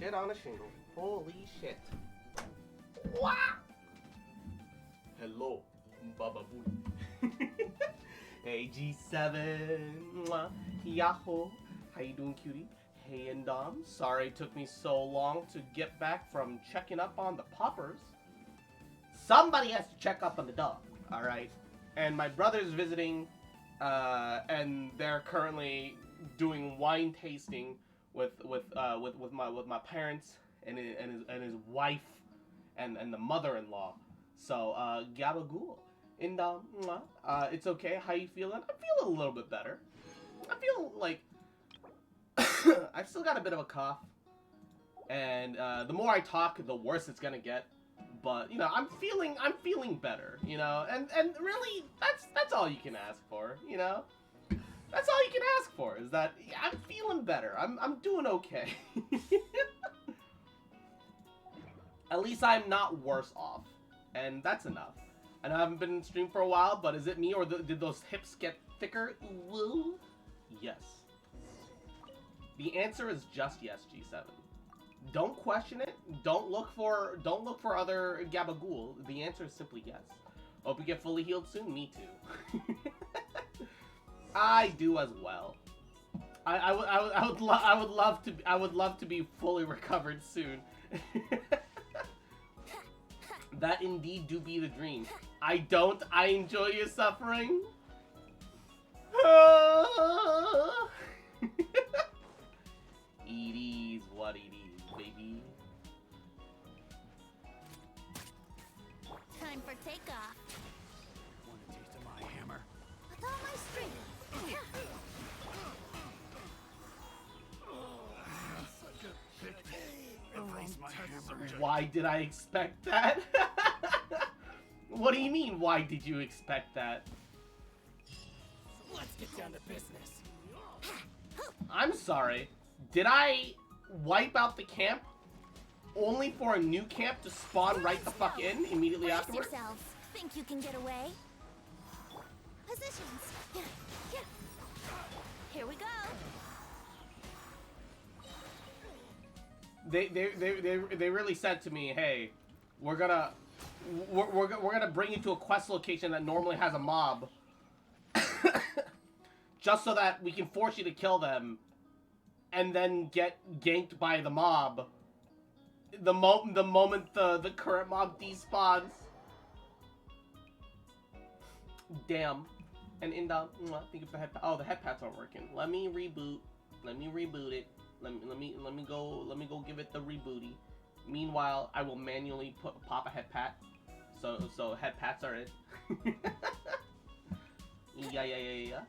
shit on a shingle. Holy shit. Wah! Hello, Baba Booty. Hey, G7. Mwah. Yahoo. How you doing, cutie? Hey, and Dom. Sorry it took me so long to get back from checking up on the poppers. Somebody has to check up on the dog, alright? And my brother's visiting, and they're currently doing wine tasting with my parents and his wife and the mother-in-law. So gabagool. And it's okay. How you feeling? I feel a little bit better. I feel like I've still got a bit of a cough, and the more I talk, the worse it's gonna get. But you know, I'm feeling better. You know, and really, that's all you can ask for. You know, that's all you can ask for is that I'm feeling better. I'm doing okay. At least I'm not worse off, and that's enough. And I haven't been in stream for a while, but is it me or did those hips get thicker? Woo? Yes. The answer is just yes, G7. Don't question it. Don't look for other gabagool. The answer is simply yes. Hope you get fully healed soon. Me too. I do as well. I would love to be fully recovered soon. That indeed do be the dream. I don't. I enjoy your suffering. It is what it is, baby. Time for takeoff. Want a taste of my hammer? With all my strength. Why did I expect that? What do you mean, why did you expect that? Let's get down to business. I'm sorry. Did I wipe out the camp only for a new camp to spawn right the fuck in immediately Brace afterwards? yourselves. Think you can get away? Positions. Here we go. They really said to me, hey, we're gonna bring you to a quest location that normally has a mob, just so that we can force you to kill them, and then get ganked by the mob. The moment the current mob despawns. Damn. And Indom, I think if the head the head pads aren't working. Let me reboot it. Let me go give it the rebooty. Meanwhile, I will manually pop a head pat. So head pats are it. Yeah.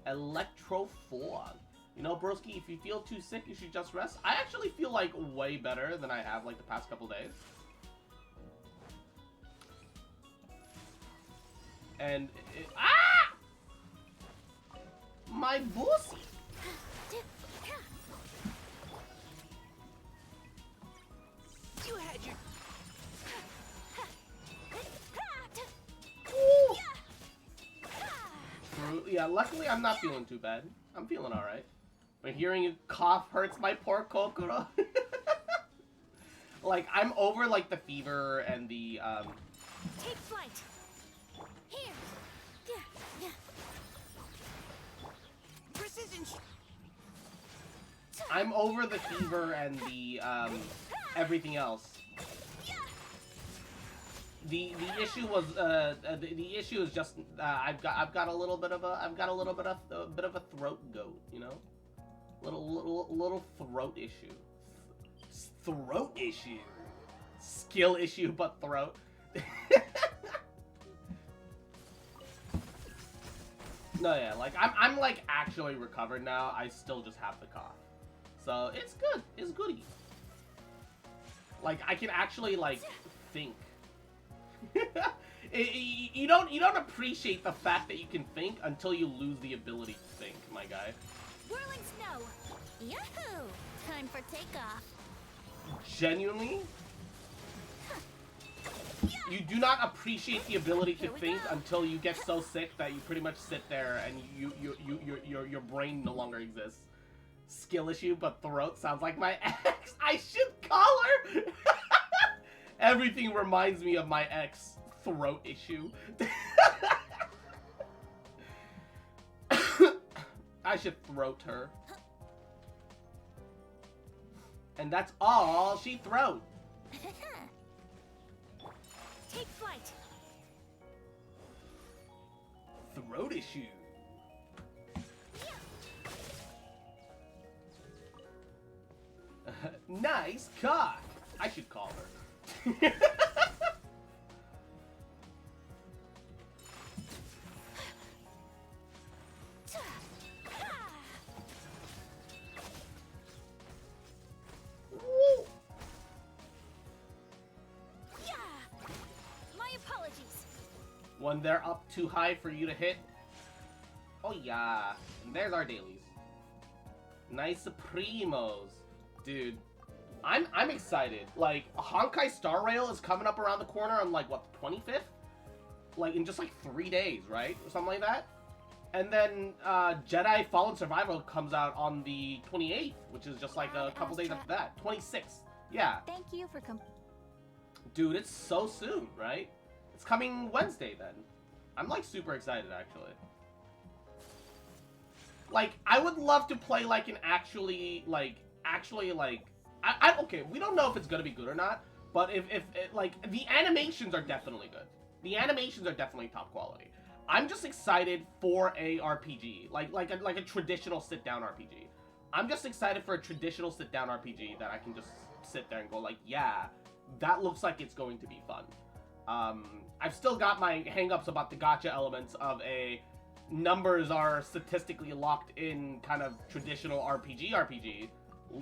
Electrofog. You know, broski, if you feel too sick, you should just rest. I actually feel like way better than I have like the past couple days. And my bossy. You had your... Yeah, luckily I'm not feeling too bad. I'm feeling alright. But hearing you cough hurts my poor Kokoro. Like, I'm over, like, the fever and the, Take flight. Here. Yeah. Precision... I'm over the fever and the, everything else. The issue was the issue is just I've got a little bit of a throat goat, you know, little throat issue, skill issue, but throat. No, yeah, like I'm like actually recovered now. I still just have the cough, so it's good. It's goody. Like I can actually like think. You don't appreciate the fact that you can think until you lose the ability to think, my guy. Whirling snow. Yahoo! Time for takeoff. Genuinely, you do not appreciate the ability to think until you get so sick that you pretty much sit there and your brain no longer exists. Skill issue, but throat sounds like my ex. I should call her. Everything reminds me of my ex. Throat issue. I should throat her. And that's all she throat. Take flight. Throat issue. Nice cock. I should call her. Woo. Yeah. My apologies. When they're up too high for you to hit. Oh yeah. And there's our dailies. Nice primos. Dude, I'm excited. Like, Honkai Star Rail is coming up around the corner on, like, what, the 25th? Like, in just, like, 3 days, right? Or something like that. And then, Jedi Fallen Survival comes out on the 28th, which is just, like, a couple days after that. 26th. Yeah. Thank you for Dude, it's so soon, right? It's coming Wednesday, then. I'm, like, super excited, actually. Like, I would love to play, like, an actually, like, okay, we don't know if it's gonna be good or not, but if like, the animations are definitely good. The animations are definitely top quality. I'm just excited for a RPG, like a traditional sit-down RPG. I'm just excited for a traditional sit-down RPG that I can just sit there and go like, yeah, that looks like it's going to be fun. I've still got my hang-ups about the gacha elements of a numbers are statistically locked in kind of traditional RPG.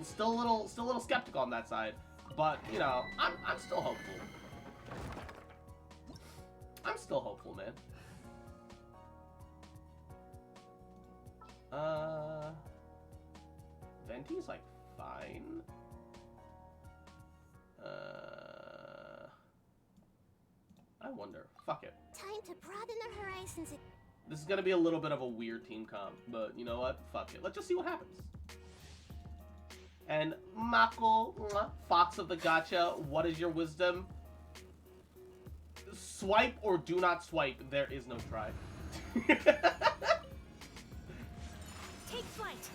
Still a little skeptical on that side, but you know, I'm still hopeful. I'm still hopeful, man. Venti's like fine. I wonder. Fuck it. Time to broaden our horizons. This is gonna be a little bit of a weird team comp, but you know what? Fuck it. Let's just see what happens. And Mako, Fox of the Gacha, what is your wisdom? Swipe or do not swipe. There is no try. Take flight.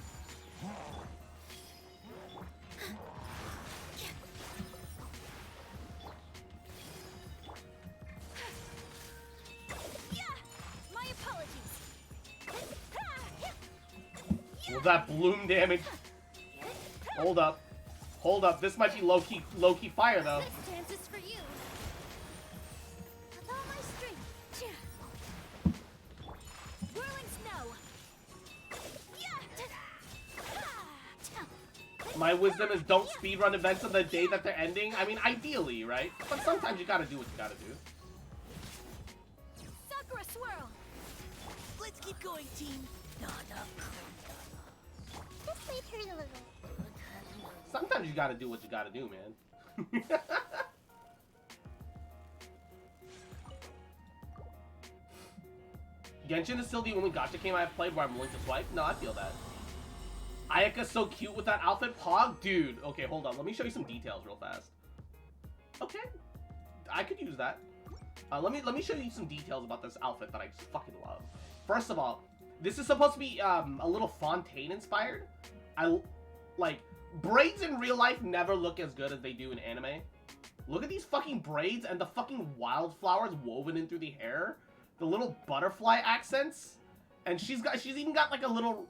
Yeah. My apologies. Will that bloom damage? Hold up. Hold up. This might be low-key fire, though. This dance is for you. With all my strength. Whirling snow. Yeah. My wisdom is don't speedrun events on the day that they're ending. I mean, ideally, right? But sometimes you gotta do what you gotta do. Sakura swirl. Let's keep going, team. This might hurt a little. Sometimes you gotta do what you gotta do, man. Genshin is still the only gacha game I've played where I'm willing to swipe. No, I feel that. Ayaka's so cute with that outfit. Pog? Dude, okay, hold on. Let me show you some details real fast. Okay. I could use that. Let me show you some details about this outfit that I just fucking love. First of all, this is supposed to be a little Fontaine inspired. Like, braids in real life never look as good as they do in anime. Look at these fucking braids and the fucking wildflowers woven in through the hair. The little butterfly accents. And she's even got like a little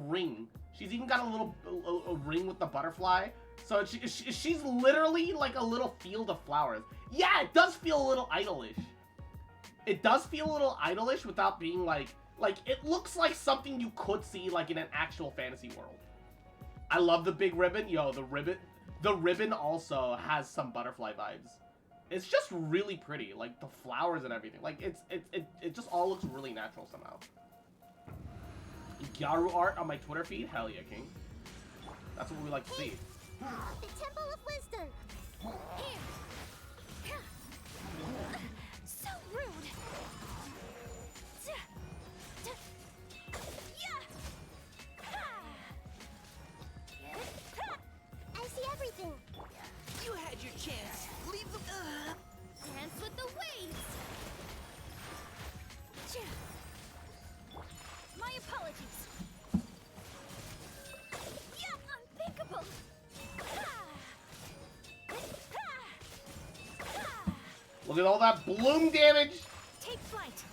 ring. She's even got a ring with the butterfly. So she's literally like a little field of flowers. Yeah, it does feel a little idolish. It does feel a little idolish without being like it looks like something you could see like in an actual fantasy world. I love the big ribbon. Yo, the ribbon also has some butterfly vibes. It's just really pretty, like the flowers and everything. Like it just all looks really natural somehow. Gyaru art on my Twitter feed? Hell yeah, King. That's what we like to see. The Temple of Wisdom. Here. So rude. Look at all that bloom damage. Take flight.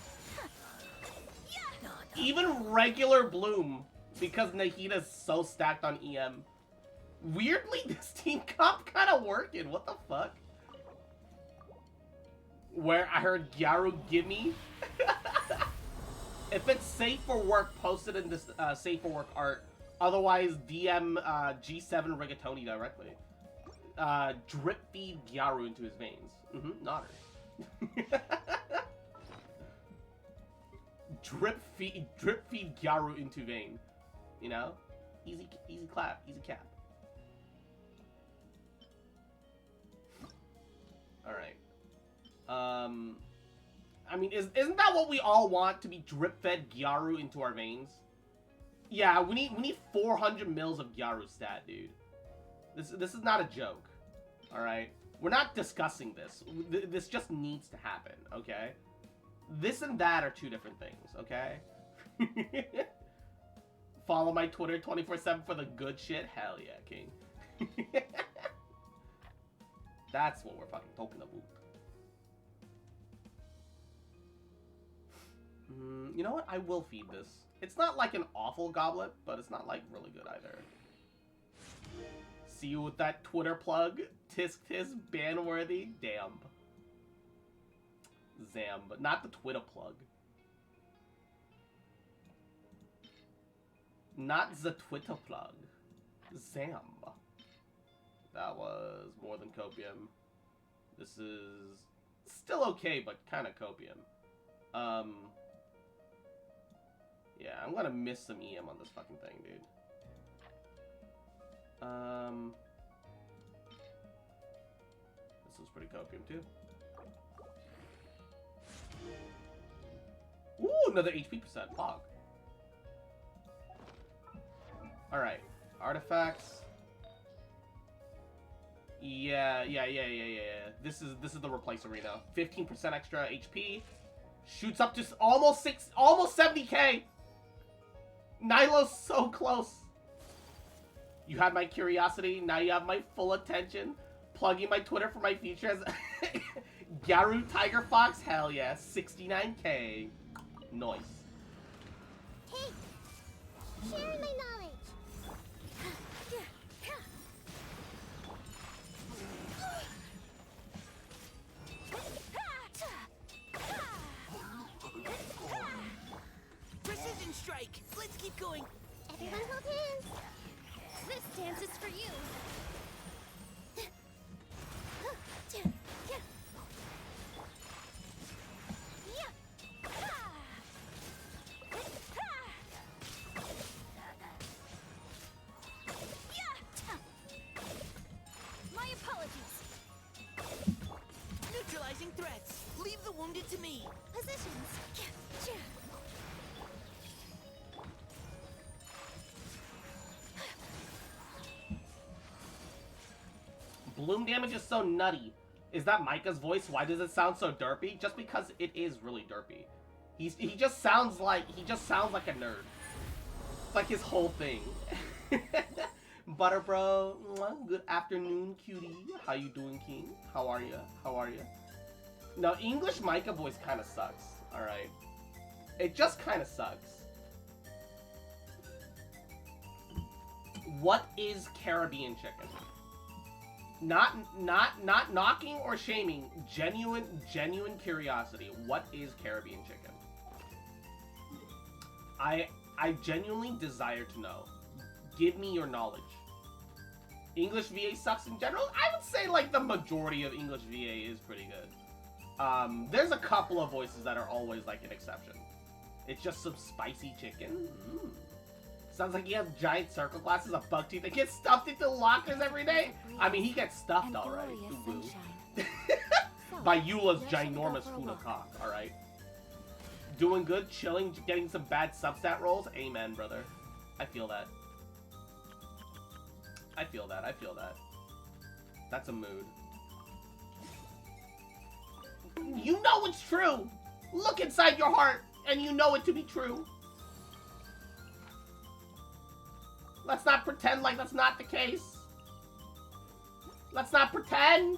Even regular bloom, because Nahita's so stacked on EM. Weirdly, this team comp kind of working. What the fuck? Where I heard Gyaru gimme. If it's safe for work, post it in this safe for work art. Otherwise, DM G7 Rigatoni directly. Drip feed Gyaru into his veins. Nodder. drip feed Gyaru into vein. You know? Easy clap, easy cap. Alright. I mean, isn't that what we all want? To be drip-fed Gyaru into our veins? Yeah, we need 400 mils of Gyaru stat, dude. This is not a joke. Alright? We're not discussing this. This just needs to happen, okay? This and that are two different things, okay? Follow my Twitter 24/7 for the good shit? Hell yeah, king. That's what we're fucking talking about. You know what? I will feed this. It's not like an awful goblet, but it's not like really good either. See you with that Twitter plug. Tisk tisk, ban-worthy. Damn. Zam, but not the Twitter plug. Not the Twitter plug. Zam. That was more than copium. This is still okay, but kind of copium. Yeah, I'm gonna miss some EM on this fucking thing, dude. This was pretty copium, too. Ooh, another HP percent. Pog. Alright. Artifacts. Yeah. This is the replace arena. 15% extra HP. Shoots up to almost 70k. Nilo's so close. You had my curiosity, now you have my full attention. Plugging my Twitter for my future as Gyaru Tiger Fox, hell yeah, 69k. Nice. Hey, sharing my knowledge. Precision strike. Let's keep going. Everyone hold hands. This dance is for you. My apologies. Neutralizing threats. Leave the wounded to me. Positions. Bloom damage is so nutty. Is that Micah's voice? Why does it sound so derpy? Just because it is really derpy. He just sounds like a nerd. It's like his whole thing. Butter bro, good afternoon, cutie. How you doing, king? How are ya? No, English Micah voice kind of sucks. All right, it just kind of sucks. What is Caribbean chicken? Not knocking or shaming. Genuine curiosity. What is Caribbean chicken? I genuinely desire to know. Give me your knowledge. English VA sucks in general. I would say like the majority of English VA is pretty good. There's a couple of voices that are always like an exception. It's just some spicy chicken. Sounds like he has giant circle glasses of bug teeth that get stuffed into lockers every day. I mean, he gets stuffed alright. By Eula's ginormous Funa cock, alright? Doing good, chilling, getting some bad substat rolls. Amen, brother. I feel that. That's a mood. You know it's true! Look inside your heart, and you know it to be true. Let's not pretend like that's not the case. Let's not pretend.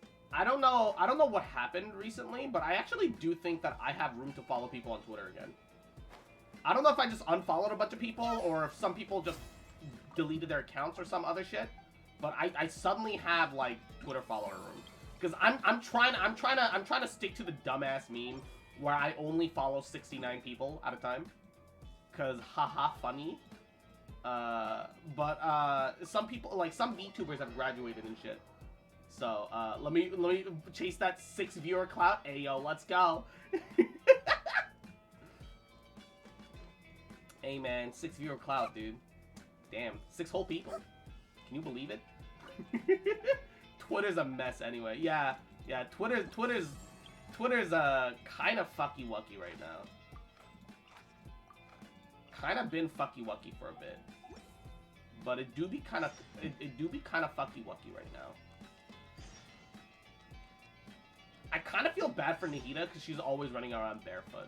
I don't know what happened recently, but I actually do think that I have room to follow people on Twitter again. I don't know if I just unfollowed a bunch of people or if some people just deleted their accounts or some other shit, but I suddenly have like Twitter follower room because I'm trying to stick to the dumbass meme where I only follow 69 people at a time, cause haha funny. But some people, like some VTubers, have graduated and shit. So let me chase that 6 viewer clout. Hey yo, let's go. Hey man, 6 viewer clout, dude. Damn, 6 whole people. Can you believe it? Twitter's a mess anyway. Yeah, Twitter's kind of fucky wucky right now. Kind of been fucky wucky for a bit, but it do be kind of fucky wucky right now. I kind of feel bad for Nahida because she's always running around barefoot.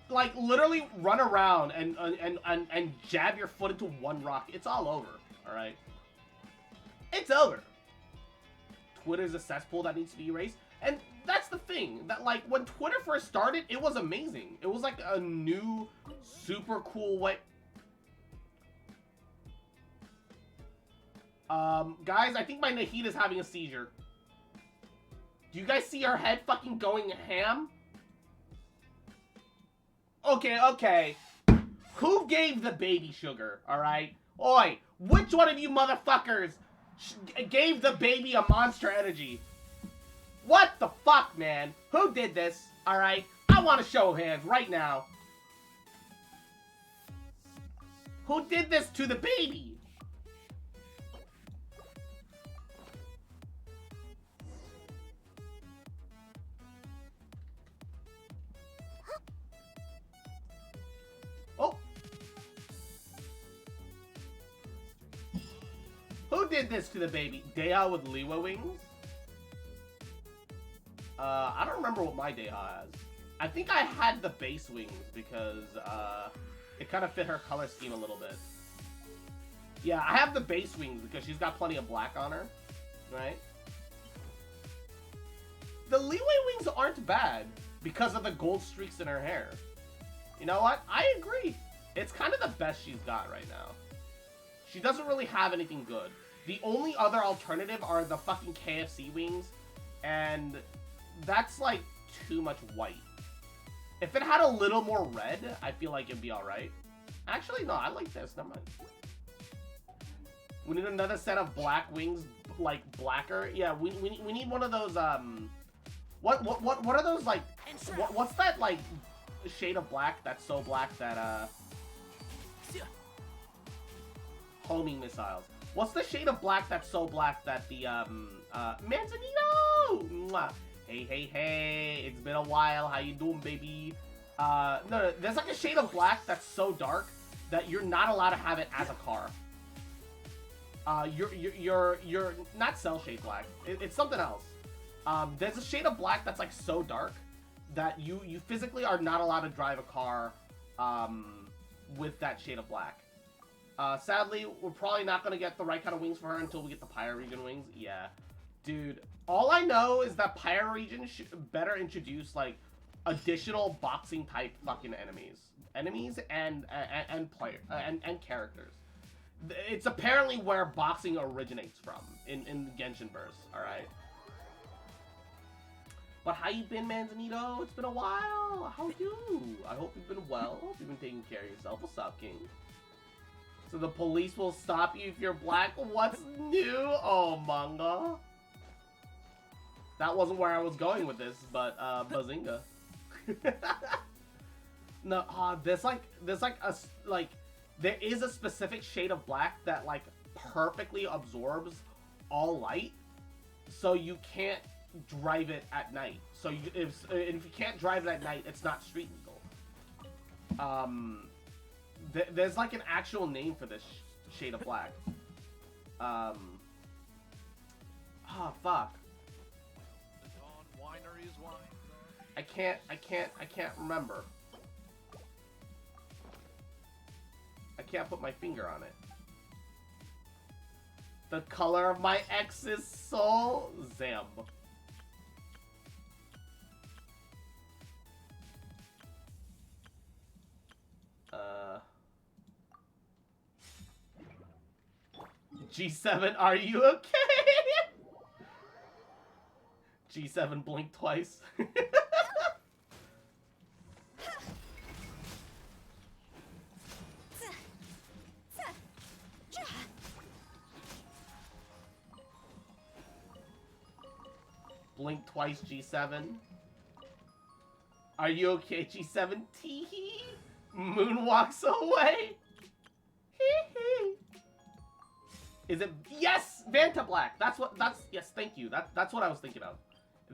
Like literally run around and jab your foot into one rock. It's all over. All right. It's over. Twitter's a cesspool that needs to be erased. And that's the thing, that like when Twitter first started, it was amazing. It was like a new, super cool way. Guys, I think my Nahida's having a seizure. Do you guys see her head fucking going ham? Okay. Who gave the baby sugar, alright? Oi, which one of you motherfuckers gave the baby a Monster Energy? What the fuck, man? Who did this? Alright? I want to show hands right now. Who did this to the baby? Oh. Who did this to the baby? Deha with Liwa wings? I don't remember what my Deha has. I think I had the base wings because it kind of fit her color scheme a little bit. Yeah, I have the base wings because she's got plenty of black on her, right? The Liwa wings aren't bad because of the gold streaks in her hair. You know what? I agree. It's kind of the best she's got right now. She doesn't really have anything good. The only other alternative are the fucking KFC wings, and that's like too much white. If it had a little more red, I feel like it'd be alright. Actually, no, I like this. Never mind. We need another set of black wings, like blacker. Yeah, we need one of those. What are those like? What's that like shade of black that's so black that homing missiles? What's the shade of black that's so black that the Manzanito? Mwah. Hey, it's been a while. How you doing, baby? No, there's like a shade of black that's so dark that you're not allowed to have it as a car. You're not cell shade black. It's something else. There's a shade of black that's like so dark that you physically are not allowed to drive a car with that shade of black. Sadly, we're probably not gonna get the right kind of wings for her until we get the Pyre Region wings. Yeah, dude. All I know is that Pyre Region should better introduce like additional boxing type fucking enemies and characters. It's apparently where boxing originates from in Genshin verse. All right. But how you been, Manzanito? It's been a while. How you? I hope you've been well. Hope you've been taking care of yourself. What's up, King? So the police will stop you if you're black? What's new? Oh, manga. That wasn't where I was going with this, but bazinga. No, there is a specific shade of black that like perfectly absorbs all light, so you can't drive it at night. So if you can't drive it at night, it's not street legal. There's like an actual name for this shade of black. Oh fuck. I can't remember. I can't put my finger on it. The color of my ex's soul? Zamb. G7, are you okay? G7 blink twice. Blink twice, G7. Are you okay, G7? Tee-hee. Moon walks away. Hee-hee. Is it? Yes! Vanta Black. Yes, thank you. That's what I was thinking of.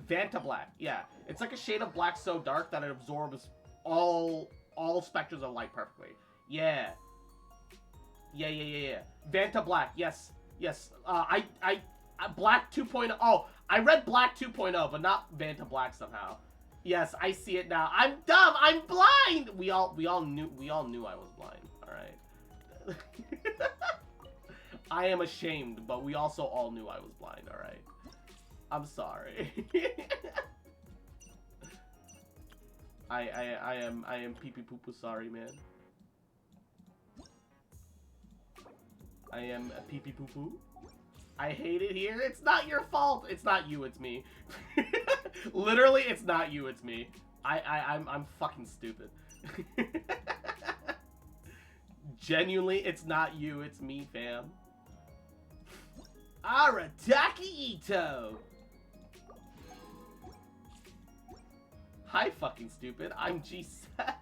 Vanta Black. Yeah. It's like a shade of black so dark that it absorbs all spectrums of light perfectly. Yeah. Yeah. Vanta Black. Yes. Black 2.0. Oh, I read Black 2.0, but not Vanta Black somehow. Yes, I see it now. I'm dumb. I'm blind. We all knew I was blind. All right. I am ashamed, but we also all knew I was blind. All right. I'm sorry. I am pee pee poo poo sorry, man. I am a pee pee poo poo. I hate it here. It's not your fault. It's not you, it's me. Literally, it's not you, it's me. I'm fucking stupid. Genuinely, it's not you, it's me, fam. Arataki Ito! Hi, fucking stupid. I'm G7.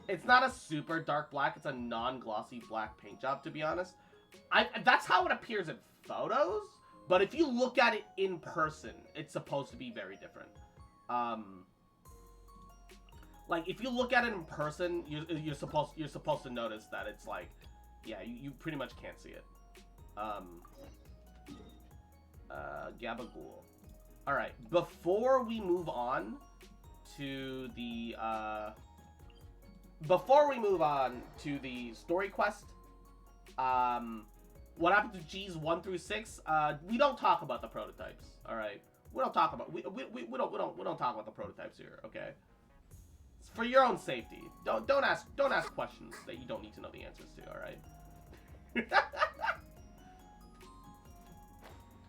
It's not a super dark black. It's a non-glossy black paint job, to be honest. That's how it appears in photos, but if you look at it in person, it's supposed to be very different. Like, if you look at it in person, you're supposed to notice that it's like, yeah, you pretty much can't see it. Gabagool. Alright, before we move on to the, story quest, what happened to G's 1 through 6? We don't talk about the prototypes, alright? We don't talk about, we don't talk about the prototypes here, okay? It's for your own safety. Don't ask questions that you don't need to know the answers to, alright?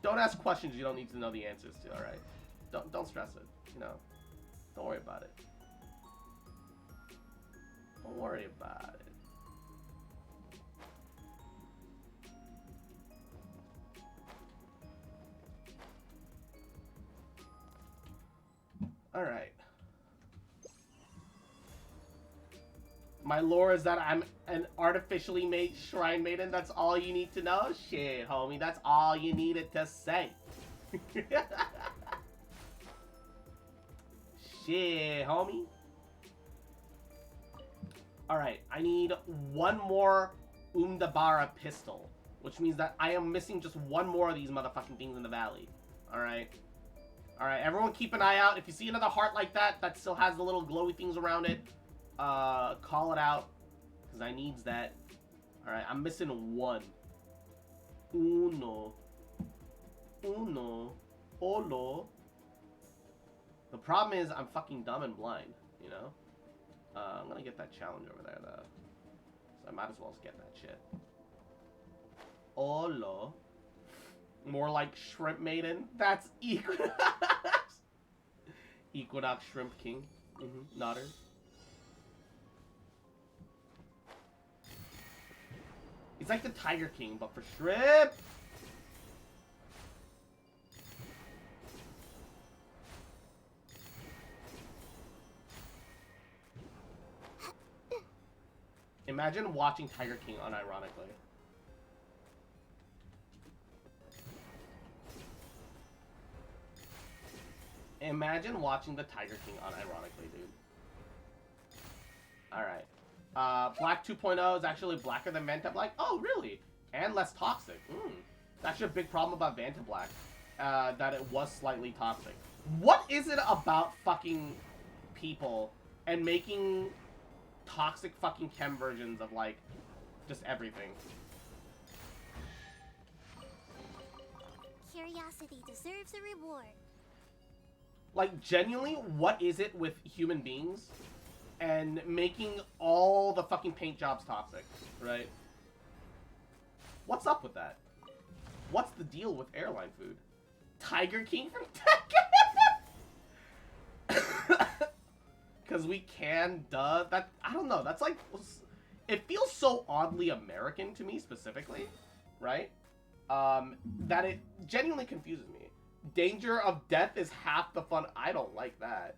Don't ask questions you don't need to know the answers to, alright? Don't stress it, you know? Don't worry about it. Don't worry about it. Alright. My lore is that I'm an artificially made shrine maiden. That's all you need to know? Shit, homie. That's all you needed to say. Shit, homie. Alright, I need one more Umdabara pistol. Which means that I am missing just one more of these motherfucking things in the valley. Alright? Alright, everyone keep an eye out. If you see another heart like that still has the little glowy things around it, call it out. Because I needs that. Alright, I'm missing one. Uno. Olo. The problem is I'm fucking dumb and blind, you know? I'm gonna get that challenge over there, though. So I might as well get that shit. Olo. More like Shrimp Maiden. That's Equinox. Equinox Shrimp King. Nodder. He's like the Tiger King, but for shrimp. Imagine watching Tiger King unironically. Imagine watching the Tiger King unironically, dude. Alright. Black 2.0 is actually blacker than Vanta Black. Oh, really? And less toxic. That's actually a big problem about Vanta Black. That it was slightly toxic. What is it about fucking people and making toxic fucking chem versions of, like, just everything? Curiosity deserves a reward. Like, genuinely, what is it with human beings and making all the fucking paint jobs toxic, right? What's up with that? What's the deal with airline food? Tiger King from Tekken? Because we can, duh. That, I don't know, that's like, it feels so oddly American to me, specifically, right? That it genuinely confuses me. Danger of death is half the fun. I don't like that.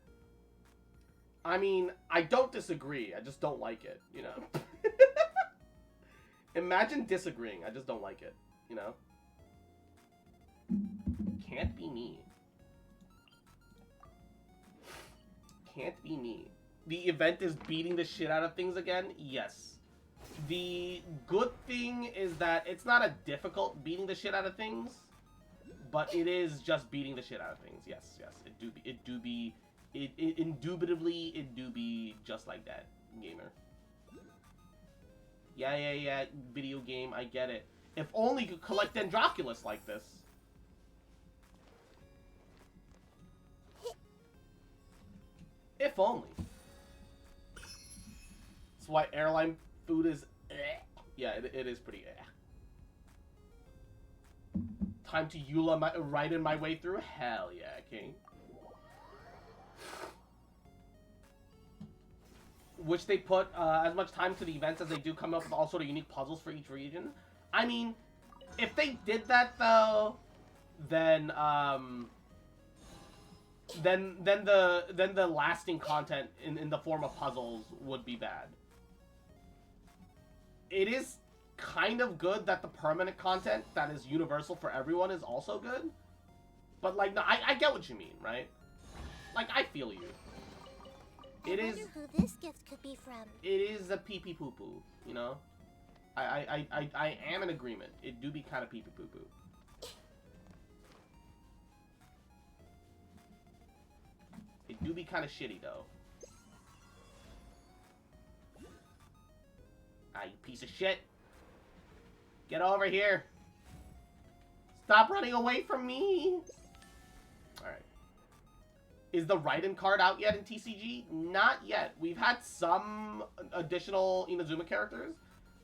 I mean, I don't disagree. I just don't like it, you know? Imagine disagreeing. I just don't like it, you know? Can't be me. Can't be me. The event is beating the shit out of things again? Yes. The good thing is that it's not a difficult beating the shit out of things, but it is just beating the shit out of things. Yes, yes. Indubitably, it do be just like that, gamer. Yeah, video game, I get it. If only you could collect Dendroculus like this. If only. That's why airline food is yeah, it is pretty Time to Eula right in my way through? Hell yeah, king. Which they put as much time to the events as they do come up with all sort of unique puzzles for each region. I mean, if they did that though, then the lasting content in the form of puzzles would be bad. It is kind of good that the permanent content that is universal for everyone is also good. But like, no, I get what you mean, right? Like, I feel you. I wonder who this gift could be from. It is a pee pee poo poo, you know? I am in agreement. It do be kind of pee pee poo poo. It do be kind of shitty though. Ah, you piece of shit. Get over here. Stop running away from me. Alright. Is the Raiden card out yet in TCG? Not yet. We've had some additional Inazuma characters.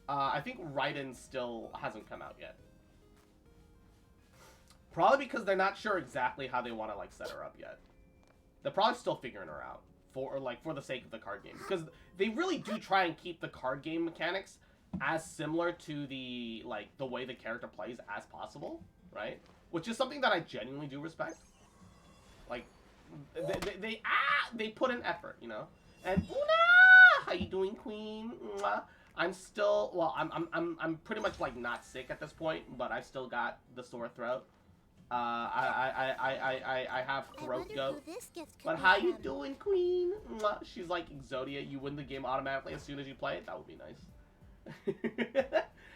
I think Raiden still hasn't come out yet. Probably because they're not sure exactly how they want to like set her up yet. They're probably still figuring her out for the sake of the card game, because they really do try and keep the card game mechanics as similar to the way the character plays as possible, right? Which is something that I genuinely do respect. Like, they put in effort, you know. And Una, how you doing, Queen? Mwah. I'm still, well, I'm pretty much like not sick at this point, but I still got the sore throat. I have throat goat. But how you doing, Queen? Mwah. She's like, Exodia, you win the game automatically as soon as you play it. That would be nice.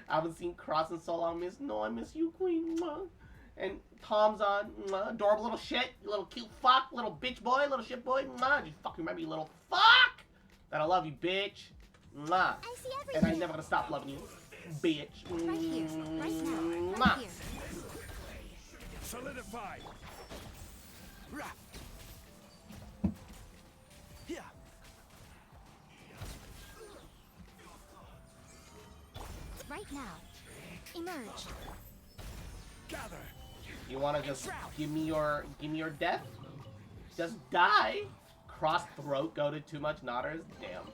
I haven't seen Cross in so long, miss. No, I miss you, Queen. Mwah. And Tom's on. Mwah. Adorable little shit. You little cute fuck. Little bitch boy. Little shit boy. Mwah. You fucking remember, you little fuck. That I love you, bitch. Mwah. I see everything. And I ain't never gonna stop loving you, bitch. Right here. Right now. Mwah. Right here. Solidify. Yeah. Right now. Emerge. Gather. You wanna just give me your death? Just die? Cross throat goated too much nodders? Damn.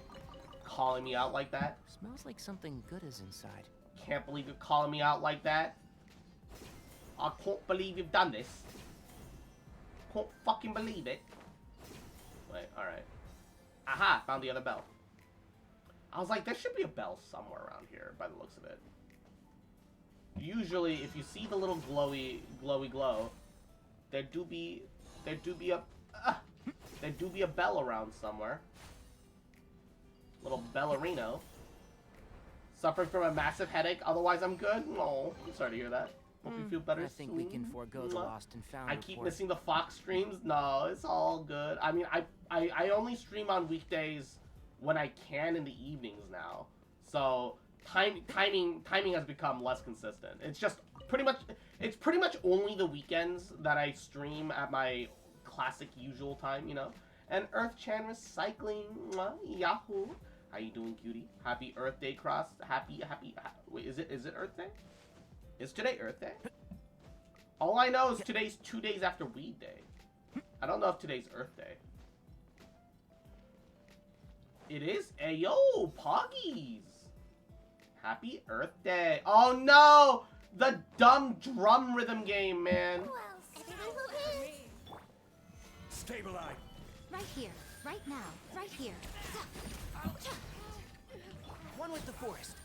Calling me out like that? Smells like something good is inside. Can't believe you're calling me out like that. I can't believe you've done this. Can't fucking believe it. Wait, alright. Aha, found the other bell. I was like, there should be a bell somewhere around here by the looks of it. Usually, if you see the little glowy glow, there do be a bell around somewhere. Little ballerino. Suffering from a massive headache, otherwise I'm good? No, I'm sorry to hear that. Hope you feel better I think soon. we can forego the lost and found I keep report. missing the Fox streams. No, it's all good. I mean, I only stream on weekdays when I can in the evenings now. So timing has become less consistent. It's just it's pretty much only the weekends that I stream at my classic usual time, you know. And Earth Chan Recycling, mwah, Yahoo. How you doing, cutie? Happy Earth Day, Cross. Wait, is it Earth Day? Is today Earth Day? All I know is today's 2 days after Weed Day. I don't know if today's Earth Day. It is? Ayo, Poggies! Happy Earth Day. Oh no! The dumb drum rhythm game, man. Who else? Everyone is. Stabilize. Right here. Right now. Right here. One with the forest.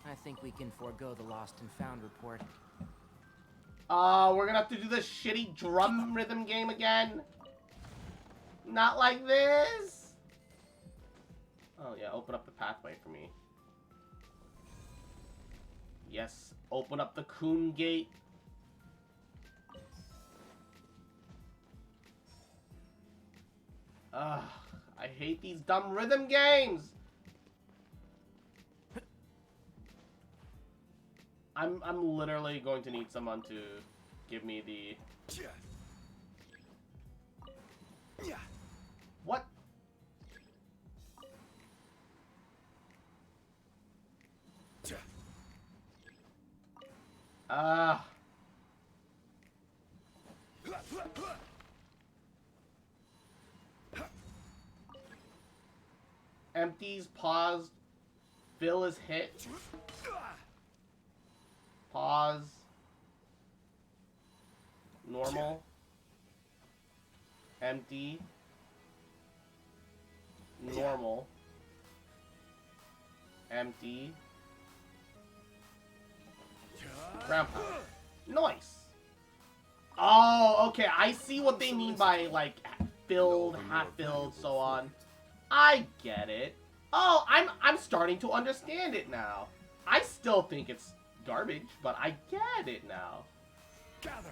I think we can forego the lost and found report. We're gonna have to do this shitty drum rhythm game again. Not like this. Oh yeah, open up the pathway for me. Yes, open up the Coon Gate. Ugh, I hate these dumb rhythm games. I'm literally going to need someone to give me the... What? Empties, paused. Fill is hit. Pause. Normal. Empty. Normal. Empty. Grandpa. Nice. Oh, okay. I see what they mean by, like, filled, half-filled, so on. I get it. Oh, I'm starting to understand it now. I still think it's garbage, but I get it now. Gather.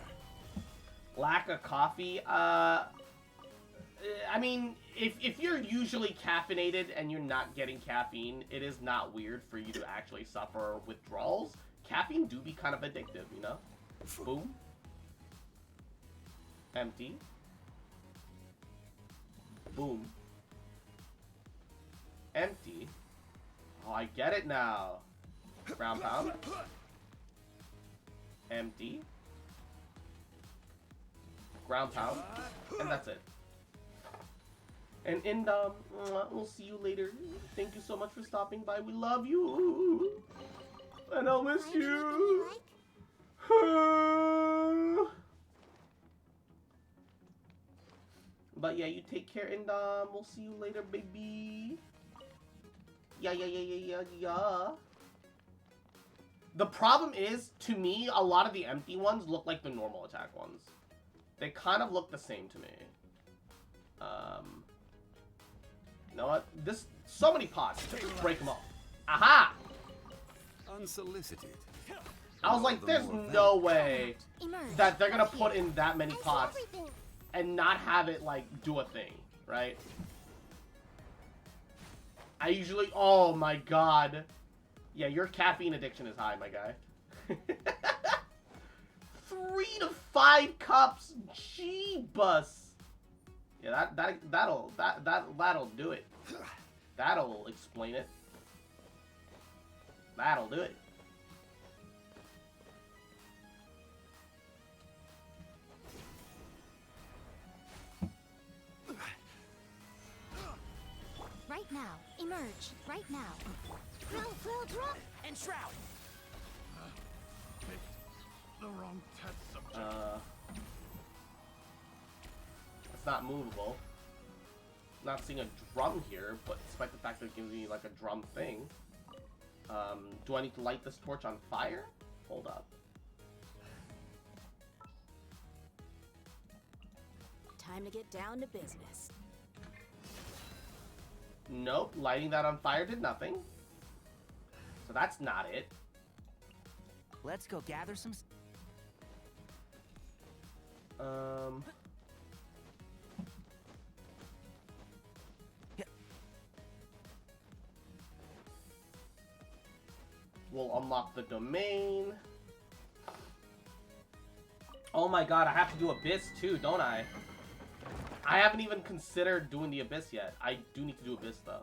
Lack of coffee. I mean, if you're usually caffeinated and you're not getting caffeine, it is not weird for you to actually suffer withdrawals. Caffeine do be kind of addictive, you know? Boom. Empty. Boom. Empty. Oh, I get it now. Ground pound. Empty. Ground pound. And that's it. And Indom, we'll see you later. Thank you so much for stopping by. We love you. And I'll miss you. But yeah, you take care, Indom. We'll see you later, baby. Yeah. The problem is, to me, a lot of the empty ones look like the normal attack ones. They kind of look the same to me. You know what? So many pots. Just break them all. Aha! Unsolicited. I was like, there's no way Emerge. that they're gonna Right put here. in that many I see pots everything. and not have it, like, do a thing, right? I usually... Oh, my God. Yeah, your caffeine addiction is high, my guy. 3 to 5 cups? Jeebus. Yeah, that'll do it. That'll explain it. That'll do it. Right now. Emerge. Right now. Drop. And shroud. The wrong test subject. It's not movable. Not seeing a drum here, but despite the fact that it gives me like a drum thing. Do I need to light this torch on fire? Hold up. Time to get down to business. Nope, lighting that on fire did nothing. So that's not it. Let's go gather some. go unlock the domain. Oh my god, I have to do Abyss too, don't I? I haven't even considered doing the Abyss yet. I do need to do Abyss though.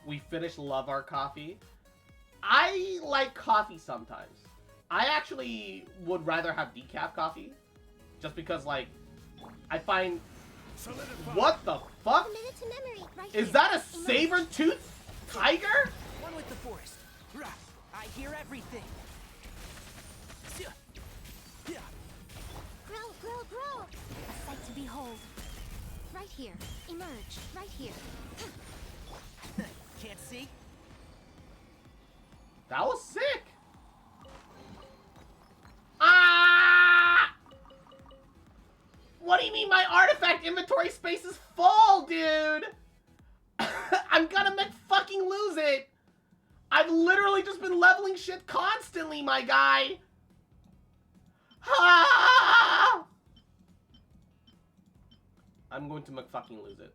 We finished Love Our Coffee. I like coffee sometimes. I actually would rather have decaf coffee. Just because, like, I find... What the fuck? Committed to memory, right Is here. that a Emerge. saber-toothed tiger? One with the forest. I hear everything. Grow, grow, grow. A sight to behold. Right here. Emerge. Right here. Can't see? That was sick. Ah! What do you mean my artifact inventory space is full, dude? I'm gonna fucking lose it. I've literally just been leveling shit constantly, my guy. Ah! I'm going to fucking lose it.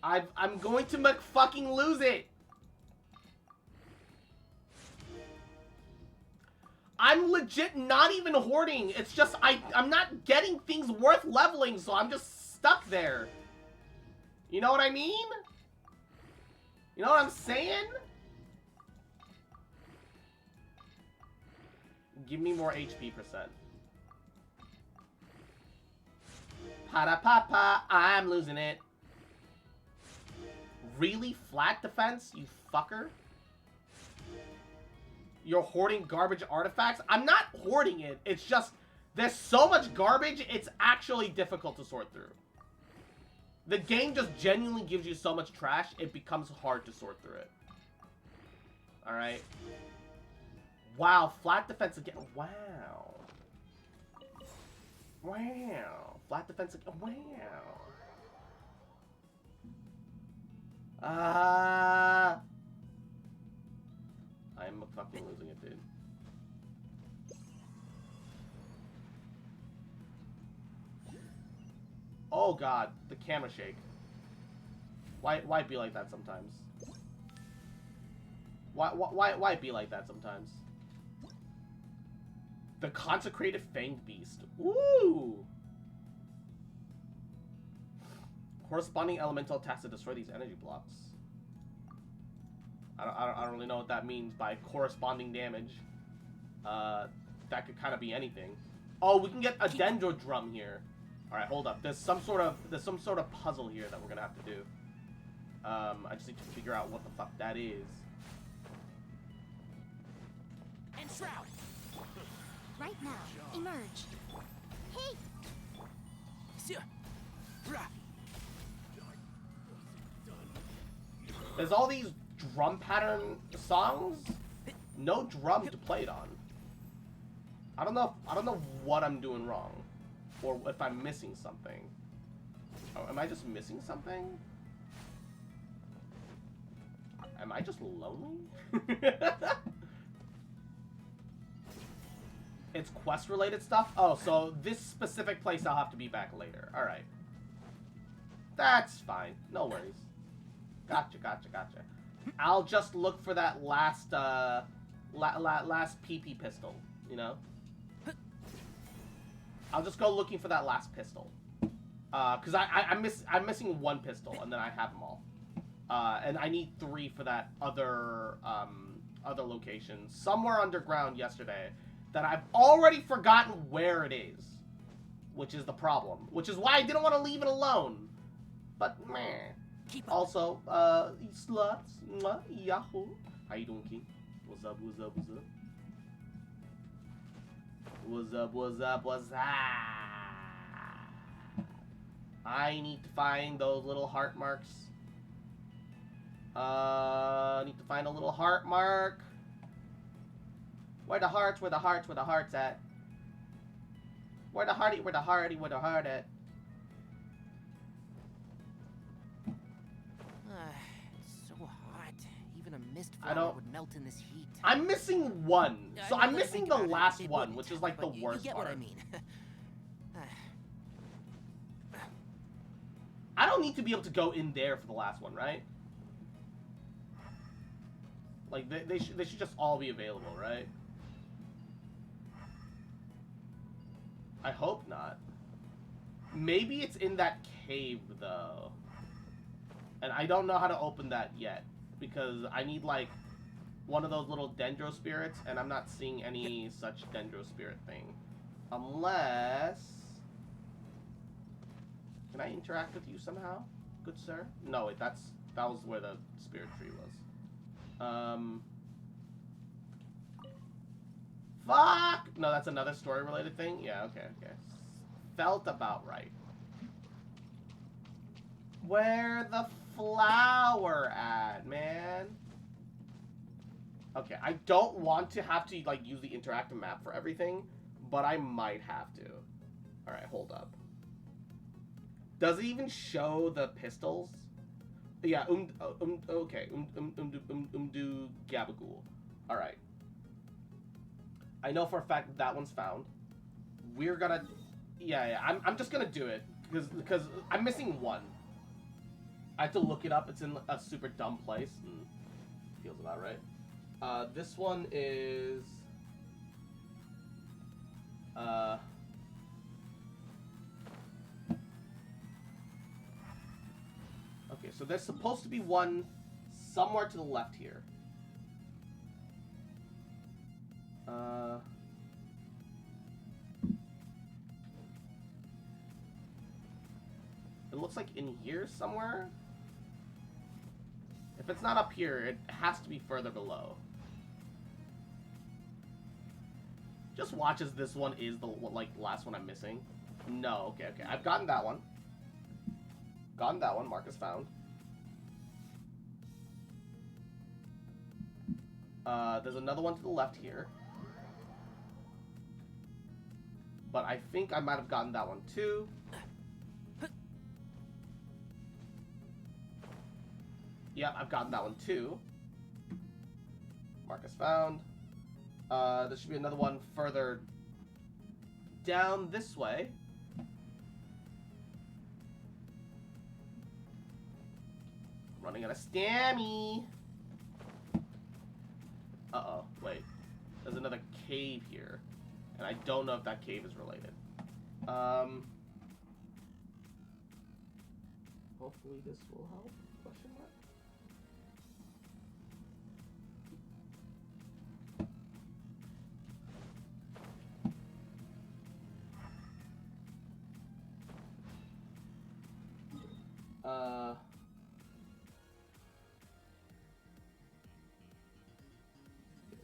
I'm going to fucking lose it. I'm legit not even hoarding. It's just I'm not getting things worth leveling, so I'm just stuck there. You know what I mean? You know what I'm saying? Give me more HP percent. Pa-da-pa-pa, I'm losing it. Really? Flat defense, you fucker? You're hoarding garbage artifacts? I'm not hoarding it. It's just, there's so much garbage, it's actually difficult to sort through. The game just genuinely gives you so much trash, it becomes hard to sort through it. Alright. Wow, flat defense again. Wow. Wow. Flat defense again. Wow. I'm fucking losing it, dude. Oh god, the camera shake. Why it be like that sometimes? Why it be like that sometimes? The Consecrated Fanged Beast. Ooh! Corresponding elemental attacks to destroy these energy blocks. I don't really know what that means by corresponding damage. That could kind of be anything. Oh, we can get a Dendrodrum here. All right, hold up. There's some sort of puzzle here that we're gonna have to do. I just need to figure out what the fuck that is. And Shroud. Right now. Emerge. Hey! There's all these drum pattern songs. No drum to play it on. I don't know what I'm doing wrong, or if I'm missing something. Oh, am I just missing something? Am I just lonely? It's quest-related stuff? Oh, so this specific place I'll have to be back later. Alright. That's fine. No worries. Gotcha. I'll just look for that last, last PP pistol, you know? I'll just go looking for that last pistol. Because I'm missing one pistol, and then I have them all. And I need 3 for that other location. Somewhere underground yesterday. That I've already forgotten where it is. Which is the problem. Which is why I didn't want to leave it alone. But, meh. Also, sluts, yahoo. How you doing, King? What's up? What's up? I need to find those little heart marks. I need to find a little heart mark. Where the heart at? Where the heart at? It's so hot. Even a mist I flower don't- would melt in this heat. I'm missing one. So I I'm really missing think the about it, last it one, wouldn't, which is like the but you worst get part. what I mean. I don't need to be able to go in there for the last one, right? Like, they should just all be available, right? I hope not. Maybe it's in that cave, though. And I don't know how to open that yet. Because I need, like, one of those little dendro spirits, and I'm not seeing any such dendro spirit thing. Unless... Can I interact with you somehow, good sir? No, wait, that was where the spirit tree was. Fuck! No, that's another story-related thing? Yeah, okay. Felt about right. Where the flower at, man? Okay, I don't want to have to, like, use the interactive map for everything, but I might have to. Alright, hold up. Does it even show the pistols? Yeah, okay. Umdu Gabagool. Alright. I know for a fact that one's found. We're gonna... Yeah, I'm just gonna do it. Because I'm missing one. I have to look it up. It's in a super dumb place. Feels about right. This one is... Okay, so there's supposed to be one somewhere to the left here. It looks like in here somewhere. If it's not up here, it has to be further below. Just watch as this one is the last one I'm missing. No, okay. I've gotten that one. Gotten that one. Marcus found. There's another one to the left here. But I think I might have gotten that one too. Yep, I've gotten that one too. Marcus found. There should be another one further down this way. Running out of stammy. Uh-oh, wait. There's another cave here. And I don't know if that cave is related. Hopefully this will help. Question mark.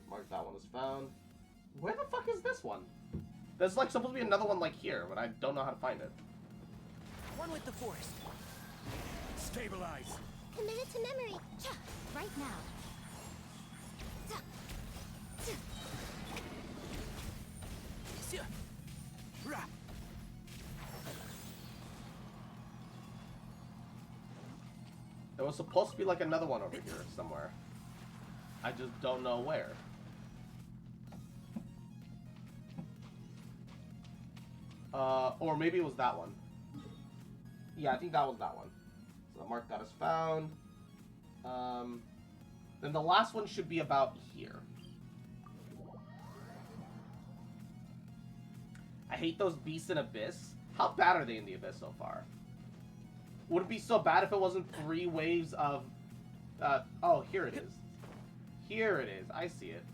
Mark that one is found. Where the fuck is this one? There's like supposed to be another one like here, but I don't know how to find it. One with the forest. Stabilize. Committed to memory. Yeah, right now. There was supposed to be like another one over here somewhere. I just don't know where. Or maybe it was that one. Yeah, I think that was that one. So mark that as found. Then the last one should be about here. I hate those beasts in Abyss. How bad are they in the Abyss so far? Would it be so bad if it wasn't 3 waves of... oh, here it is. Here it is. I see it.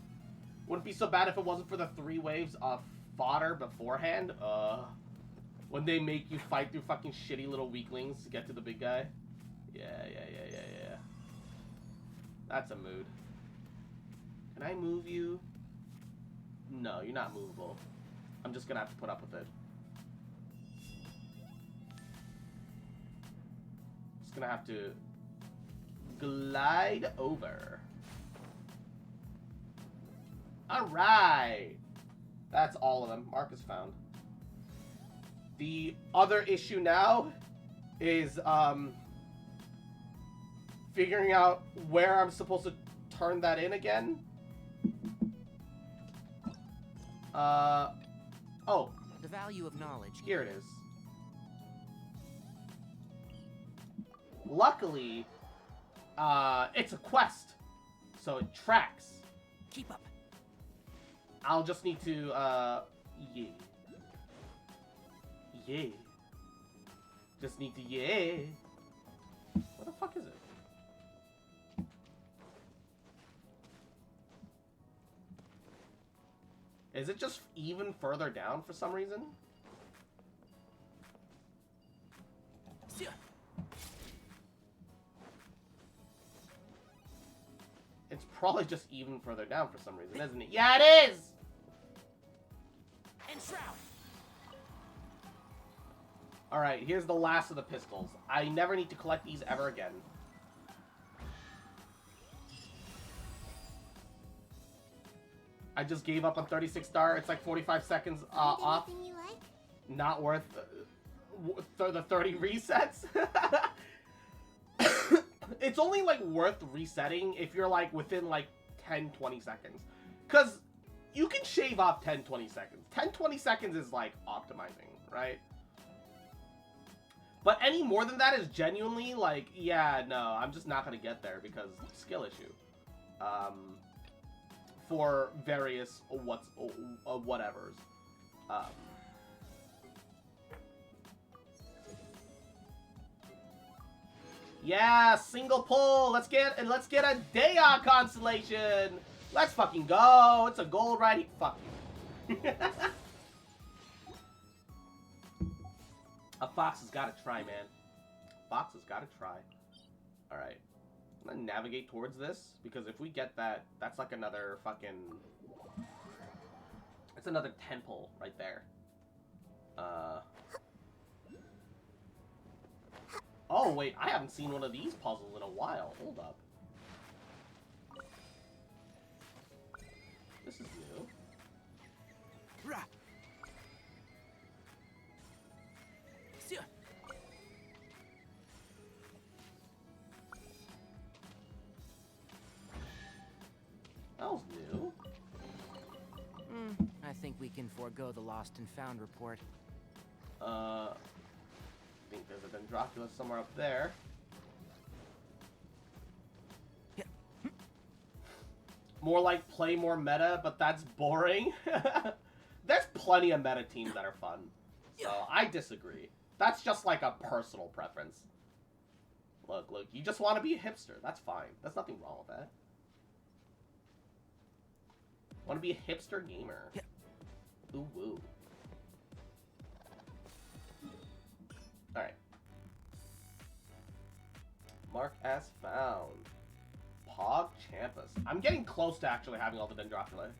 Would it be so bad if it wasn't for the 3 waves of fodder beforehand? When they make you fight through fucking shitty little weaklings to get to the big guy? Yeah. That's a mood. Can I move you? No, you're not movable. I'm just gonna have to put up with it. Just gonna have to glide over. Alright! That's all of them. Marcus found. The other issue now is, figuring out where I'm supposed to turn that in again. Oh. The value of knowledge. Here it is. Luckily, it's a quest, so it tracks. Keep up. I'll just need to, yeah. Yeah. Just need to, yeah. What the fuck is it? Is it just even further down for some reason? It's probably just even further down for some reason, isn't it? Yeah, it is! Enshroud. Alright, here's the last of the pistols. I never need to collect these ever again. I just gave up on 36 star. It's like 45 seconds off. Anything you like? Not worth the 30 resets. It's only like worth resetting if you're like within like 10-20 seconds. Because you can shave off 10-20 seconds. 10-20 seconds is like optimizing, right? But any more than that is genuinely like, yeah, no, I'm just not going to get there because skill issue. For various whatevers. Yeah, single pull. Let's get a Daya constellation. Let's fucking go. It's a gold right here. Fuck you. A fox has got to try, man. Fox has got to try. All right. I'm gonna navigate towards this, because if we get that, that's like another fucking... It's another temple right there. Oh, wait, I haven't seen one of these puzzles in a while. Hold up. This is new. That was new. I think we can forego the lost and found report. I think there's a Dendrocula somewhere up there. More like play more meta, but that's boring. There's plenty of meta teams that are fun. So I disagree. That's just like a personal preference. Look, you just want to be a hipster. That's fine. There's nothing wrong with that. Want to be a hipster gamer. Ooh woo. Alright. Mark as found. Pog Champus. I'm getting close to actually having all the Dendrocula.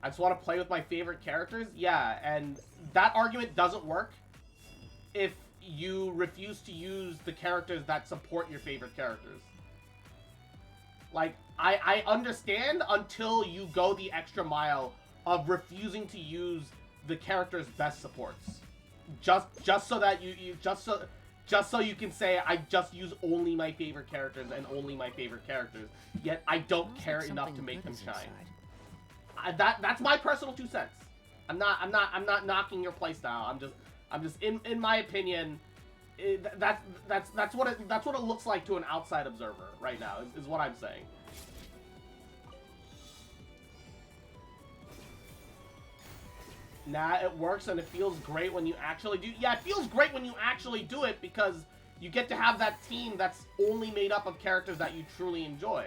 I just want to play with my favorite characters. Yeah, and that argument doesn't work if you refuse to use the characters that support your favorite characters. Like, I understand until you go the extra mile of refusing to use the character's best supports. Just so that just so you can say I just use only my favorite characters and only my favorite characters. Yet I don't care enough to make them shine. That's my personal 2 cents. I'm not knocking your playstyle. I'm just in my opinion, that's what it looks like to an outside observer right now. Is what I'm saying. Nah, it works and it feels great when you actually do. Yeah, it feels great when you actually do it because you get to have that team that's only made up of characters that you truly enjoy.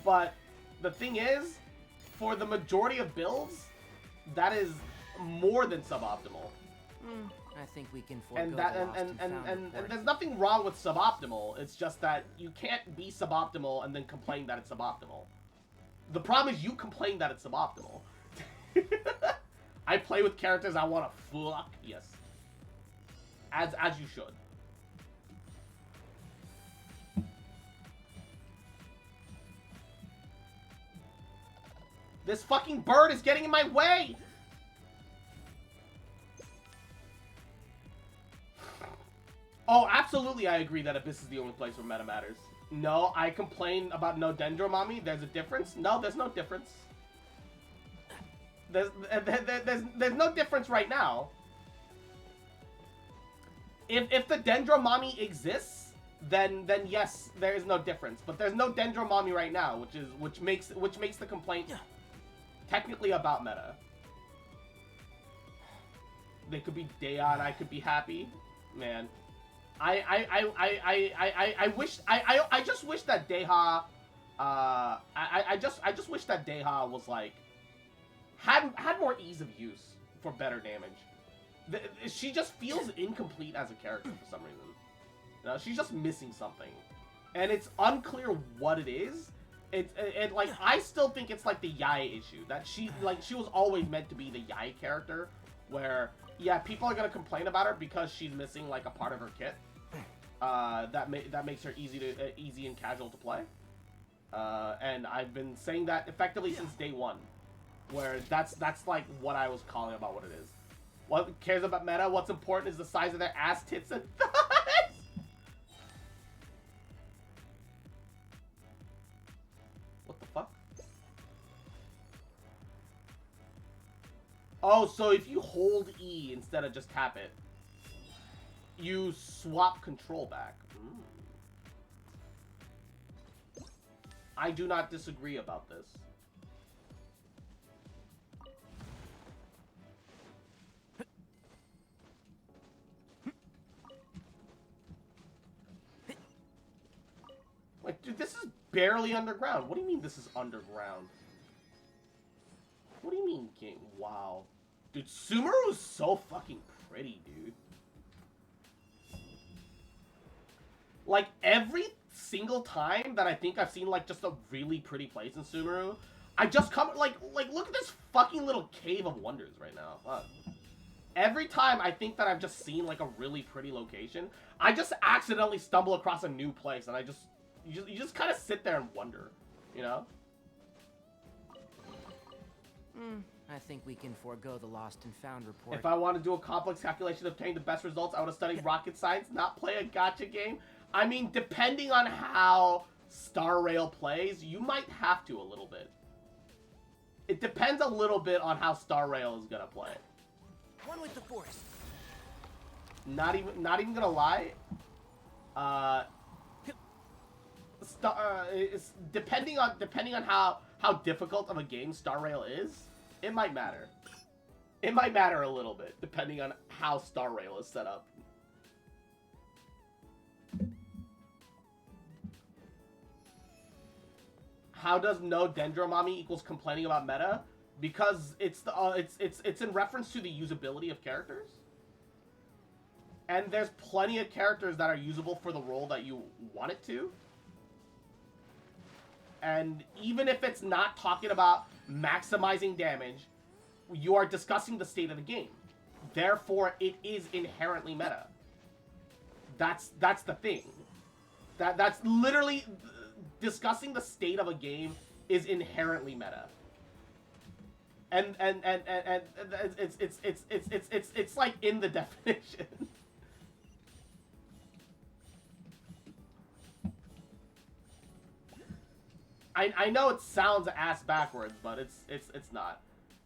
But the thing is, for the majority of builds, that is more than suboptimal. I think we can forego And that the lost and found and report. there's nothing wrong with suboptimal. It's just that you can't be suboptimal and then complain that it's suboptimal. The problem is you complain that it's suboptimal. I play with characters I want to fuck. Yes. As you should. This fucking bird is getting in my way! Oh, absolutely I agree that Abyss is the only place where meta matters. No, I complain about no Dendromami. There's a difference? No, there's no difference. There's no difference right now. If the Dendromami exists, then yes, there is no difference. But there's no Dendro Mommy right now, which makes the complaint technically about meta. They could be Dea and I could be happy, man. I just wish that Deha, I just wish that Deha was like had more ease of use for better damage. She just feels incomplete as a character for some reason. You know, she's just missing something, and it's unclear what it is. It like I still think it's like the Yae issue that she was always meant to be the Yae character, where yeah, people are gonna complain about her because she's missing like a part of her kit. That makes her easy and casual to play. And I've been saying that effectively since day one, where that's like what I was calling about what it is. What cares about meta? What's important is the size of their ass, tits, and thighs. What the fuck? Oh, so if you hold E instead of just tap it, you swap control back. I do not disagree about this. Like, dude, this is barely underground. What do you mean this is underground? What do you mean game? Wow. Dude, Sumeru is so fucking pretty, dude. Like, every single time that I think I've seen, like, just a really pretty place in Sumeru, I just come, like, look at this fucking little cave of wonders right now. Fuck. Every time I think that I've just seen, like, a really pretty location, I just accidentally stumble across a new place, and you just kind of sit there and wonder, you know? I think we can forego the lost and found report. If I want to do a complex calculation to obtain the best results, I would have studied rocket science, not play a gacha game. I mean, depending on how Star Rail plays, you might have to a little bit. It depends a little bit on how Star Rail is gonna play. One with the force. Not even gonna lie. It's depending on how difficult of a game Star Rail is, it might matter. It might matter a little bit depending on how Star Rail is set up. How does no Dendromami equals complaining about meta? Because it's in reference to the usability of characters. And there's plenty of characters that are usable for the role that you want it to. And even if it's not talking about maximizing damage, you are discussing the state of the game. Therefore, it is inherently meta. That's the thing. That's literally discussing the state of a game is inherently meta. And it's like in the definition. I know it sounds ass backwards, but it's not.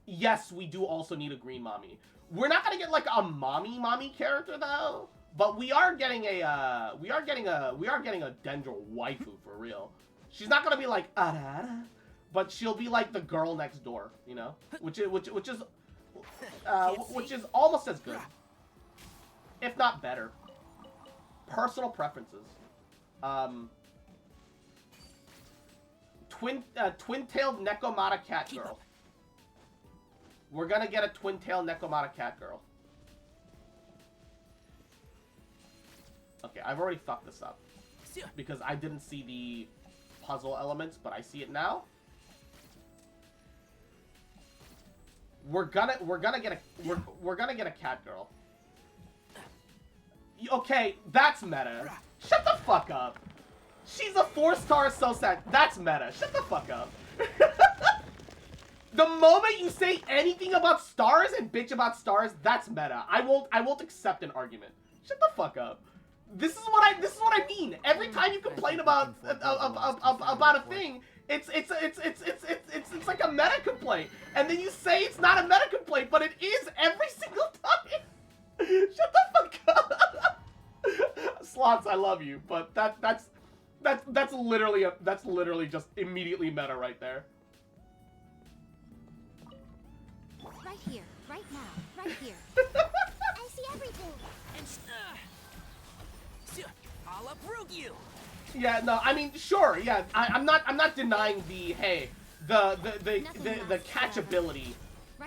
Yes, we do also need a green mommy. We're not gonna get like a mommy character though, but we are getting a Dendro waifu for real. She's not gonna be like but she'll be like the girl next door, you know, which is almost as good, if not better. Personal preferences. Twin-tailed Nekomata cat girl. We're gonna get a twin-tailed Nekomata cat girl. Okay, I've already fucked this up because I didn't see the puzzle elements, but I see it now. We're gonna get a cat girl. Okay, that's meta. Shut the fuck up. She's a 4-star so sad. That's meta. Shut the fuck up. The moment you say anything about stars and bitch about stars, that's meta. I won't accept an argument. Shut the fuck up. This is what I mean. Every time you complain about a thing, it's like a meta complaint. And then you say it's not a meta complaint, but it is every single time. Shut the fuck up. response, I love you, but that's literally just immediately meta right there. Right here, right now, right here. I see everything. And I'll uproot you. Yeah, no, I mean, sure, yeah, I'm not denying the the catchability.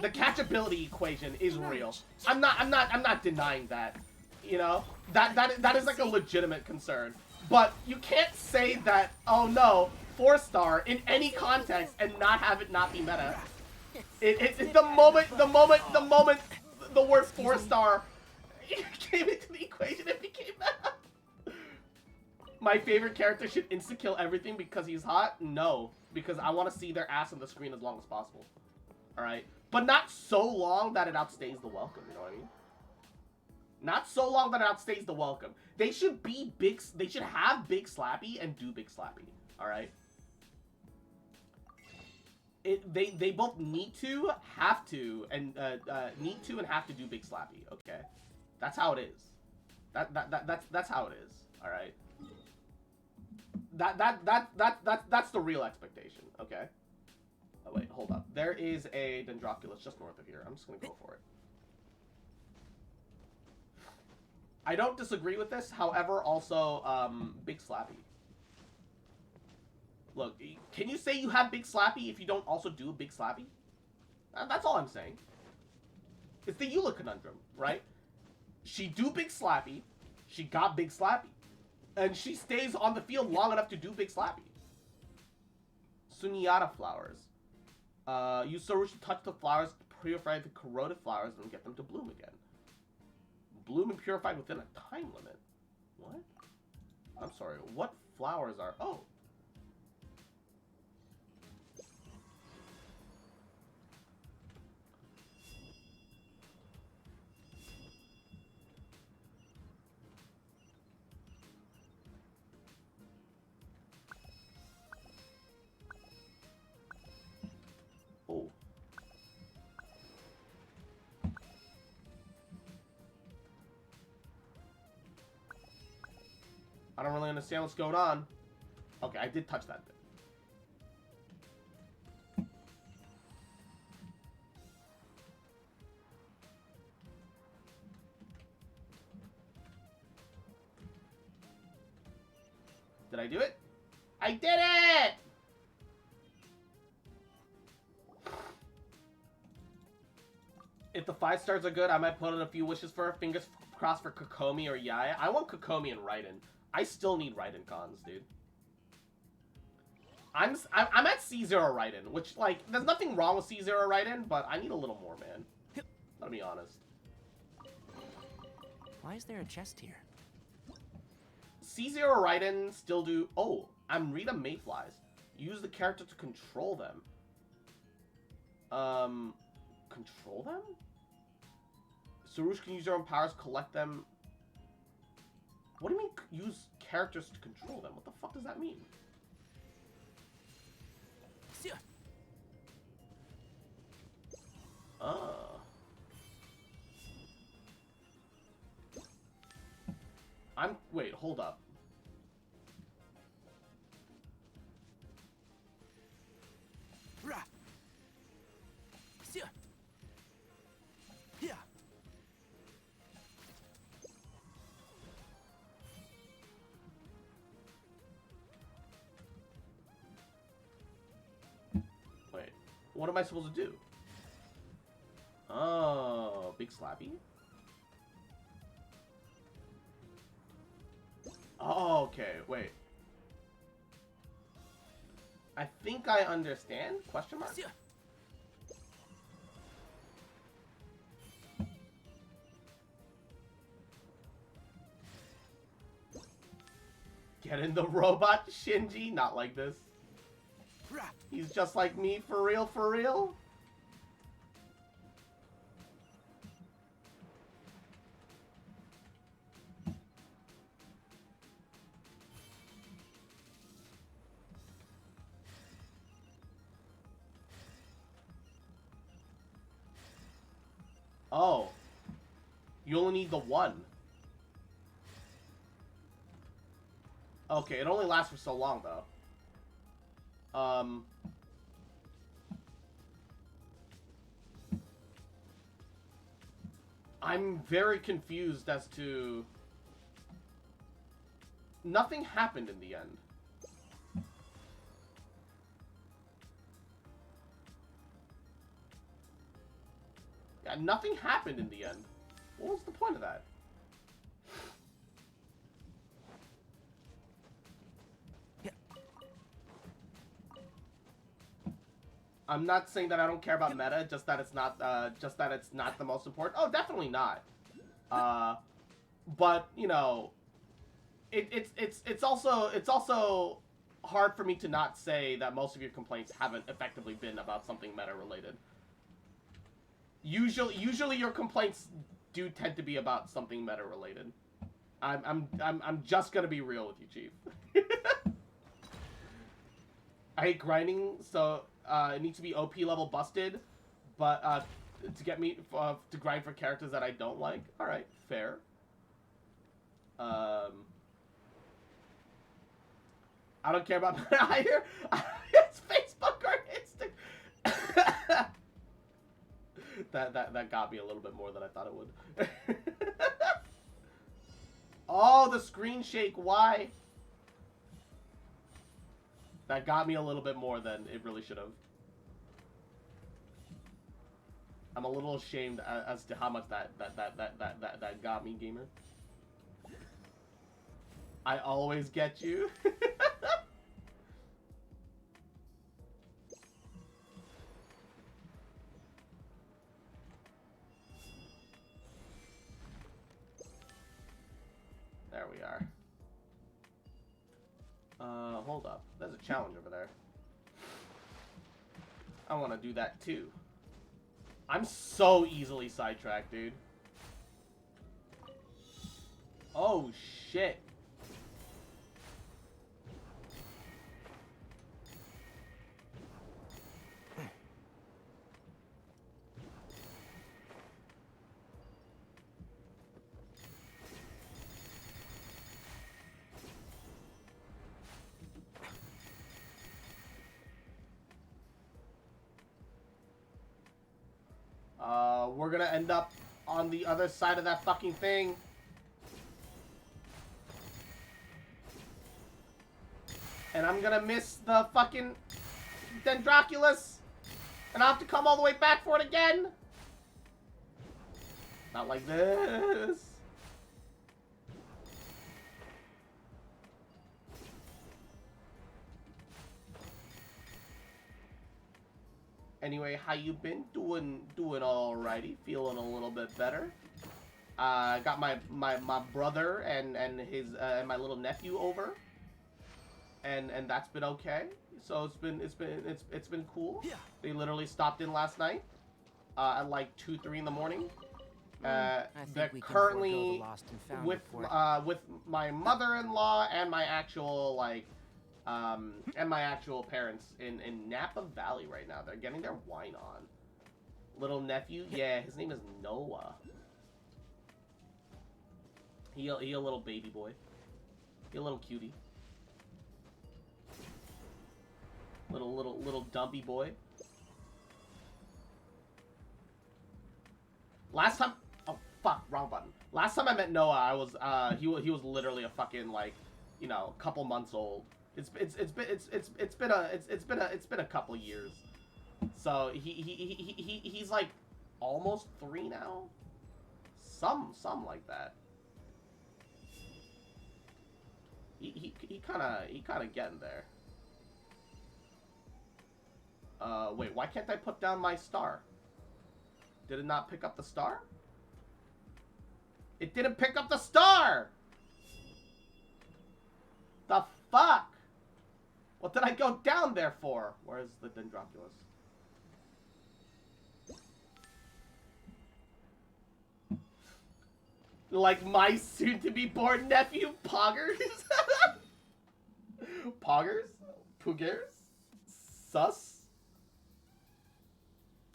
The catchability equation is real. I'm not denying that. You know, that is like a legitimate concern. But you can't say that, oh no, 4-star in any context and not have it not be meta. It's the moment the word 4-star came into the equation, it became meta. My favorite character should insta-kill everything because he's hot? No, because I want to see their ass on the screen as long as possible. Alright? But not so long that it outstays the welcome, you know what I mean? Not so long that it outstays the welcome. They should be big, they should have Big Slappy and do Big Slappy. Alright? They both need to, have to, and need to and have to do Big Slappy, okay? That's how it is. That's how it is, alright? That's the real expectation, okay? Oh wait, hold up. There is a Dendroculus just north of here. I'm just gonna go for it. I don't disagree with this, however, also, Big Slappy. Look, can you say you have Big Slappy if you don't also do Big Slappy? That's all I'm saying. It's the Eula conundrum, right? She do Big Slappy, she got Big Slappy, and she stays on the field long enough to do Big Slappy. Sunyata flowers. Use Sorush to touch the flowers to purify the corroded flowers and get them to bloom again. Bloom and purified within a time limit. What? I'm sorry, what flowers are... Oh. Oh. I don't really understand what's going on. Okay, I did touch that bit. Did I do it? I did it! If the 5 stars are good, I might put in a few wishes for her. Fingers crossed for Kokomi or Yaya. I want Kokomi and Raiden. I still need Raiden cons, dude. I'm at C0 Raiden, which, like, there's nothing wrong with C0 Raiden, but I need a little more, man. Gotta be honest. Why is there a chest here? C0 Raiden still do... Oh, Amrita Mayflies. Use the character to control them. Control them? Sarush can use their own powers, collect them... What do you mean, use characters to control them? What the fuck does that mean? Wait, hold up. Wait, what am I supposed to do? Oh, Big Slappy? Oh, okay, wait. I think I understand? Question mark? Get in the robot, Shinji? Not like this. He's just like me, for real, for real? Oh. You only need the one. Okay, it only lasts for so long, though. I'm very confused as to... Nothing happened in the end. Yeah, nothing happened in the end. What was the point of that? I'm not saying that I don't care about meta, just that it's not the most important. Oh, definitely not. But you know, it's also hard for me to not say that most of your complaints haven't effectively been about something meta related. Usually your complaints do tend to be about something meta related. I'm just gonna be real with you, Chief. I hate grinding, so it needs to be OP level busted, but to get me to grind for characters that I don't like. All right, fair. I don't care about either. It's Facebook or Instagram. that got me a little bit more than I thought it would. Oh, the screen shake. Why? That got me a little bit more than it really should have. I'm a little ashamed as to how much that got me, gamer. I always get you. There we are. Hold up. There's a challenge over there. I want to do that too. I'm so easily sidetracked, dude. Oh, shit. We're gonna end up on the other side of that fucking thing. And I'm gonna miss the fucking Dendroculus. And I'll have to come all the way back for it again. Not like this. Anyway, how you been? Doing alrighty. Feeling a little bit better. Got my brother and his and my little nephew over, and that's been okay. So it's been cool. They literally stopped in last night at like 2-3 in the morning. They're currently with my mother-in-law and my actual parents in Napa Valley right now. They're getting their wine on. Little nephew, yeah, his name is Noah. He a little baby boy. He a little cutie. Little dumpy boy. Last time, oh fuck, wrong button. Last time I met Noah, I was he was literally a fucking like, you know, couple months old. It's been a couple years. So he's like almost 3 now. Some like that. He kind of getting there. Wait, why can't I put down my star? Did it not pick up the star? It didn't pick up the star! The fuck? What did I go down there for? Where's the Dendroculus? Like my soon-to-be-born nephew, Poggers? Poggers? Poogers?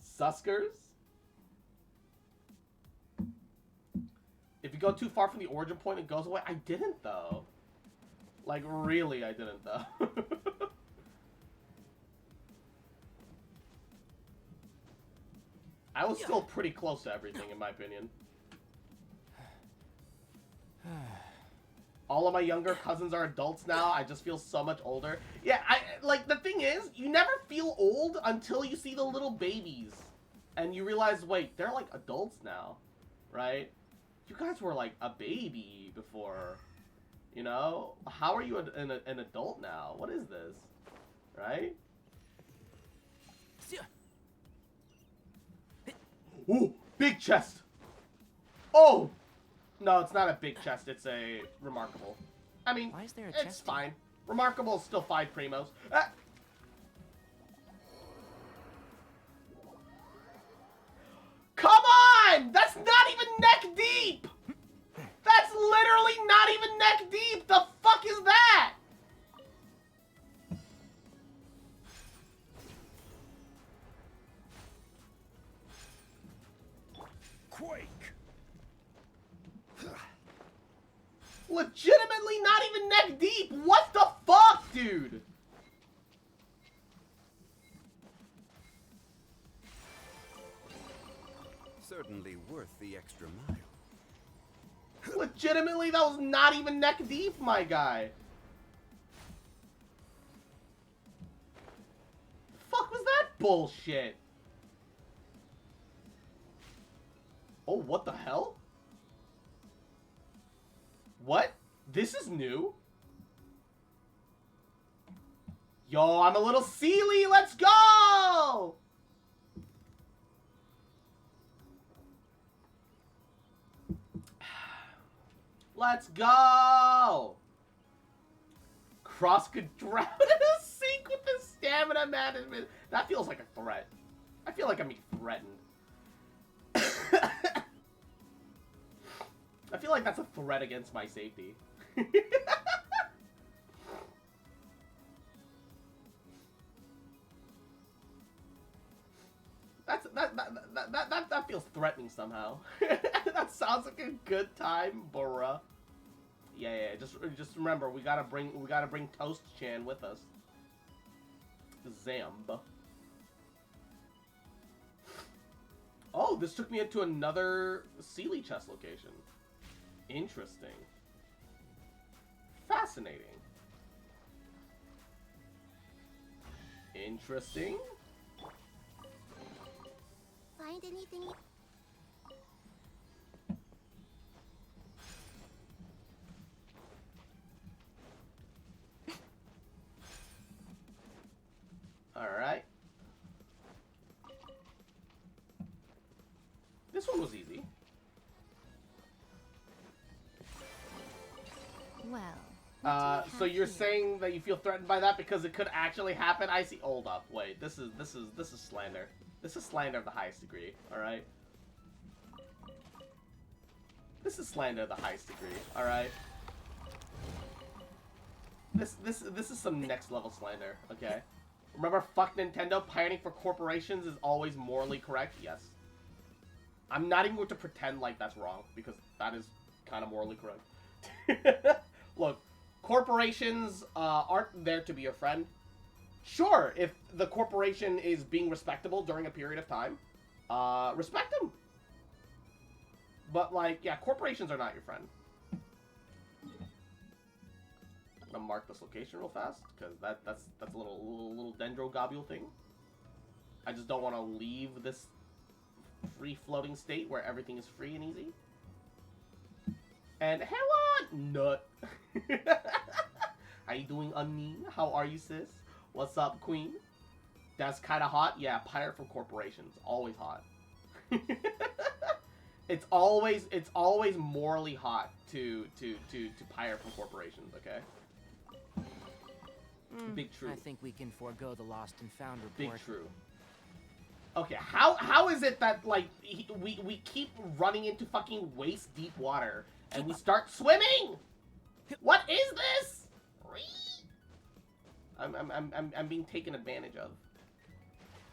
Suskers? If you go too far from the origin point, it goes away. I didn't, though. Like, really, I didn't, though. I was still pretty close to everything, in my opinion. All of my younger cousins are adults now. I just feel so much older. Yeah, like, the thing is, you never feel old until you see the little babies. And you realize, wait, they're, like, adults now, right? You guys were, like, a baby before, you know? How are you an adult now? What is this, right? Ooh, big chest! Oh! No, it's not a big chest, it's a remarkable. I mean, why is there a it's chest fine. Remarkable is still 5 primos. Ah! Come on! That's not even neck deep! That's literally not even neck deep! The fuck is that? Quake! Legitimately not even neck deep! What the fuck, dude? Certainly worth the extra mile. Legitimately, that was not even neck deep, my guy. Fuck was that bullshit? Oh, what the hell? What? This is new? Yo, I'm a little Sealy, let's go! Let's go! Cross could drown in a sink with the stamina management. That feels like a threat. I feel like I'm being threatened. I feel like that's a threat against my safety. That feels threatening somehow. That sounds like a good time, bruh. Yeah. Just remember, we gotta bring Toast Chan with us. Zamb. Oh, this took me into another Sealy chest location. Interesting. Fascinating. Interesting. Find anything? Alright. This one was easy. Well. So you're saying that you feel threatened by that because it could actually happen? I see. Hold up, wait. This is slander. This is slander of the highest degree. All right. This is slander of the highest degree. All right. This is some next level slander. Okay. Remember, fuck Nintendo. Pioneering for corporations is always morally correct. Yes. I'm not even going to pretend like that's wrong because that is kind of morally correct. Look, corporations aren't there to be your friend. Sure, if the corporation is being respectable during a period of time, respect them. But, like, yeah, corporations are not your friend. I'm gonna mark this location real fast, because that's a little dendro-globule thing. I just don't want to leave this free-floating state where everything is free and easy. And, hey, what? Nut. How you doing, Unni? How are you, sis? What's up, queen? That's kind of hot? Yeah, pirate for corporations. Always hot. It's always morally hot to pirate for corporations, okay? Big true. I think we can forego the lost and found report. Big true. Okay, how is it that, like, we keep running into fucking waist-deep water and we start swimming? What is this? I'm being taken advantage of.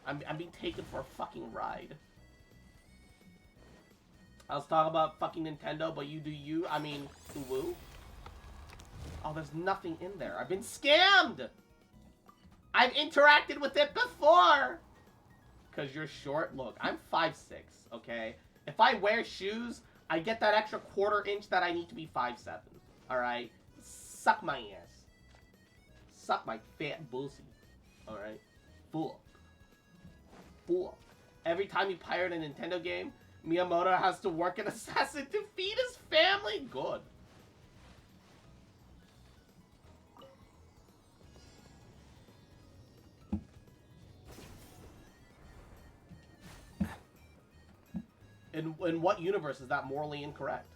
I'm being taken for a fucking ride. I was talking about fucking Nintendo, but you do you. I mean, woo. Oh, there's nothing in there. I've been scammed! I've interacted with it before! Because you're short. Look, I'm 5'6", okay? If I wear shoes, I get that extra quarter-inch that I need to be 5'7". Alright? Suck my ass. Suck my fat pussy. Alright? Fuck. Fuck. Every time you pirate a Nintendo game, Miyamoto has to work an assassin to feed his family? Good. In what universe is that morally incorrect?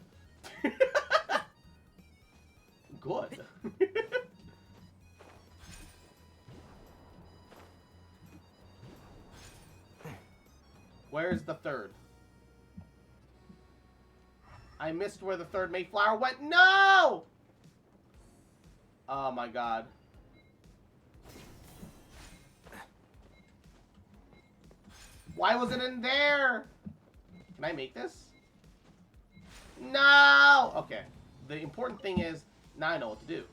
Good. Where's the third? I missed where the third Mayflower went. No! Oh my god. Why was it in there? Can I make this? No! Okay. The important thing is, now I know what to do.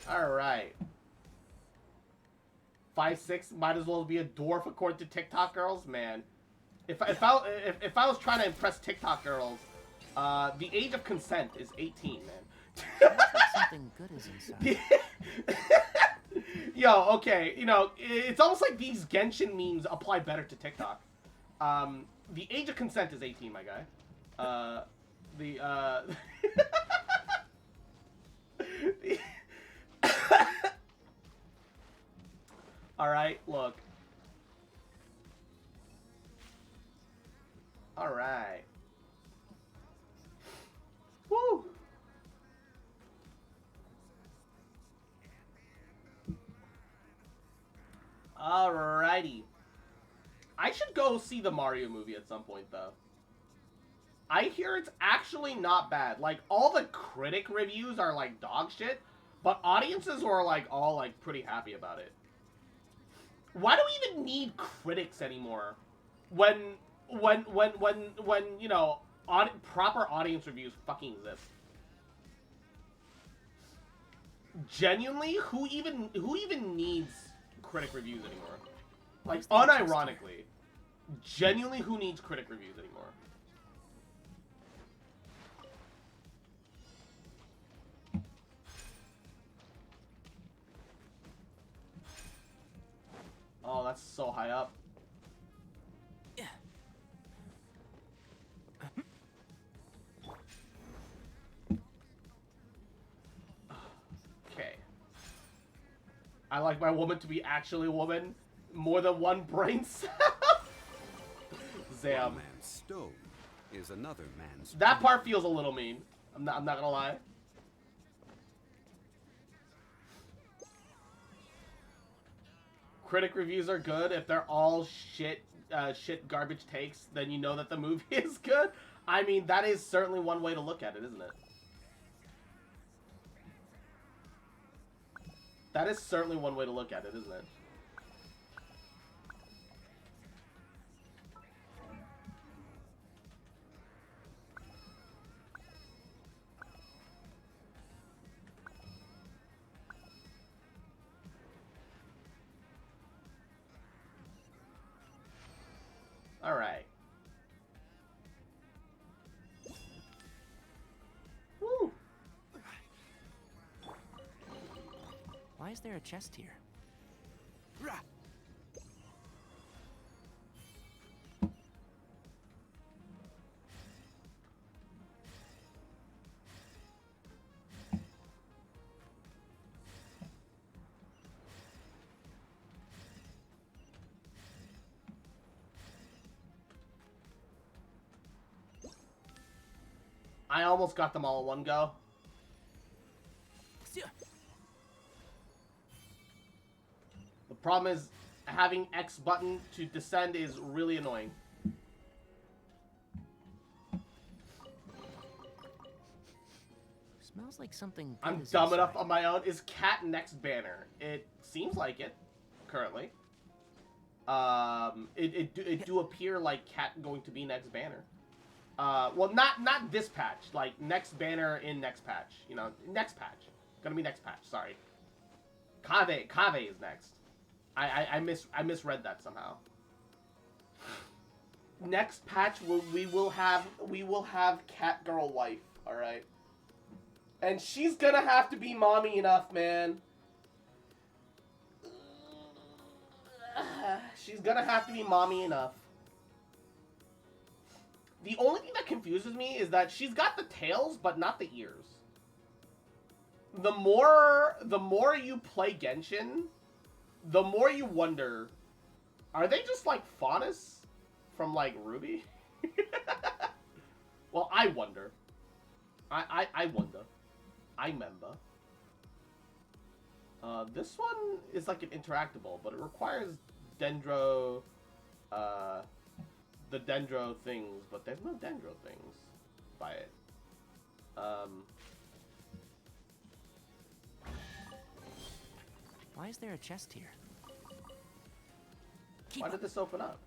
Alright. 5'6", might as well be a dwarf according to TikTok girls? Man. If I was trying to impress TikTok girls, the age of consent is 18, man. Something good is inside. Yo, okay, you know, it's almost like these Genshin memes apply better to TikTok. The age of consent is 18, my guy. Alright, look. Alright. Woo! Alrighty. I should go see the Mario movie at some point, though. I hear it's actually not bad. Like, all the critic reviews are, like, dog shit, but audiences were, like, all, like, pretty happy about it. Why do we even need critics anymore? When you know, proper audience reviews fucking exist. Genuinely, who even needs critic reviews anymore? Like, unironically. Genuinely, who needs critic reviews anymore? Oh, that's so high up. Okay. I like my woman to be actually a woman. More than one brain cell. Zam. One man's stone is another man's. That part feels a little mean. I'm not gonna lie. Critic reviews are good. If they're all shit garbage takes, then you know that the movie is good. I mean, that is certainly one way to look at it, isn't it? That is certainly one way to look at it, isn't it? Alright. Woo! Why is there a chest here? I almost got them all in one go. The problem is, having X button to descend is really annoying. Smells like something. I'm good is dumb enough inside. on my own. Is cat next banner? It seems like it, currently. It do appear like cat going to be next banner. Well, not this patch. Like next banner in next patch. You know, next patch. Gonna be next patch. Sorry. Kave is next. I misread that somehow. Next patch we will have cat girl wife. All right. And she's gonna have to be mommy enough, man. She's gonna have to be mommy enough. The only thing that confuses me is that she's got the tails, but not the ears. The more you play Genshin, the more you wonder, are they just like Faunus from like Ruby? Well, I wonder. I wonder. I remember. This one is like an interactable, but it requires Dendro, the Dendro things, but there's no Dendro things by it. Why is there a chest here? Why did this open up?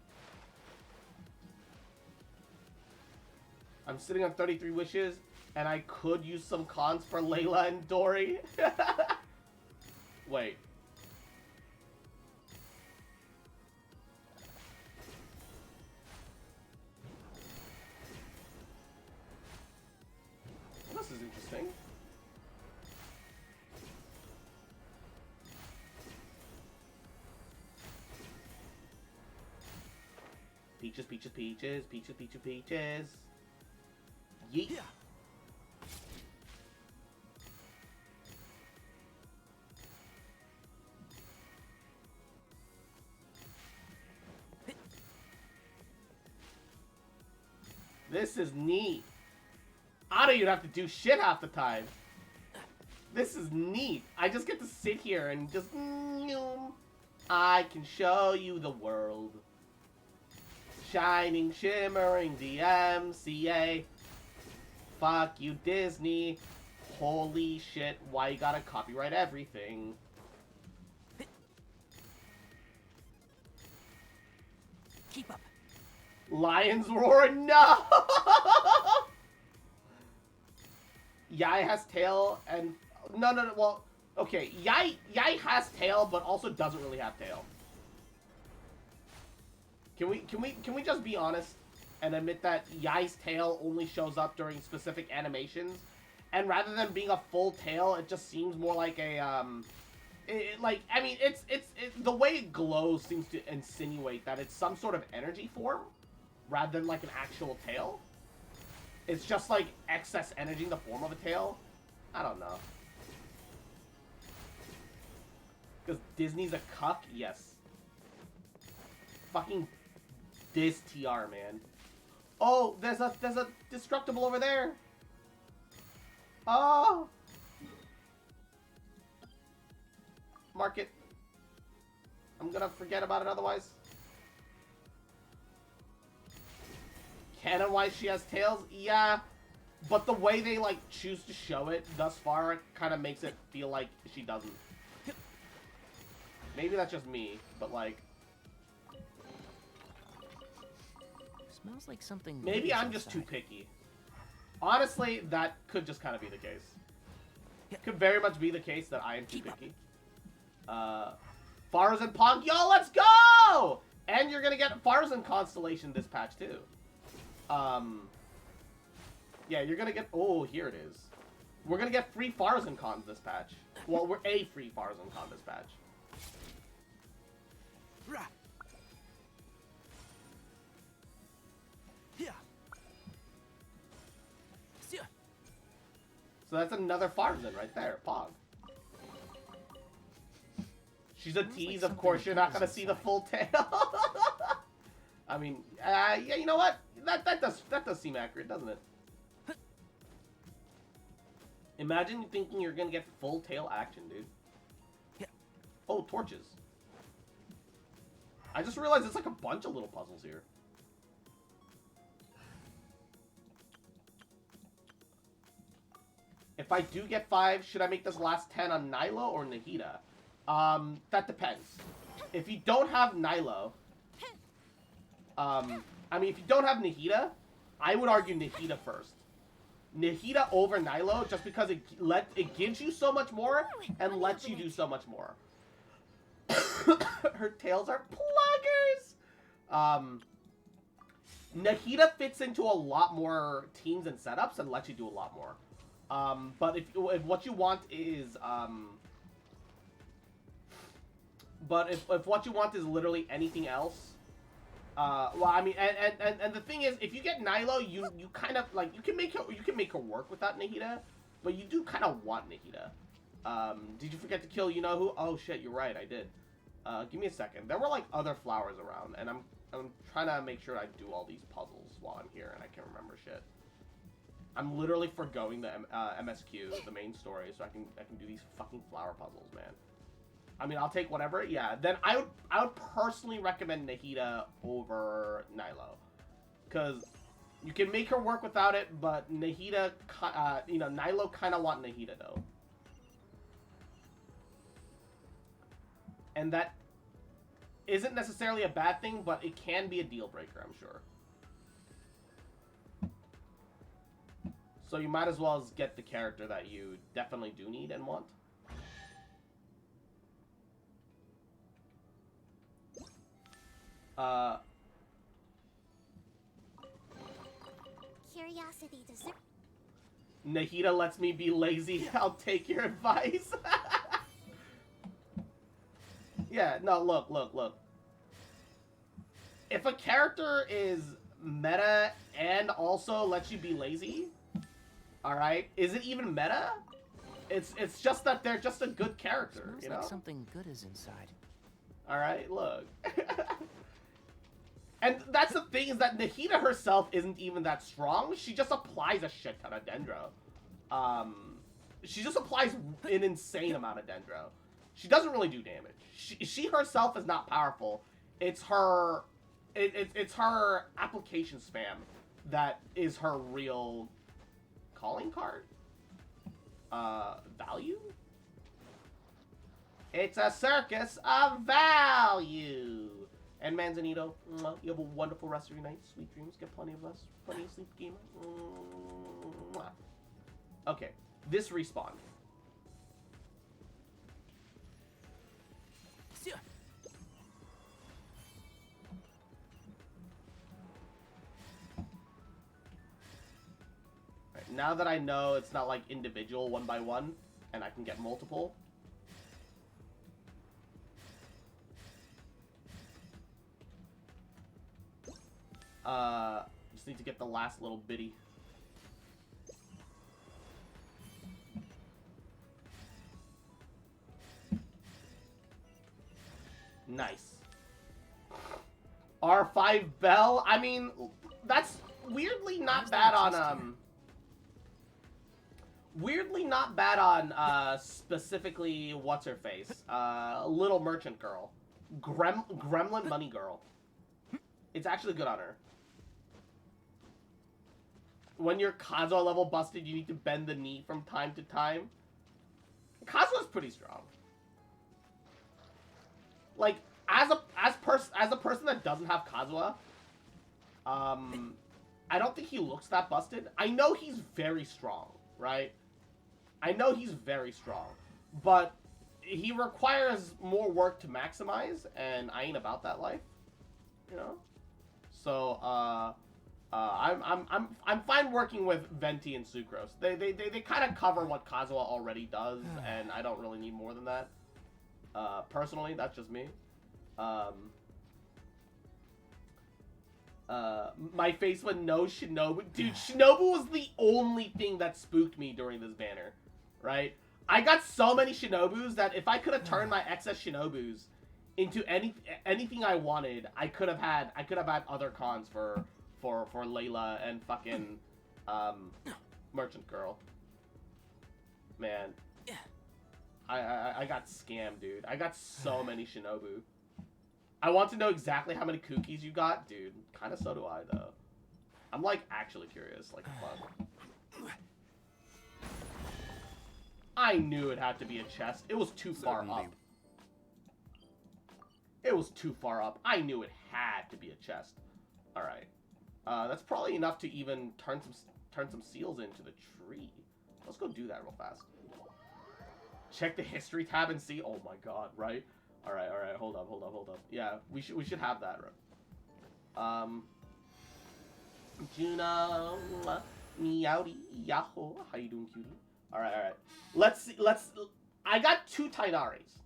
I'm sitting on 33 wishes, and I could use some cons for Layla and Dory. Wait. This is interesting. Peaches, peaches, peaches, peaches, peaches, peaches. Yeet. Yeah. This is neat. I don't even have to do shit half the time. This is neat. I just get to sit here and just... I can show you the world. Shining, shimmering, DMCA. Fuck you, Disney. Holy shit, why you gotta copyright everything? Keep up. Lions roar, no! Yai has tail and... No, well... Okay, Yai has tail, but also doesn't really have tail. Can we just be honest and admit that Yai's tail only shows up during specific animations, and rather than being a full tail, it just seems more like a I mean, it's the way it glows seems to insinuate that it's some sort of energy form rather than like an actual tail. It's just like excess energy in the form of a tail. I don't know. Because Disney's a cuck? Yes. Fucking Diz TR, man. Oh, there's a destructible over there. Oh. Mark it. I'm gonna forget about it otherwise. Canon-wise, she has tails? Yeah. But the way they, like, choose to show it thus far kind of makes it feel like she doesn't. Maybe that's just me, but, like... Smells like something. Maybe I'm just too picky. Honestly, that could just kind of be the case. Could very much be the case that I am too picky. Farzan Pong, yo, let's go! And you're gonna get Farzan Constellation this patch too. Yeah, you're gonna get. Oh, here it is. We're gonna get free Farzan Cons this patch. Well, we're a free Farzan Con this patch. So that's another Farzan right there, Pog. She's a tease, of course you're not gonna see the full tail. I mean, yeah, you know what? That does seem accurate, doesn't it? Imagine thinking you're gonna get full tail action, dude. Yeah. Oh, torches. I just realized it's like a bunch of little puzzles here. If I do get 5, should I make this last 10 on Nilo or Nahida? That depends. If you don't have Nilo, I mean, if you don't have Nahida, I would argue Nahida first. Nahida over Nilo, just because it gives you so much more and lets you do so much more. Her tails are pluggers. Nahida fits into a lot more teams and setups and lets you do a lot more. But if what you want is but if what you want is literally anything else, well, I mean, and the thing is, if you get Nilo, you kind of like you can make her work without Nahida, but you do kind of want Nahida. Did you forget to kill you know who? Oh shit, you're right, I did. Give me a second. There were like other flowers around, and I'm trying to make sure I do all these puzzles while I'm here, and I can't remember shit. I'm literally forgoing the MSQ, the main story, so I can do these fucking flower puzzles, man. I mean, I'll take whatever. Yeah, then I would personally recommend Nahida over Nilo, because you can make her work without it, but Nahida, you know, Nilo kind of want Nahida though, and that isn't necessarily a bad thing, but it can be a deal breaker, I'm sure. So you might as well get the character that you definitely do need and want. Curiosity deserves. Nahida lets me be lazy. I'll take your advice. Yeah, no, look. If a character is meta and also lets you be lazy, alright, is it even meta? It's just that they're just a good character, Smells you know? like something good is inside. Alright, look. And that's the thing, is that Nahida herself isn't even that strong. She just applies a shit ton of Dendro. She just applies an insane amount of Dendro. She doesn't really do damage. She herself is not powerful. It's her... It's her application spam that is her real calling card? Value? It's a circus of value! And Manzanito, you have a wonderful rest of your night. Sweet dreams. Get plenty of rest. Plenty of sleep, gamer. Okay, this respawn. Right, now that I know it's not like individual one by one, and I can get multiple. Just need to get the last little bitty. Nice. R5 Bell. I mean, that's weirdly not bad on weirdly not bad on specifically what's her face, Little Merchant Girl, Gremlin Money Girl. It's actually good on her. When you're Kazuha level busted, you need to bend the knee from time to time. Kazuha's pretty strong. Like, as a person that doesn't have Kazuha, I don't think he looks that busted. I know he's very strong, right? I know he's very strong, but he requires more work to maximize, and I ain't about that life, you know. So I'm fine working with Venti and Sucrose. They kind of cover what Kazuha already does, and I don't really need more than that. Personally, that's just me. My face when no Shinobu. Dude, Shinobu was the only thing that spooked me during this banner, right? I got so many Shinobus that if I could have turned my excess Shinobus into anything I wanted, I could have had other cons for Layla and fucking Merchant Girl. Man, I got scammed, dude. I got so many Shinobu. I want to know exactly how many cookies you got, dude. Kind of so do I, though. I'm like actually curious, like fun. I knew it had to be a chest. It was too far Certainly. up. It was too far up. I knew it had to be a chest. Alright. That's probably enough to even turn some seals into the tree. Let's go do that real fast. Check the history tab and see. Oh my god, right? Alright, hold up. Yeah, we should have that. Juna, meowdy, yahoo. How you doing, cutie? Alright. Let's see, I got 2 Tainaris.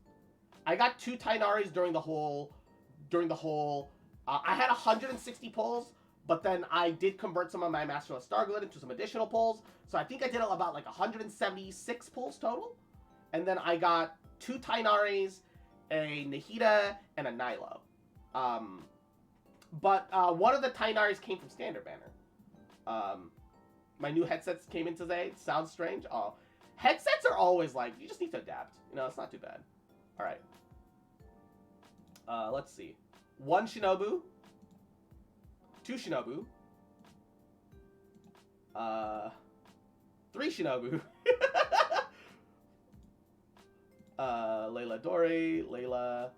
During the whole, I had 160 pulls, but then I did convert some of my Master of Starglit into some additional pulls, so I think I did about like 176 pulls total, and then I got 2 Tainaris, a Nahida, and a Nilo. But one of the Tainaris came from Standard Banner. My new headsets came in today. It sounds strange. Oh, headsets are always like, you just need to adapt. You know, it's not too bad. Alright. Let's see. 1 Shinobu. 2 Shinobu. 3 Shinobu. Layla Dore. Layla.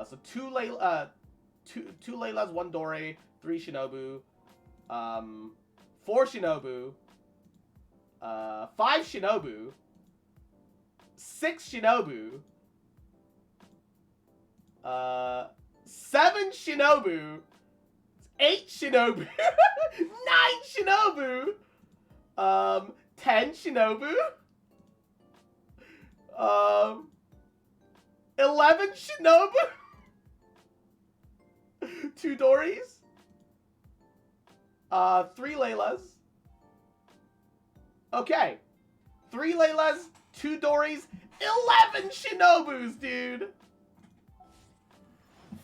So 2 Layla. 2 Laylas, 1 Dore, 3 Shinobu. 4 Shinobu. 5 Shinobu. 6 Shinobu. 7 Shinobu. 8 Shinobu. 9 Shinobu. 10 Shinobu. 11 Shinobu. 2 Dories. 3 Laylas. Okay. 3 Laylas, 2 Dories, 11 Shinobus, dude.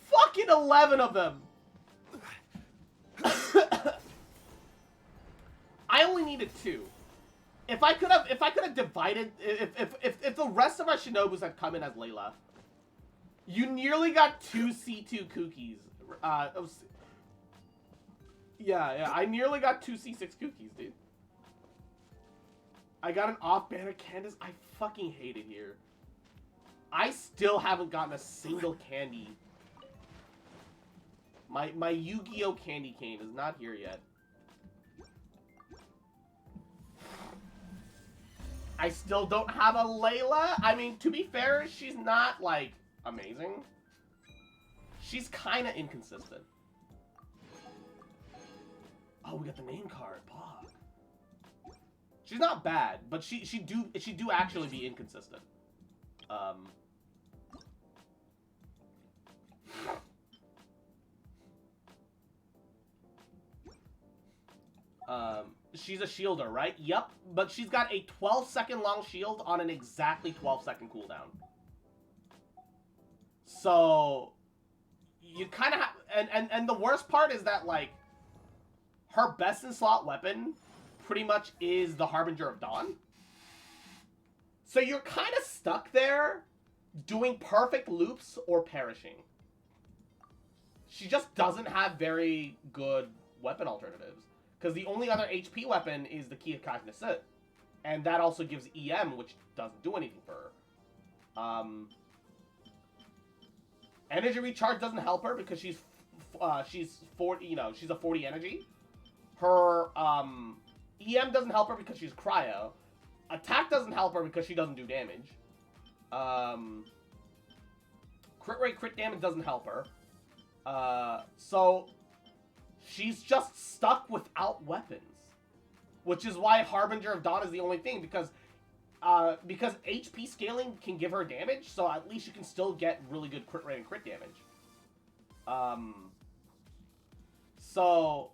Fucking 11 of them. I only needed 2. If I could have divided, if the rest of our Shinobus had come in as Layla, you nearly got 2 C2 cookies. Yeah, I nearly got 2 C6 cookies, dude. I got an off-banner Candace. I fucking hate it here. I still haven't gotten a single candy. My Yu-Gi-Oh! Candy cane is not here yet. I still don't have a Layla. I mean, to be fair, she's not, like, amazing. She's kind of inconsistent. Oh, we got the name card. Pog. She's not bad, but she do actually be inconsistent. She's a shielder, right? Yep, but she's got a 12-second long shield on an exactly 12-second cooldown. So you kind of have, and the worst part is that, like, her best in slot weapon pretty much is the Harbinger of Dawn. So you're kind of stuck there doing perfect loops or perishing. She just doesn't have very good weapon alternatives. Because the only other HP weapon is the Key of Cognizant. And that also gives EM, which doesn't do anything for her. Energy recharge doesn't help her because she's 40, you know, she's a 40 energy. Her EM doesn't help her because she's cryo. Attack doesn't help her because she doesn't do damage. Crit rate, crit damage doesn't help her. So she's just stuck without weapons. Which is why Harbinger of Dawn is the only thing, because HP scaling can give her damage, so at least you can still get really good crit rate and crit damage. So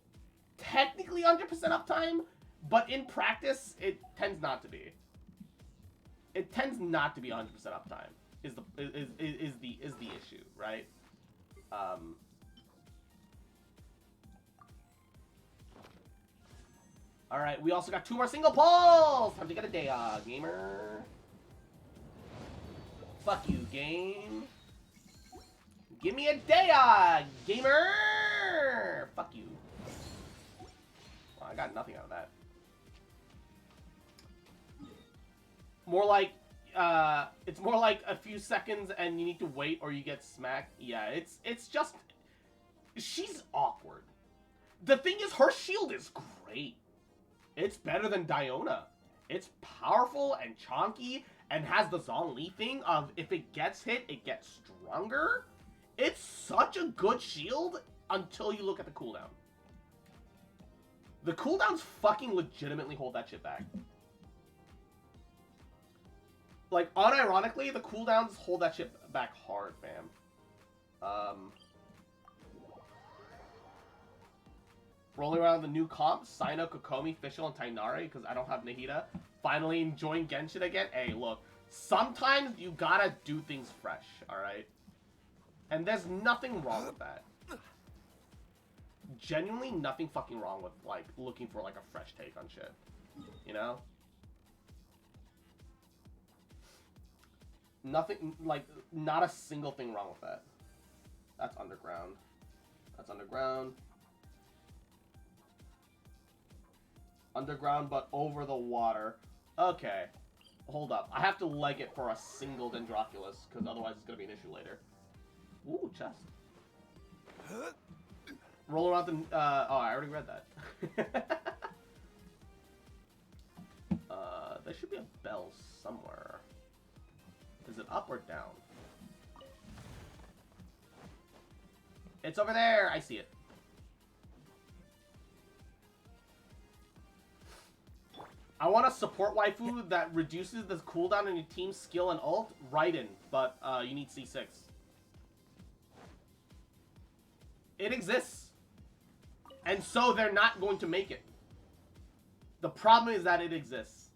technically 100% uptime, but in practice it tends not to be. It tends not to be 100% uptime is the issue, right? All right, we also got 2 more single pulls. Time to get a day gamer. Fuck you, game. Give me a day gamer. Fuck you. Well, I got nothing out of that. More like it's more like a few seconds and you need to wait or you get smacked. Yeah, it's just, she's awkward. The thing is, her shield is great. It's better than Diona. It's powerful and chonky and has the Zhongli thing of if it gets hit, it gets stronger. It's such a good shield until you look at the cooldown. The cooldowns fucking legitimately hold that shit back. Like, unironically, the cooldowns hold that shit back hard, fam. Rolling around the new comps, Sino, Kokomi, Fischl, and Tainari, because I don't have Nahida. Finally enjoying Genshin again. Hey, look. Sometimes you gotta do things fresh, alright? And there's nothing wrong with that. Genuinely nothing fucking wrong with, like, looking for, like, a fresh take on shit. You know? Nothing, like, not a single thing wrong with that. That's underground. That's underground. Underground, but over the water. Okay. Hold up. I have to leg it for a single Dendroculus, because otherwise it's going to be an issue later. Ooh, chest. Roll around the... oh, I already read that. There should be a bell somewhere. Is it up or down? It's over there! I see it. I want a support waifu that reduces the cooldown on your team's skill and ult. Raiden, but you need C6. It exists. And so they're not going to make it. The problem is that it exists.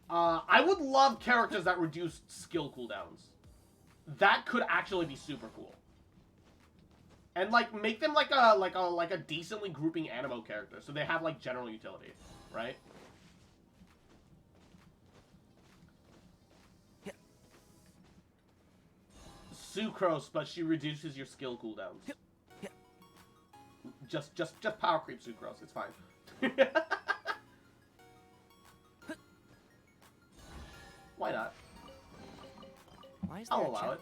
I would love characters that reduce skill cooldowns. That could actually be super cool. And like make them like a decently grouping animo character, so they have like general utility, right? Sucrose, but she reduces your skill cooldowns. Just power creep Sucrose. It's fine. Why not? Why is there I'll a allow chest? it.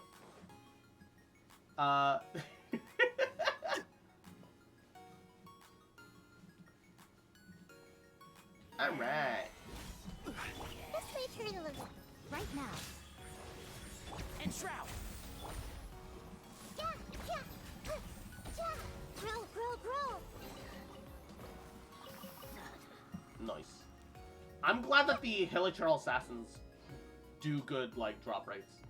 All right. Let's wait here a little. Right now. And Shroud! Yeah, yeah, yeah. Grow, grow, grow. Nice. I'm glad that the Hilichurl Assassins do good, like, drop rates.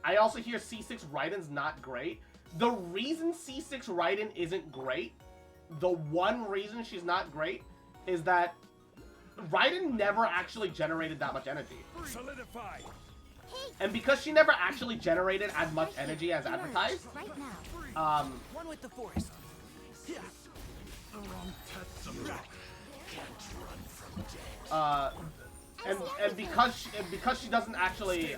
I also hear C6 Raiden's not great. The reason C6 Raiden isn't great, the one reason she's not great, is that Raiden never actually generated that much energy. Solidify. Hey, And because she never actually generated as much energy as emerge. advertised, Right now. One with the forest. The wrong Tetsumu. Can't run from death. and because she doesn't actually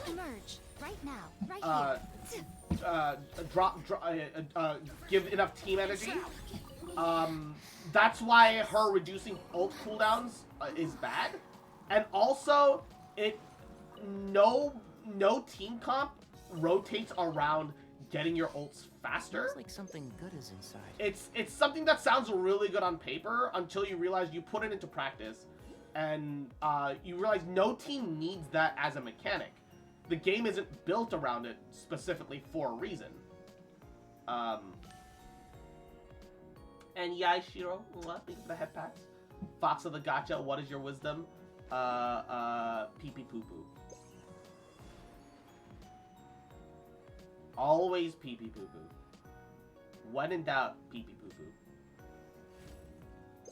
Emerge. Right now. Right here. give enough team energy, that's why her reducing ult cooldowns is bad. And also, no team comp rotates around getting your ults faster. Feels like something good is inside. It's something that sounds really good on paper until you realize you put it into practice, and you realize no team needs that as a mechanic. The game isn't built around it specifically for a reason. And Yaishiro, thank you for the head pats. Fox of the Gacha, what is your wisdom? Pee pee poo poo. Always pee pee poo poo. When in doubt, pee pee poo poo.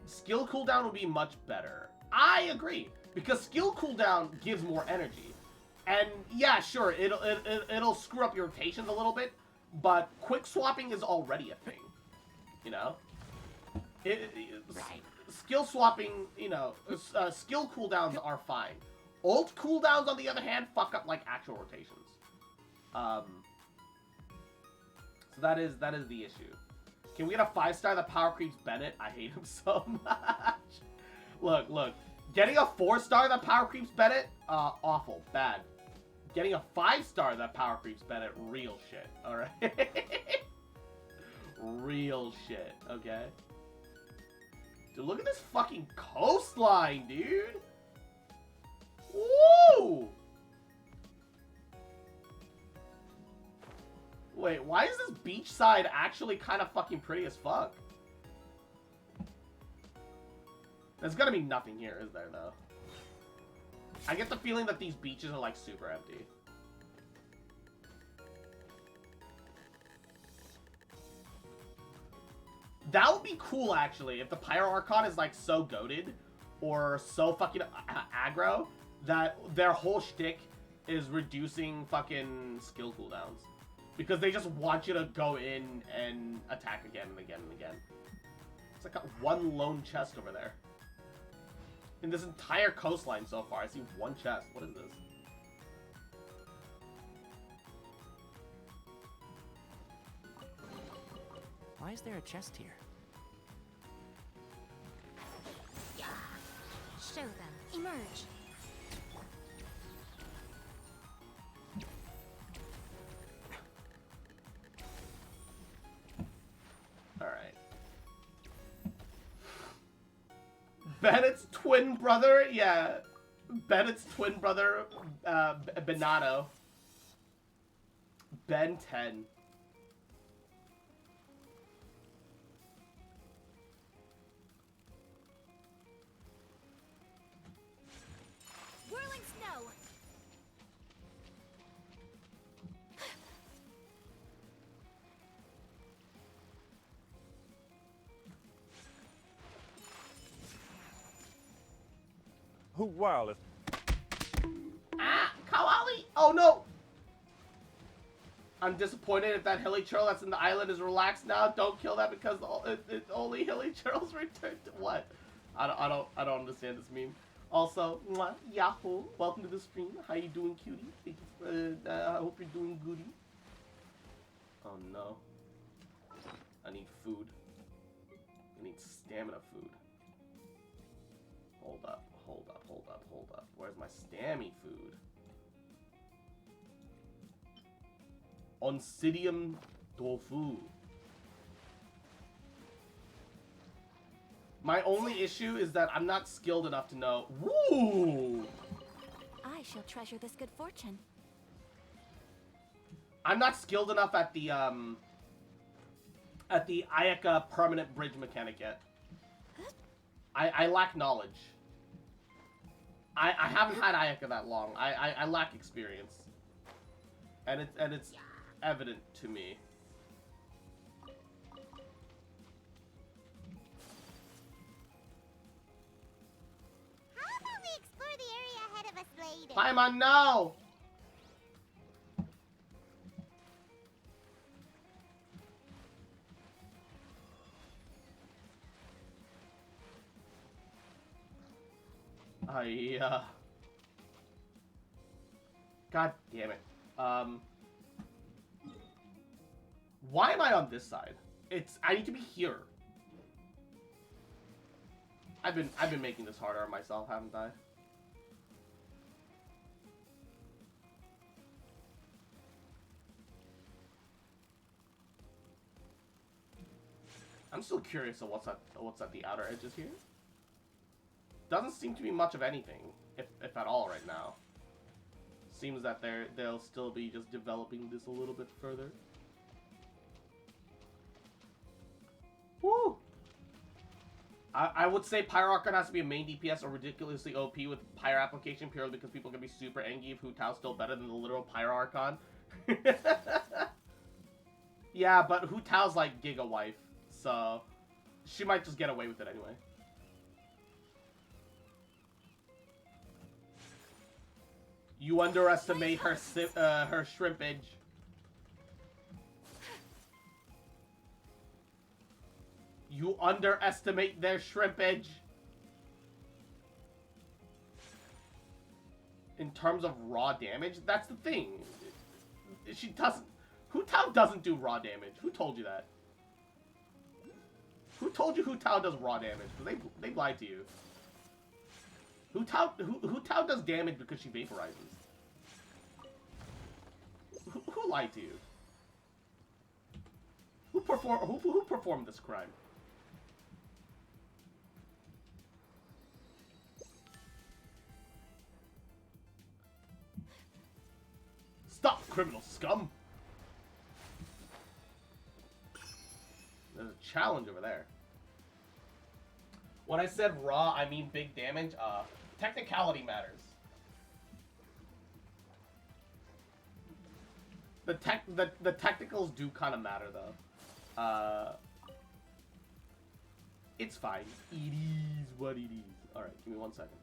Skill cooldown would be much better. I agree, because skill cooldown gives more energy. And yeah, sure, it'll screw up your rotations a little bit, but quick swapping is already a thing. You know? Skill swapping, you know, skill cooldowns are fine. Ult cooldowns, on the other hand, fuck up like actual rotations. So that is the issue. Can we get a 5-star that power creeps Bennett? I hate him so much. Look. Getting a 4-star that power creeps Bennett, awful, bad. Getting a 5-star that power creeps Bennett, real shit. All right, real shit. Okay. Dude, look at this fucking coastline, dude. Woo! Wait, why is this beach side actually kind of fucking pretty as fuck? There's gonna be nothing here, is there, though? I get the feeling that these beaches are, like, super empty. That would be cool, actually, if the Pyro Archon is, like, so goated or so fucking aggro that their whole shtick is reducing fucking skill cooldowns. Because they just want you to go in and attack again and again and again. It's like one lone chest over there. In this entire coastline so far, I see one chest. What is this? Why is there a chest here? Show them. Emerge. Alright. Bennett's twin brother? Yeah. Bennett's twin brother, Benato. Ben 10. Whirling snow. Who wireless? Ah! Kawali! Oh no! I'm disappointed if that hilly churl that's in the island is relaxed now. Don't kill that because only hilly churls return to what? I don't understand this meme. Also, mwah, Yahoo! Welcome to the stream. How you doing, cutie? Thank you for, I hope you're doing goody. Oh no. I need food. I need stamina food. Hold up, hold up, hold up, hold up. Where's my stammy food? Oncidium tofu. My only issue is that I'm not skilled enough to know. Woo! I shall treasure this good fortune. I'm not skilled enough at the Ayaka permanent bridge mechanic yet. I lack knowledge. I haven't had Ayaka that long. I lack experience. And it's evident to me. How about we explore the area ahead of us later? Paimon, no! God damn it. Why am I on this side? I need to be here. I've been making this harder on myself, haven't I? I'm still curious of what's at the outer edges here. Doesn't seem to be much of anything, if at all, right now. Seems that they'll still be just developing this a little bit further. Woo! I would say Pyro Archon has to be a main DPS or ridiculously OP with Pyro application purely because people can be super angry if Hu Tao's still better than the literal Pyro Archon. Yeah, but Hu Tao's like Giga Wife, so she might just get away with it anyway. You underestimate her shrimpage. You underestimate their shrimpage. In terms of raw damage, that's the thing. She doesn't. Hu Tao doesn't do raw damage. Who told you that? Who told you Hu Tao does raw damage? Because they lied to you. Hu Tao does damage because she vaporizes. Who lied to you? Who performed this crime? Stop, criminal scum! There's a challenge over there. When I said raw, I mean big damage. Technicality matters. The technicals do kind of matter though. It's fine. It is what it is. All right, give me 1 second.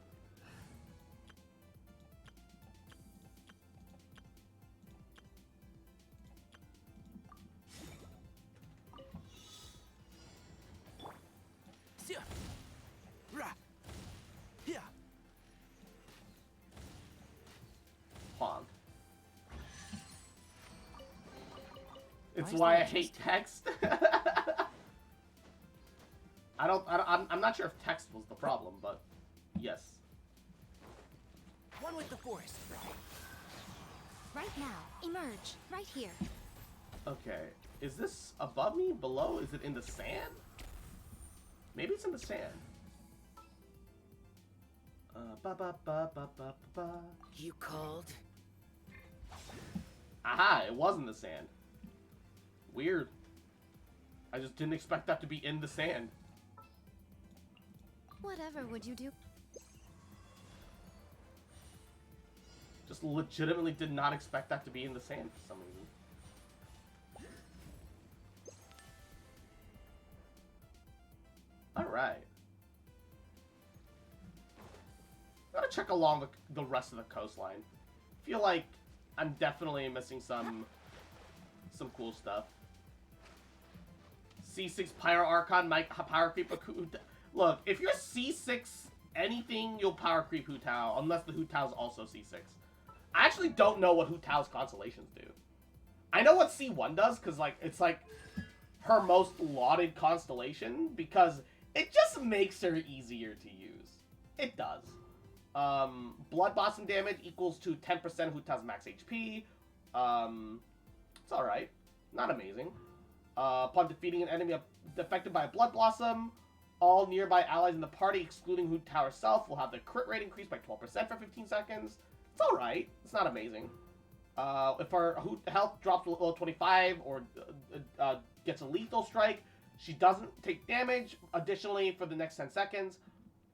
Pog. It's why I hate text. I'm not sure if text was the problem, but yes. One with the forest. Right now. Emerge. Right here. Okay. Is this above me? Below? Is it in the sand? Maybe it's in the sand. Ba ba ba ba ba ba. You called? Aha! It was in the sand. Weird. I just didn't expect that to be in the sand. Whatever would you do? Just legitimately did not expect that to be in the sand for some reason. Alright. Gotta check along the rest of the coastline. Feel like I'm definitely missing some cool stuff. C6 Pyro Archon might power creep a Look, if you're C6 anything, you'll power creep Hu Tao, unless the Hu Tao's also C6. I actually don't know what Hu Tao's constellations do. I know what C1 does, because like it's like her most lauded constellation, because it just makes her easier to use. It does. Blood Blossom damage equals to 10% Hu Tao's max HP. It's alright. Not amazing. Upon defeating an enemy affected by a Blood Blossom, all nearby allies in the party, excluding Hu Tao herself, will have their crit rate increased by 12% for 15 seconds. It's alright. It's not amazing. If her health drops below 25 or gets a lethal strike, she doesn't take damage. Additionally, for the next 10 seconds,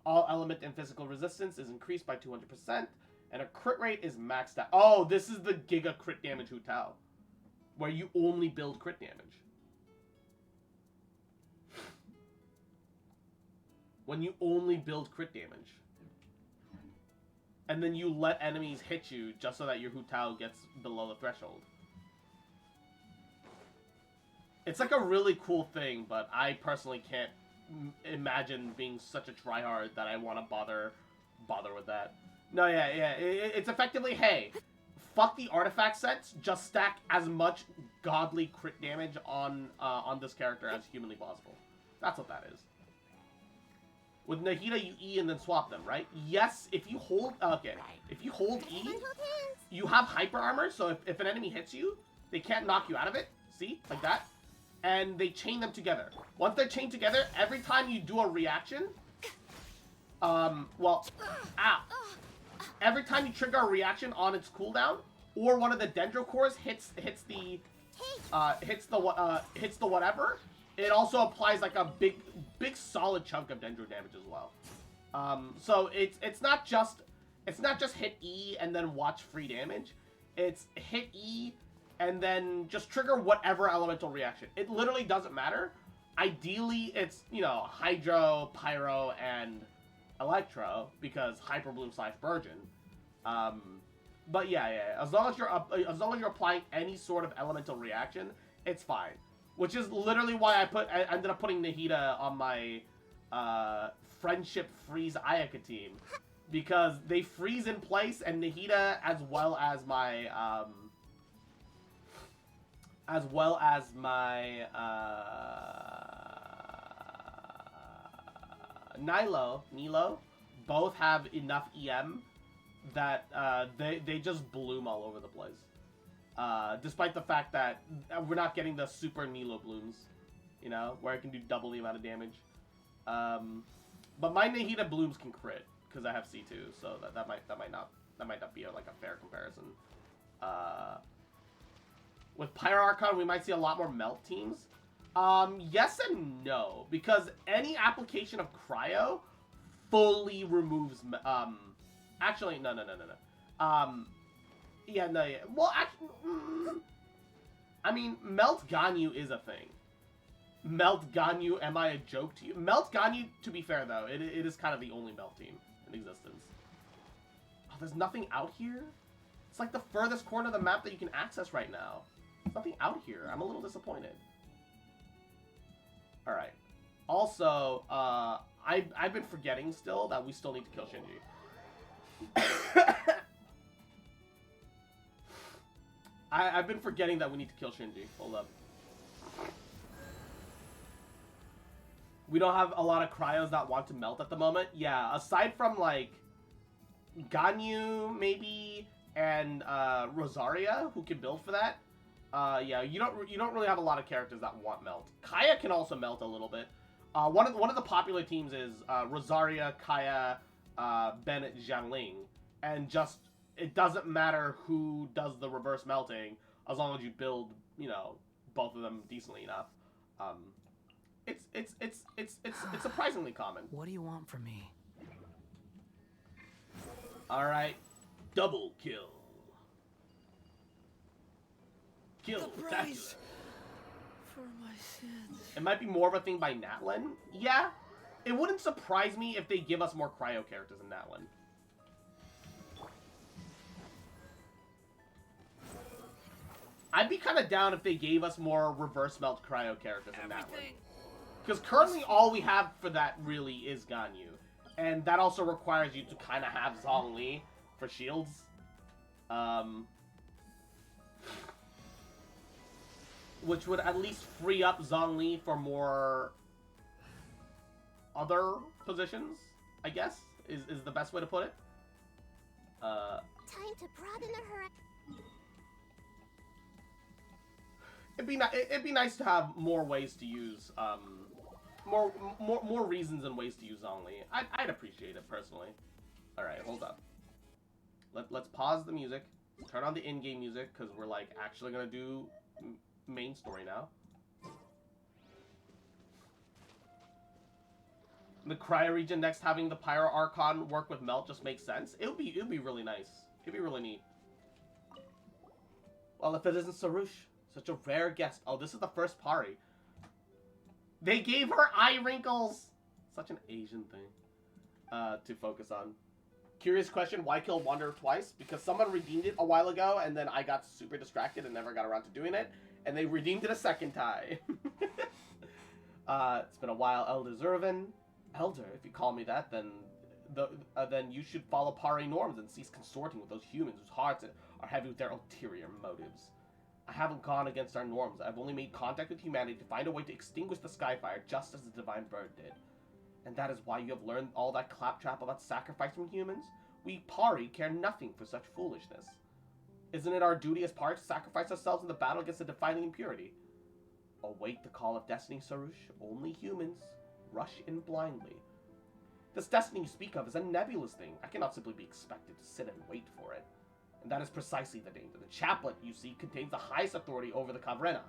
all element and physical resistance is increased by 200%, and her crit rate is maxed out. Oh, this is the Giga crit damage Hu Tao, where you only build crit damage. When you only build crit damage. And then you let enemies hit you just so that your Hu Tao gets below the threshold. It's like a really cool thing, but I personally can't imagine being such a tryhard that I want to bother with that. No, yeah. It's effectively, hey, fuck the artifact sets, just stack as much godly crit damage on this character as humanly possible. That's what that is. With Nahida, you E and then swap them, right? Yes, if you hold... Okay, if you hold E, you have hyper armor, so if an enemy hits you, they can't knock you out of it. See? Like that. And they chain them together. Once they're chained together, every time you do a reaction... Every time you trigger a reaction on its cooldown, or one of the Dendro cores hits the whatever, it also applies like a big solid chunk of Dendro damage as well. So it's not just hit E and then watch free damage. It's hit E and then just trigger whatever elemental reaction. It literally doesn't matter. Ideally, it's, you know, Hydro, Pyro, and Electro, because Hyper Bloom / Virgin. But yeah. As long as you're applying any sort of elemental reaction, it's fine. Which is literally why I ended up putting Nahida on my friendship freeze Ayaka team, because they freeze in place, and Nahida, as well as my Nilo, both have enough EM that they just bloom all over the place. Despite the fact that we're not getting the super Nilo blooms, you know, where it can do double the amount of damage. But my Nahida blooms can crit because I have C2, so that might not be like a fair comparison. With Pyro Archon, we might see a lot more melt teams. Yes and no, because any application of cryo fully removes. Actually, no. Yeah, no, yeah. Well, actually, I mean, Melt Ganyu is a thing. Melt Ganyu, am I a joke to you? Melt Ganyu, to be fair though, it is kind of the only melt team in existence. Oh, there's nothing out here? It's like the furthest corner of the map that you can access right now. There's nothing out here. I'm a little disappointed. Alright. Also, I've been forgetting still that we still need to kill Shinji. I've been forgetting that we need to kill Shinji. Hold up. We don't have a lot of cryos that want to melt at the moment. Yeah, aside from, like, Ganyu, maybe, and Rosaria, who can build for that. Yeah, you don't really have a lot of characters that want melt. Kaya can also melt a little bit. One of the popular teams is Rosaria, Kaya, Bennett, Jiangling, and just it doesn't matter who does the reverse melting as long as you build, you know, both of them decently enough. It's surprisingly common. What do you want from me? All right, double kill. Kill spectacular. For my sins. It might be more of a thing by Natlin. Yeah, it wouldn't surprise me if they give us more cryo characters in Natlin. I'd be kind of down if they gave us more reverse melt cryo characters in Natlin. Because currently all we have for that really is Ganyu. And that also requires you to kind of have Zhongli for shields. Which would at least free up Zhongli for more other positions, I guess, is the best way to put it. Time to broaden the horizon. It'd be nice to have more ways to use, more reasons and ways to use Zhongli. I'd appreciate it, personally. Alright, hold up. Let's pause the music, turn on the in-game music, because we're, like, actually gonna do main story now. The cryo region next having the Pyro Archon work with Melt just makes sense. It would be really nice. It'd be really neat. Well, if it isn't Sarush, such a rare guest. Oh, this is the first Pari. They gave her eye wrinkles. Such an Asian thing to focus on. Curious question, why kill Wanderer twice? Because someone redeemed it a while ago, and then I got super distracted and never got around to doing it. And they redeemed it a second time. It's been a while, Elder Zervin. Elder, if you call me that, then then you should follow Pari norms and cease consorting with those humans whose hearts are heavy with their ulterior motives. I haven't gone against our norms. I've only made contact with humanity to find a way to extinguish the Skyfire, just as the Divine Bird did. And that is why you have learned all that claptrap about sacrifice from humans? We Pari care nothing for such foolishness. Isn't it our duty as Pari to sacrifice ourselves in the battle against the defiling impurity? Await the call of destiny, Sarush. Only humans rush in blindly. This destiny you speak of is a nebulous thing. I cannot simply be expected to sit and wait for it. And that is precisely the danger. The chaplet, you see, contains the highest authority over the Cavrena.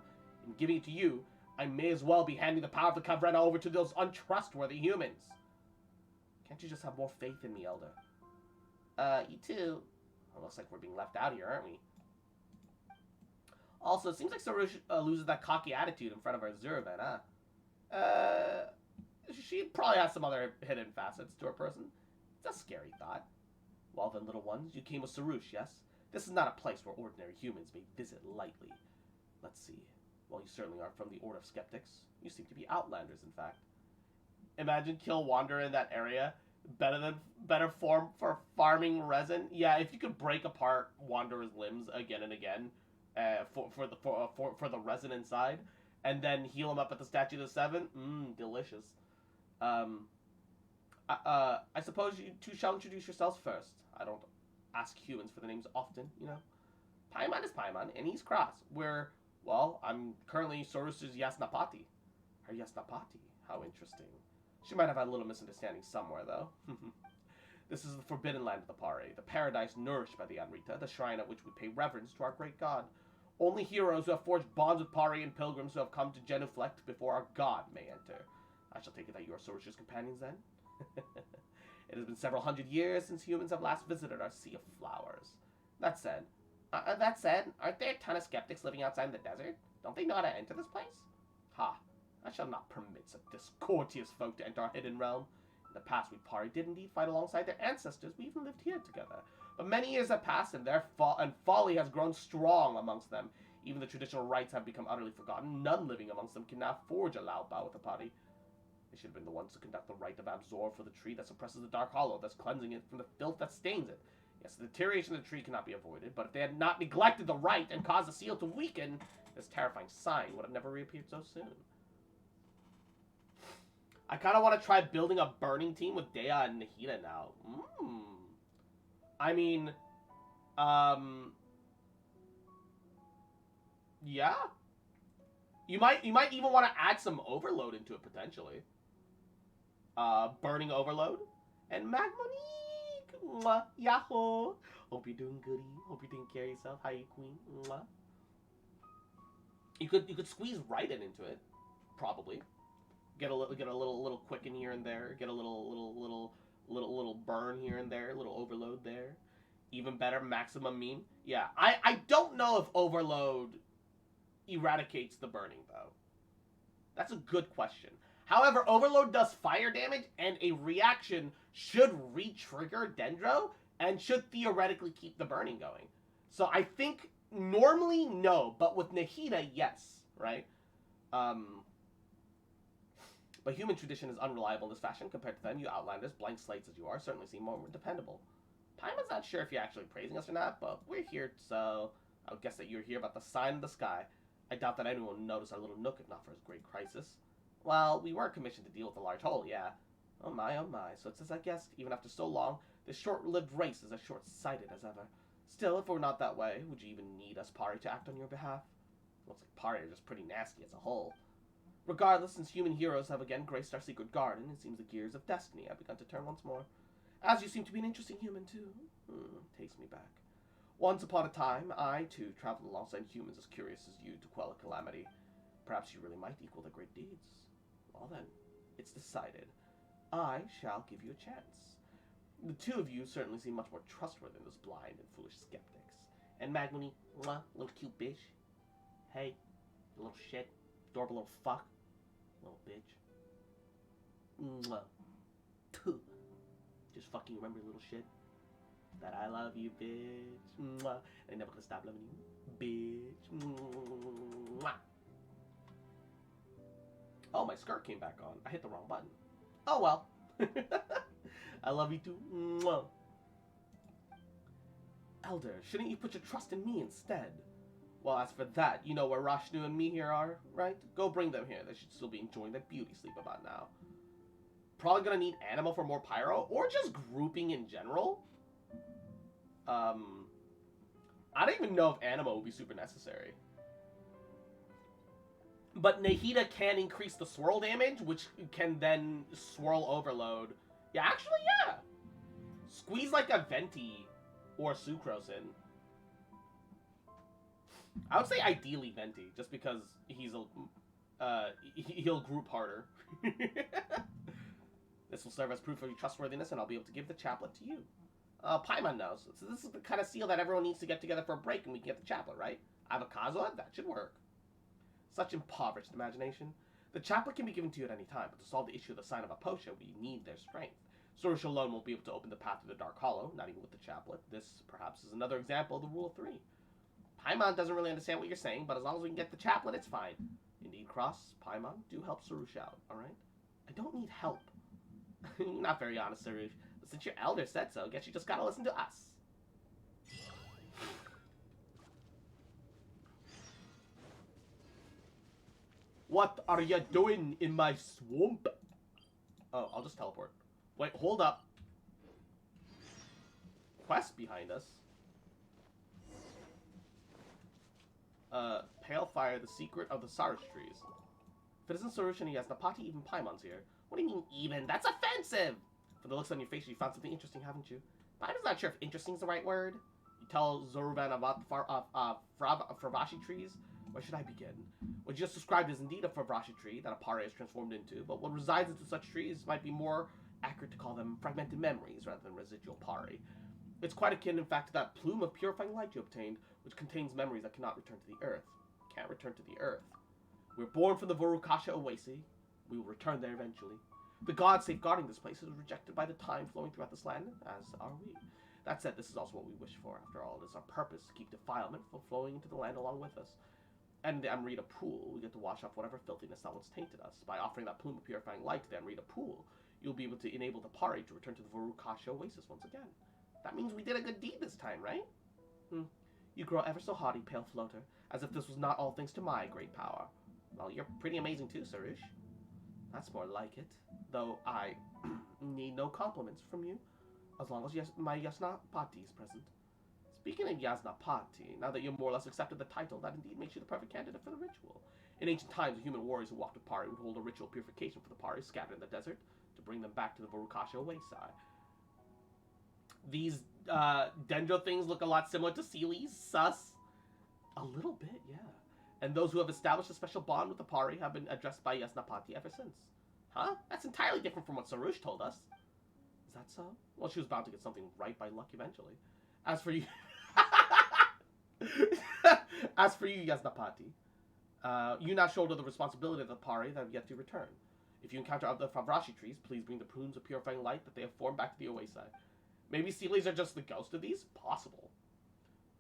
In giving it to you, I may as well be handing the power of the Cavrena over to those untrustworthy humans. Can't you just have more faith in me, Elder? You too. Well, looks like we're being left out here, aren't we? Also, it seems like Sarush loses that cocky attitude in front of our Zurvan, huh? She probably has some other hidden facets to her person. It's a scary thought. Well then, little ones, you came with Sarush, yes? This is not a place where ordinary humans may visit lightly. Let's see. Well, you certainly aren't from the Order of Skeptics. You seem to be outlanders, in fact. Imagine kill Wanderer in that area. Better form for farming resin. Yeah, if you could break apart Wanderer's limbs again and again, for the resin inside, and then heal him up at the Statue of the Seven. Delicious. I suppose you two shall introduce yourselves first. I don't ask humans for the names often, you know. Paimon is Paimon, and he's Cross. Well, I'm currently Sorus's Yasnapati. Her Yasnapati. How interesting. She might have had a little misunderstanding somewhere, though. This is the forbidden land of the Pare, the paradise nourished by the Anrita, the shrine at which we pay reverence to our great god. Only heroes who have forged bonds with Pare and pilgrims who have come to genuflect before our god may enter. I shall take it that you are Sorus's companions, then? It has been several hundred years since humans have last visited our Sea of Flowers. That said, aren't there a ton of skeptics living outside in the desert? Don't they know how to enter this place? Ha! I shall not permit such discourteous folk to enter our hidden realm. In the past, we Pari did indeed fight alongside their ancestors. We even lived here together. But many years have passed, and folly has grown strong amongst them. Even the traditional rites have become utterly forgotten. None living amongst them can now forge a Lao Bao with the party. They should have been the ones to conduct the rite of absorb for the tree that suppresses the dark hollow, thus cleansing it from the filth that stains it. Yes, the deterioration of the tree cannot be avoided, but if they had not neglected the rite and caused the seal to weaken, this terrifying sign would have never reappeared so soon. I kind of want to try building a burning team with Dea and Nahida now. I mean, yeah. You might even want to add some overload into it potentially. Burning overload and Magmonique. Mwah. Yahoo. Hope you're doing goody. Hope you're taking care of yourself. How you, queen? Mwah. You could squeeze right into it, probably. Get a little quicken here and there. Get a little burn here and there. A little overload there. Even better, maximum meme. Yeah, I don't know if overload eradicates the burning though. That's a good question. However, overload does fire damage, and a reaction should re-trigger Dendro and should theoretically keep the burning going. So I think normally no, but with Nahida, yes, right? But human tradition is unreliable in this fashion compared to them. You outlanders, blank slates as you are, certainly seem more dependable. Paimon's not sure if you're actually praising us or not, but we're here, so I would guess that you're here about the sign of the sky. I doubt that anyone would notice our little nook if not for his great crisis. Well, we were commissioned to deal with a large hole, yeah. Oh my, so it's as I guessed, even after so long, this short-lived race is as short-sighted as ever. Still, if we're not that way, would you even need us, Pari, to act on your behalf? Looks like Pari are just pretty nasty as a whole. Regardless, since human heroes have again graced our secret garden, it seems the gears of destiny have begun to turn once more. As you seem to be an interesting human, too. Takes me back. Once upon a time, I, too, traveled alongside humans as curious as you to quell a calamity. Perhaps you really might equal their great deeds. Well then, it's decided. I shall give you a chance. The two of you certainly seem much more trustworthy than those blind and foolish skeptics. And Magmony, mwah, little cute bitch. Hey, you little shit. Adorable little fuck. Little bitch. Mwah. Tuh. Just fucking remember, little shit, that I love you, bitch. Mwah. And I'm never gonna stop loving you, bitch. Mwah. Oh, my skirt came back on. I hit the wrong button. Oh well. I love you too. Mwah. Elder, shouldn't you put your trust in me instead? Well, as for that, you know where Rashnu and me here are, right? Go bring them here. They should still be enjoying their beauty sleep about now. Probably gonna need Anima for more pyro, or just grouping in general. I don't even know if Anima will be super necessary. But Nahida can increase the swirl damage, which can then swirl overload. Yeah, actually, yeah. Squeeze like a Venti or Sucrose in. I would say ideally Venti, just because he'll group harder. This will serve as proof of your trustworthiness, and I'll be able to give the chaplet to you. Paimon knows. So this is the kind of seal that everyone needs to get together for a break, and we can get the chaplet, right? Avocazzo? That should work. Such impoverished imagination. The chaplet can be given to you at any time, but to solve the issue of the sign of Aposha, we need their strength. Sorush alone won't be able to open the path to the Dark Hollow, not even with the chaplet. This, perhaps, is another example of the Rule of Three. Paimon doesn't really understand what you're saying, but as long as we can get the chaplet, it's fine. Indeed, Cross, Paimon, do help Sorush out, alright? I don't need help. You're not very honest, Sorush. But since your elder said so, I guess you just gotta listen to us. What are you doing in my swamp? Oh, I'll just teleport. Wait, hold up. Quest behind us. Pale Fire, the secret of the Sarush trees. If it isn't Sarush and he has Napati, even Paimon's here. What do you mean, even? That's offensive! For the looks on your face, you found something interesting, haven't you? But I'm not sure if interesting is the right word. You tell Zoruvan about the Fravashi trees? Where should I begin? What you just described is indeed a Fravashi tree that a Pare is transformed into, but what resides into such trees might be more accurate to call them fragmented memories rather than residual Pare. It's quite akin, in fact, to that plume of purifying light you obtained, which contains memories that cannot return to the earth. Can't return to the earth. We're born from the Vorukasha Oasis. We will return there eventually. The gods safeguarding this place is rejected by the time flowing throughout this land, as are we. That said, this is also what we wish for. After all, it is our purpose to keep defilement from flowing into the land along with us. And in the Amrita Pool, we get to wash off whatever filthiness that once tainted us. By offering that plume of purifying light to the Amrita Pool, you'll be able to enable the Pari to return to the Vorukasha Oasis once again. That means we did a good deed this time, right? You grow ever so haughty, pale floater, as if this was not all thanks to my great power. Well, you're pretty amazing too, Sarush. That's more like it. Though I need no compliments from you, as long as my Yasnapati is present. Speaking of Yasnapati, now that you're more or less accepted the title, that indeed makes you the perfect candidate for the ritual. In ancient times, the human warriors who walked with Pari would hold a ritual purification for the Pari scattered in the desert to bring them back to the Vorukasha Oasis. These dendro things look a lot similar to Seelies. Sus. A little bit, yeah. And those who have established a special bond with the Pari have been addressed by Yasnapati ever since. Huh? That's entirely different from what Sarush told us. Is that so? Well, she was bound to get something right by luck eventually. As for you... As for you, Yasnapati, you now shoulder the responsibility of the Pari that have yet to return. If you encounter other Favrashi trees, please bring the plumes of purifying light that they have formed back to the Oasis. Maybe Seelies are just the ghost of these? Possible.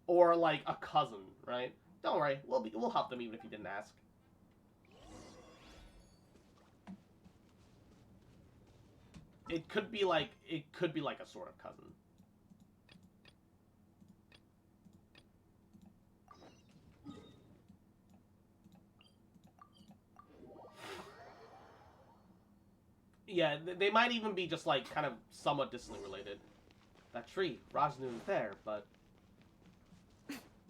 Or, like, a cousin, right? Don't worry, we'll help them even if you didn't ask. It could be like a sort of cousin. Yeah, they might even be just like kind of somewhat distantly related. That tree, Rajnu is there, but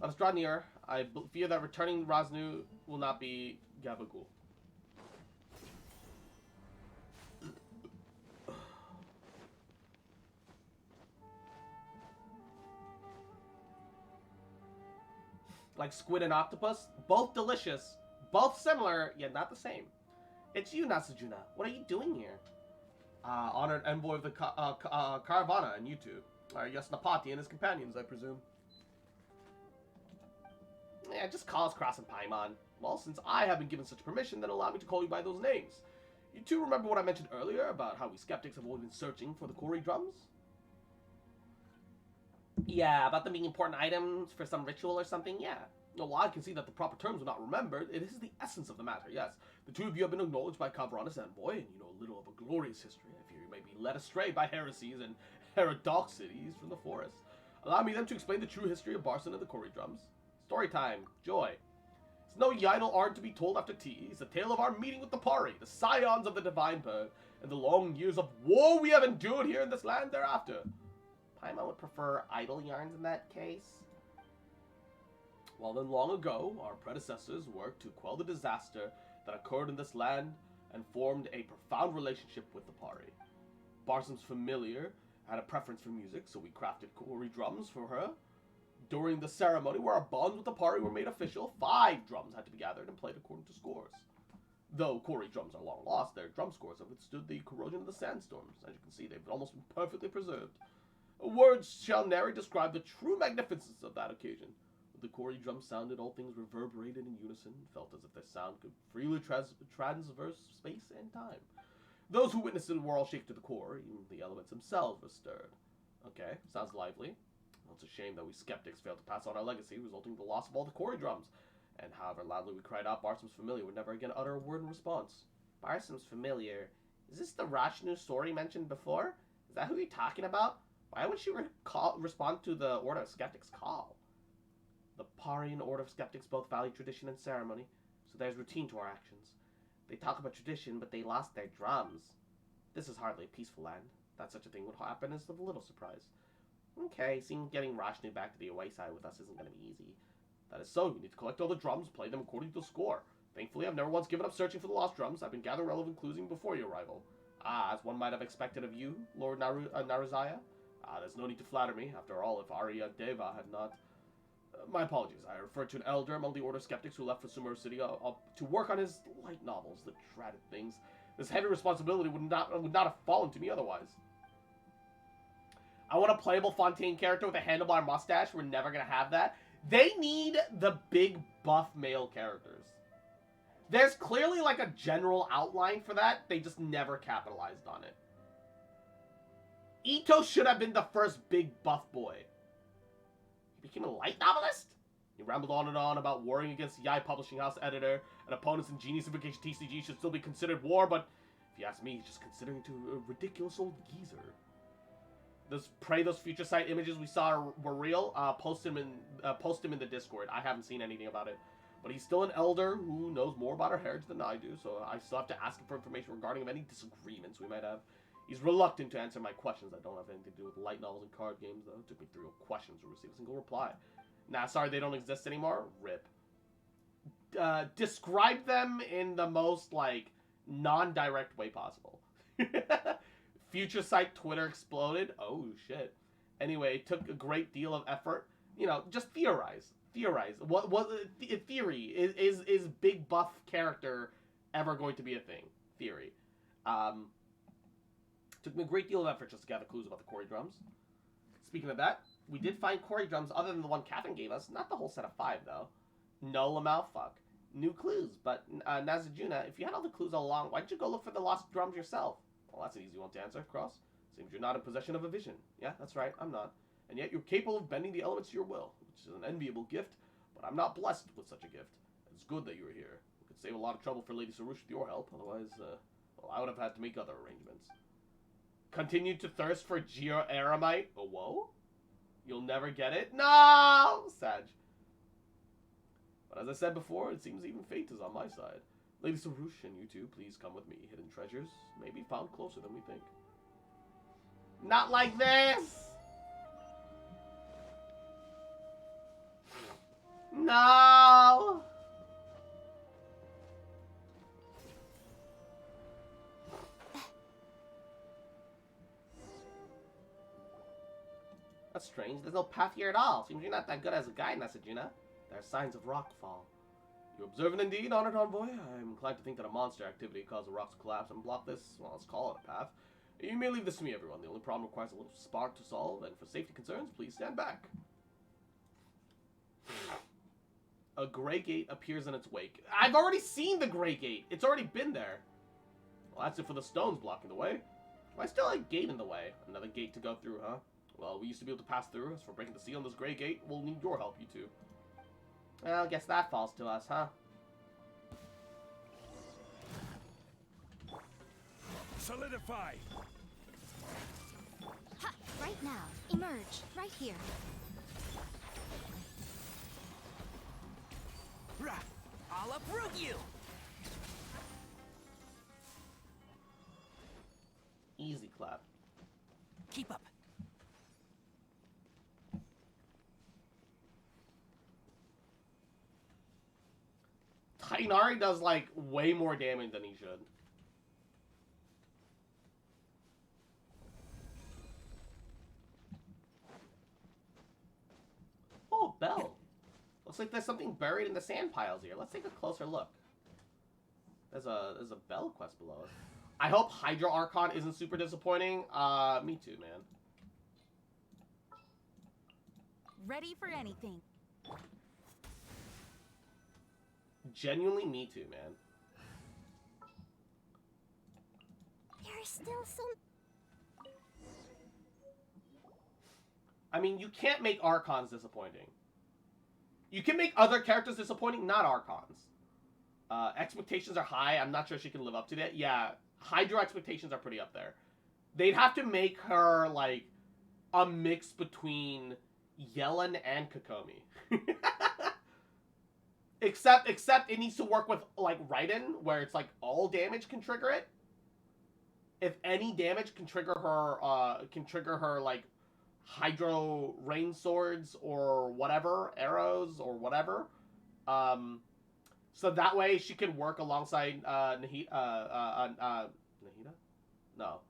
let us draw near. I fear that returning Rajnu will not be Gabagool. Like squid and octopus, both delicious, both similar, yet not the same. It's you, Nasujuna. What are you doing here? Honored envoy of the Caravana and you two. Yasnapati and his companions, I presume. Yeah, just call us Cross and Paimon. Well, since I have been given such permission, then allow me to call you by those names. You two remember what I mentioned earlier about how we skeptics have always been searching for the Kori drums? Yeah, about them being important items for some ritual or something, yeah. No, well, I can see that the proper terms were not remembered. It is the essence of the matter, yes. The two of you have been acknowledged by Cavarana's envoy, and you know a little of a glorious history. I fear you may be led astray by heresies and heterodoxies from the forest. Allow me then to explain the true history of Barson and the Kori drums. Story time. Joy. It's no idle art to be told after tea. It's a tale of our meeting with the Pari, the scions of the divine bird, and the long years of war we have endured here in this land thereafter. Paimon would prefer idle yarns in that case. Well, then long ago, our predecessors worked to quell the disaster that occurred in this land and formed a profound relationship with the Pari. Barsum's familiar had a preference for music, so we crafted Kori drums for her. During the ceremony where our bonds with the Pari were made official, 5 drums had to be gathered and played according to scores. Though Kori drums are long lost, their drum scores have withstood the corrosion of the sandstorms. As you can see, they've almost been perfectly preserved. Words shall nary describe the true magnificence of that occasion. When the Kori drum sounded, all things reverberated in unison, felt as if their sound could freely transverse space and time. Those who witnessed it were all shaken to the core, even the elements themselves were stirred. Okay, sounds lively. Well, it's a shame that we skeptics failed to pass on our legacy, resulting in the loss of all the Kori drums. And however loudly we cried out, Barsum's familiar would never again utter a word in response. Barsum's familiar? Is this the Rashnu story mentioned before? Is that who you're talking about? Why would she respond to the Order of Skeptics' call? The Pari and Order of Skeptics both value tradition and ceremony, so there's routine to our actions. They talk about tradition, but they lost their drums. This is hardly a peaceful land. That such a thing would happen is a little surprise. Okay, seeing getting Rashnu back to the away side with us isn't going to be easy. That is so. You need to collect all the drums, play them according to the score. Thankfully, I've never once given up searching for the lost drums. I've been gathering relevant clues even before your arrival. Ah, as one might have expected of you, Lord Naruzaya. There's no need to flatter me. After all, if Arya Deva had not... my apologies. I referred to an elder among the Order of Skeptics who left for Sumeru City to work on his light novels. The dreaded things. This heavy responsibility would not have fallen to me otherwise. I want a playable Fontaine character with a handlebar mustache. We're never going to have that. They need the big buff male characters. There's clearly like a general outline for that. They just never capitalized on it. Ito should have been the first big buff boy. He became a light novelist? He rambled on and on about warring against the Yai Publishing House editor and opponents in Genius Invocation TCG should still be considered war, but if you ask me, he's just considering to a ridiculous old geezer. Those future sight images we saw were real. Post him in the Discord. I haven't seen anything about it. But he's still an elder who knows more about our heritage than I do, so I still have to ask him for information regarding any disagreements we might have. He's reluctant to answer my questions that don't have anything to do with light novels and card games, though. It took me 3 questions to receive a single reply. Nah, sorry, they don't exist anymore. RIP. Describe them in the most, like, non-direct way possible. Future Sight Twitter exploded. Oh, shit. Anyway, it took a great deal of effort. You know, just theorize. Theorize. What theory is big buff character ever going to be a thing? Theory. Took me a great deal of effort just to gather clues about the Kori drums. Speaking of that, we did find Kori drums other than the one Catherine gave us. Not the whole set of 5, though. No Lamau fuck. New clues, but Nazajuna, if you had all the clues all along, why didn't you go look for the lost drums yourself? Well, that's an easy one to answer, Cross. Seems you're not in possession of a vision. Yeah, that's right, I'm not. And yet you're capable of bending the elements to your will, which is an enviable gift, but I'm not blessed with such a gift. It's good that you were here. You could save a lot of trouble for Lady Sarush with your help, otherwise, well, I would have had to make other arrangements. Continued to thirst for Geo-Aramite? Oh, whoa? You'll never get it? No! Sag. But as I said before, it seems even fate is on my side. Lady Sarush and you two, please come with me. Hidden treasures may be found closer than we think. Not like this! No! That's strange. There's no path here at all. Seems you're not that good as a guide, Nasajuna. There are signs of rockfall. You're observant indeed, honored envoy. I'm inclined to think that a monster activity caused the rocks to collapse and block this, well, let's call it a path. You may leave this to me, everyone. The only problem requires a little spark to solve, and for safety concerns, please stand back. A gray gate appears in its wake. I've already seen the gray gate. It's already been there. Well, that's it for the stones blocking the way. Why still a gate in the way? Another gate to go through, huh? Well, we used to be able to pass through. As for breaking the seal on this gray gate, we'll need your help, you two. Well, I guess that falls to us, huh? Solidify! Ha! Right now. Emerge. Right here. Rah! I'll uproot you! Easy clap. Keep up. Tainari does, like, way more damage than he should. Oh, bell. Looks like there's something buried in the sand piles here. Let's take a closer look. There's a bell quest below us. I hope Hydro Archon isn't super disappointing. Me too, man. Ready for anything. Genuinely me too, man. There's still some... I mean, you can't make Archons disappointing. You can make other characters disappointing, not Archons. Expectations are high. I'm not sure she can live up to that. Yeah, Hydro expectations are pretty up there. They'd have to make her, like, a mix between Yellen and Kokomi. Except it needs to work with, like, Raiden, where it's, like, all damage can trigger it. if any damage can trigger her like hydro rain swords or whatever, arrows or whatever. So that way she can work alongside Nahida. Nahida? No.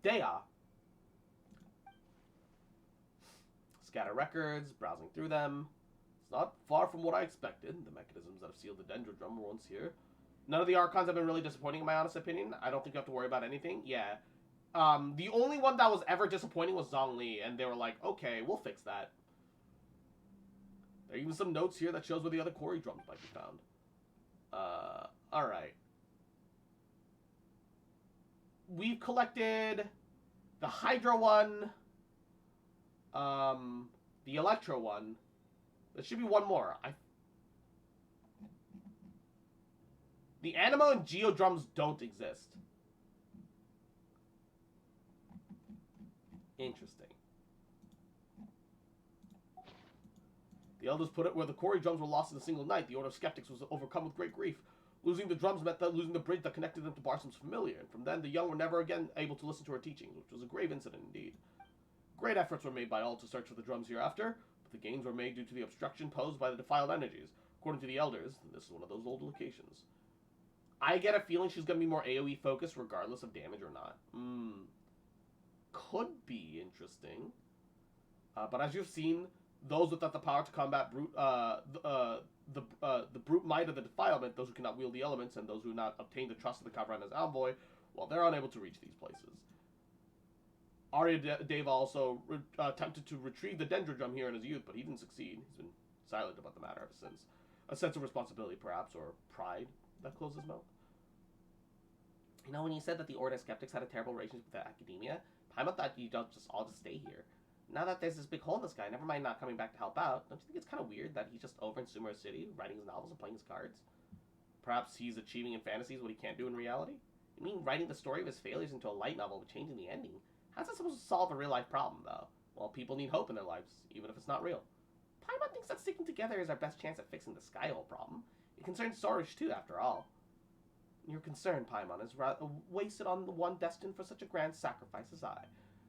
Dea. Scatter records, browsing through them. It's not far from what I expected. The mechanisms that have sealed the Dendrodrum were once here. None of the Archons have been really disappointing in my honest opinion. I don't think you have to worry about anything. Yeah. The only one that was ever disappointing was Zhongli, and they were like, okay, we'll fix that. There are even some notes here that shows where the other quarry drums might be found. Alright. We've collected the Hydra one, the Electro one. There should be one more. The Animo and Geodrums don't exist. Interesting. The elders put it where the quarry drums were lost in a single night. The Order of Skeptics was overcome with great grief. Losing the drums meant that losing the bridge that connected them to Barsum's familiar, and from then the young were never again able to listen to her teachings, which was a grave incident indeed. Great efforts were made by all to search for the drums hereafter, but the gains were made due to the obstruction posed by the defiled energies. According to the elders, this is one of those old locations. I get a feeling she's going to be more AoE focused regardless of damage or not. Could be interesting. But as you've seen, those without the power to combat brute, the brute might of the defilement, those who cannot wield the elements, and those who not obtain the trust of the Kavran as envoy, well, they're unable to reach these places. Arya Deva also attempted to retrieve the Dendrodrum here in his youth, but he didn't succeed. He's been silent about the matter ever since. A sense of responsibility, perhaps, or pride that closed his mouth. You know, when you said that the Order of Skeptics had a terrible relationship with the academia, Paimon thought you don't just all stay here. Now that there's this big hole in the sky, never mind not coming back to help out, don't you think it's kind of weird that he's just over in Sumeru City, writing his novels and playing his cards? Perhaps he's achieving in fantasies what he can't do in reality? You mean writing the story of his failures into a light novel but changing the ending? How's that supposed to solve a real-life problem, though? Well, people need hope in their lives, even if it's not real. Paimon thinks that sticking together is our best chance at fixing the Skyhole problem. It concerns Sorush, too, after all. Your concern, Paimon, is wasted on the one destined for such a grand sacrifice as I.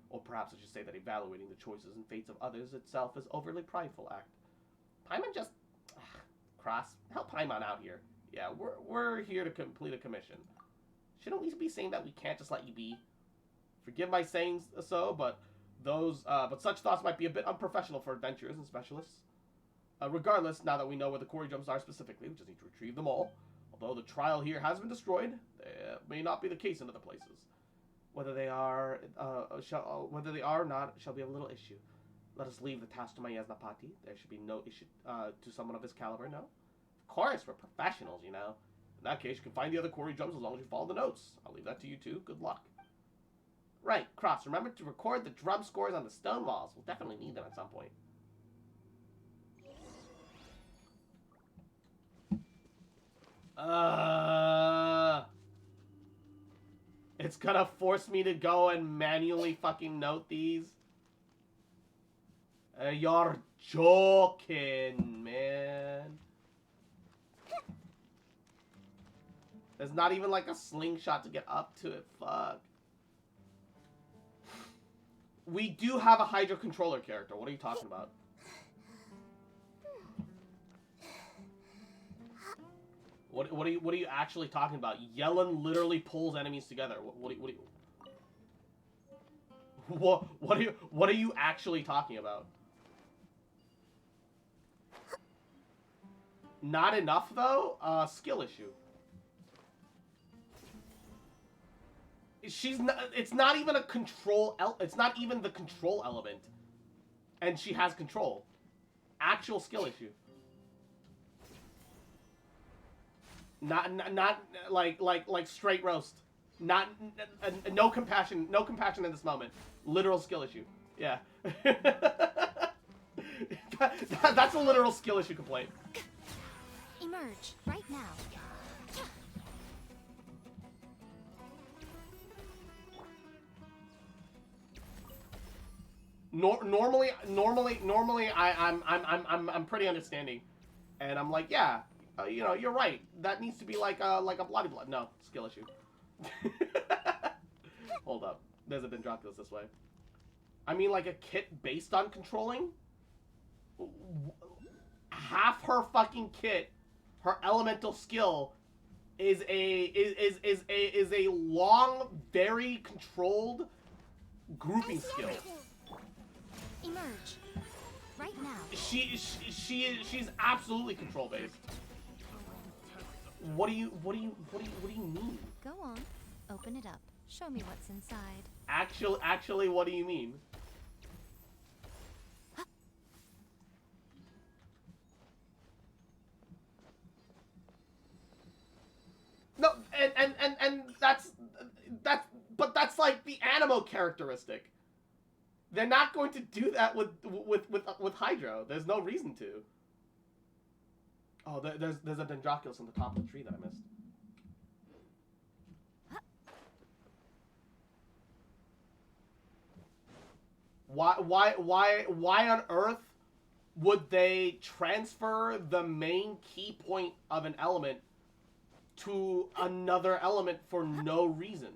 Or perhaps I should say that evaluating the choices and fates of others itself is overly prideful act. Paimon just... Cross, help Paimon out here. Yeah, we're here to complete a commission. Shouldn't we be saying that we can't just let you be? Forgive my saying so, but such thoughts might be a bit unprofessional for adventurers and specialists. Regardless, now that we know where the quarry drums are specifically, we just need to retrieve them all. Although the trial here has been destroyed, it may not be the case in other places. Whether they are or not shall be a little issue. Let us leave the task to my Yasnapati. There should be no issue to someone of his caliber, no? Of course, we're professionals, you know. In that case, you can find the other quarry drums as long as you follow the notes. I'll leave that to you too. Good luck. Right, Cross, remember to record the drum scores on the stone walls. We'll definitely need them at some point. It's gonna force me to go and manually fucking note these. You're joking, man. There's not even like a slingshot to get up to it. Fuck. We do have a Hydra controller character. What are you talking about? What are you actually talking about? Yellen literally pulls enemies together. What are you actually talking about? Not enough though. Skill issue. She's not. It's not even a control. It's not even the control element, and she has control. Actual skill issue. Not like straight roast. Not no compassion. No compassion in this moment. Literal skill issue. Yeah. That's a literal skill issue complaint. Emerge right now. Normally, I'm pretty understanding, and I'm like, yeah, You know, you're right. That needs to be like a bloody blood. No, skill issue. Hold up. There's a Dendroculus this way. I mean, like a kit based on controlling? Half her fucking kit, her elemental skill, is a long, very controlled grouping skill. Emerge. Right now. She's absolutely control based. What do you mean? Go on. Open it up. Show me what's inside. Actually, what do you mean? No, and that's but that's like the Animo characteristic. They're not going to do that with Hydro. There's no reason to. Oh, there's a Dendroculus on the top of the tree that I missed. Why on earth would they transfer the main key point of an element to another element for no reason?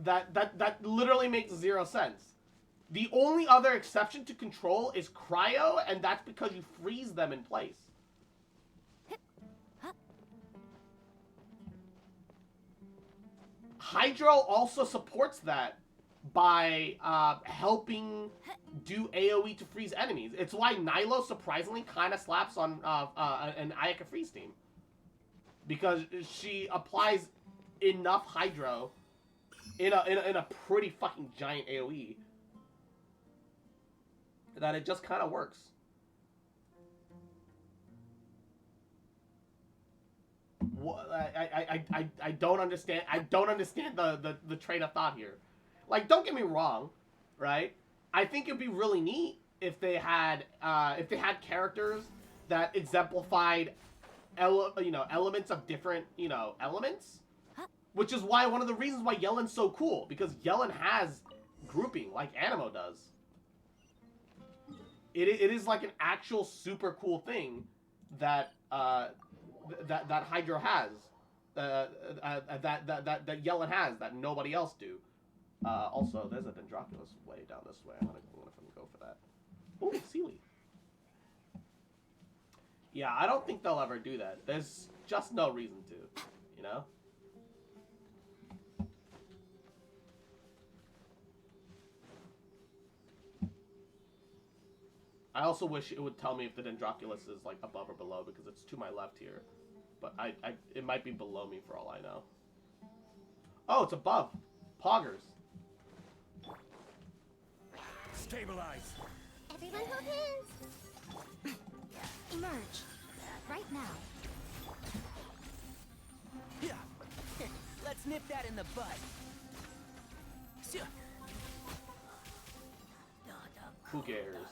That literally makes zero sense. The only other exception to control is cryo, and that's because you freeze them in place. Hydro also supports that by helping do AoE to freeze enemies. It's why Nilo surprisingly kind of slaps on an Ayaka freeze team. Because she applies enough Hydro in a pretty fucking giant AoE that it just kind of works. What, I don't understand. I don't understand the train of thought here. Like, don't get me wrong, right? I think it'd be really neat if they had characters that exemplified elements of different elements, which is why one of the reasons why Yelen's so cool, because Yelen has grouping like Animo does. It is like an actual super cool thing that that Hydro has, that Yelen has that nobody else do. Also, there's a Dendroculus way down this way. I'm gonna go for that. Ooh, Sealy. Yeah, I don't think they'll ever do that. There's just no reason to, you know? I also wish it would tell me if the Dendroculus is like above or below, because it's to my left here. But it might be below me for all I know. Oh, it's above. Poggers. Stabilize. Everyone hold hands. Emerge. Right now. Yeah. Let's nip that in the bud. Who cares?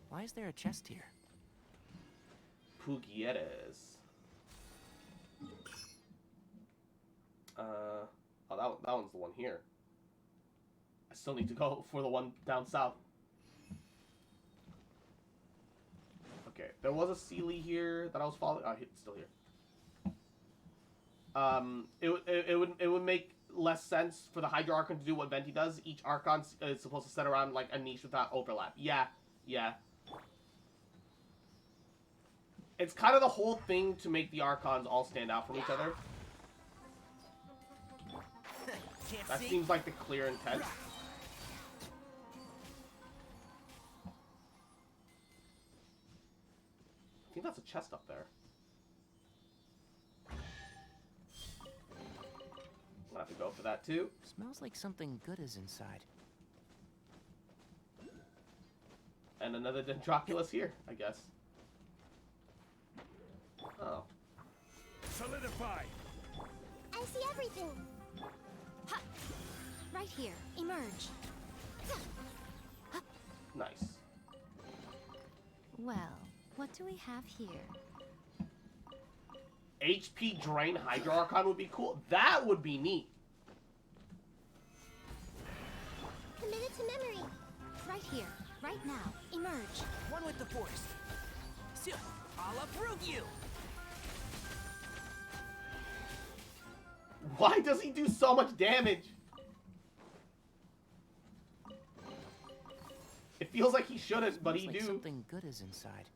Why is there a chest here? Pugieres. Oh, that one's the one here. I still need to go for the one down south. Okay, there was a Sealy here that I was following. Oh, it's still here. It would make less sense for the Hydro Archon to do what Venti does. Each Archon is supposed to set around like a niche without overlap. Yeah. It's kind of the whole thing to make the Archons all stand out from each other. That seems like the clear intent. I think that's a chest up there. I'm gonna have to go for that too. Smells like something good is inside. And another Dendroculus here, I guess. Oh. Solidify. I see everything. Ha! Right here. Emerge. Nice. Well, what do we have here? HP Drain Hydro Archon would be cool. That would be neat. Committed to memory. Right here. Right now, emerge. One with the forest. I'll uproot you. Why does he do so much damage? It feels like he shouldn't, but he Looks like do. something good is inside.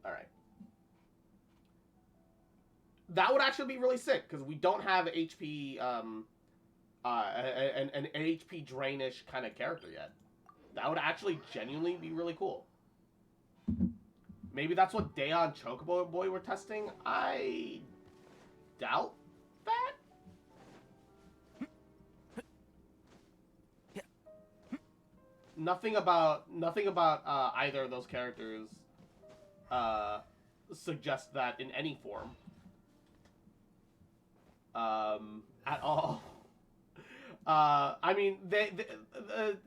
Alright. That would actually be really sick, because we don't have HP, an HP drainish kind of character yet. That would actually genuinely be really cool. Maybe that's what Dea and Chocobo Boy were testing? I doubt that. Nothing about either of those characters suggests that in any form. At all. I mean,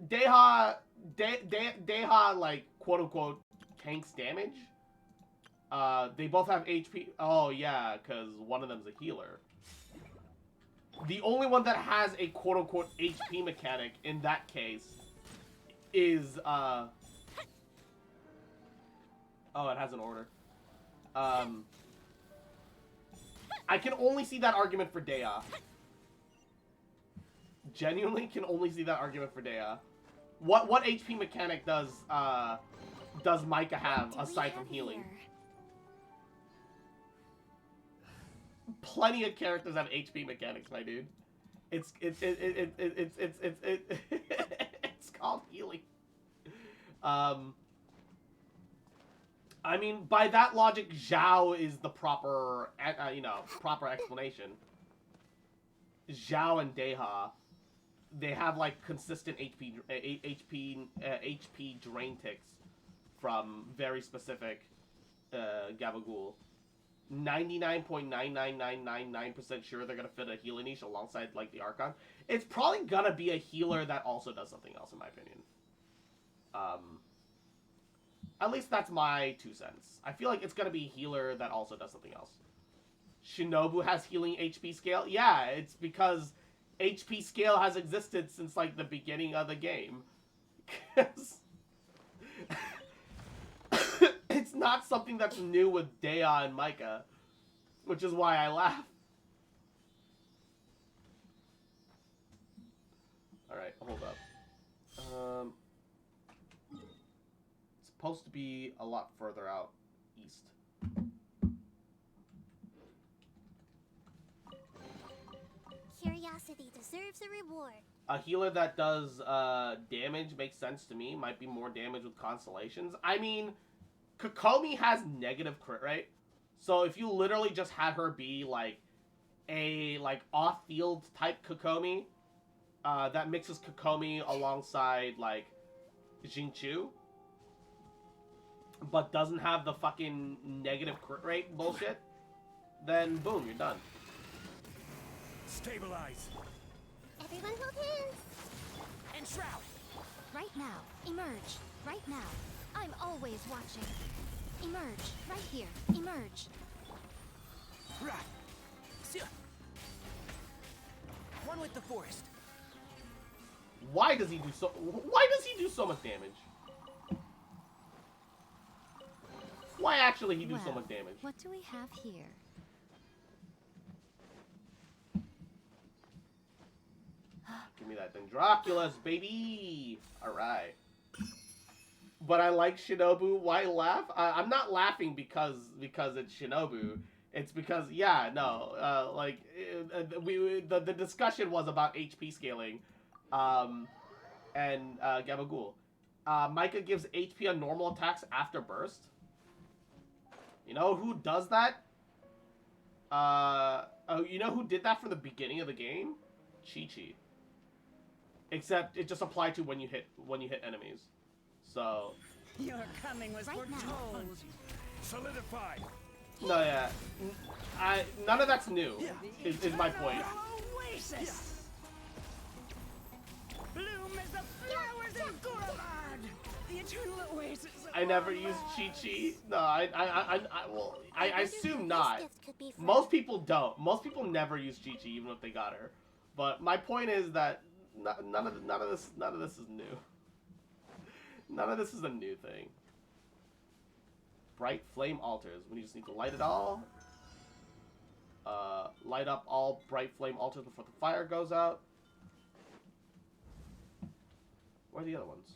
Deha, like, quote-unquote, tanks damage. They both have HP. Oh, yeah, because one of them's a healer. The only one that has a quote-unquote HP mechanic in that case is, oh, it has an order. I can only see that argument for Dea. Genuinely can only see that argument for Dea. What HP mechanic does Micah have aside from healing? Here? Plenty of characters have HP mechanics, my dude. It's called healing. I mean, by that logic, Zhao is the proper, proper explanation. Zhao and Deha, they have like consistent HP drain ticks from very specific Gabagool. 99.99999% sure they're gonna fit a healer niche alongside like the Archon. It's probably gonna be a healer that also does something else, in my opinion. At least that's my 2 cents. I feel like it's gonna be a healer that also does something else. Shinobu has healing HP scale? Yeah, it's because HP scale has existed since, like, the beginning of the game. It's not something that's new with Dea and Micah, which is why I laugh. Alright, hold up. It's supposed to be a lot further out east. Curiosity deserves a reward. A healer that does damage makes sense to me. Might be more damage with constellations. I mean, Kokomi has negative crit rate. So if you literally just had her be like a off-field type Kokomi that mixes Kokomi alongside like Xingqiu, but doesn't have the fucking negative crit rate bullshit, then boom, you're done. Stabilize. Everyone hold hands. And shroud. Right now, emerge. Right now. I'm always watching. Emerge. Right here. Emerge. Right. One with the forest. Why does he do so much damage? Why actually he do so Well, much damage? What do we have here? Give me that Dendroculus, baby! Alright. But I like Shinobu. Why laugh? I'm not laughing because it's Shinobu. It's because, yeah, no. The discussion was about HP scaling. And Gabagool. Micah gives HP on normal attacks after burst. You know who does that? You know who did that from the beginning of the game? Chi-Chi. Except it just applied to when you hit enemies. So Your coming was Right now. foretold. Solidify. no, yeah, none of that's new. Is my point. Oasis. Bloom as the flowers in Guravad. The eternal oasis. I never use Chi-Chi. No, I assume not. Gift could be for Most people don't. Most people never use Chi-Chi, even if they got her. But my point is that none of this is new. None of this is a new thing. Bright flame altars. We just need to light it all. Light up all bright flame altars before the fire goes out. Where are the other ones?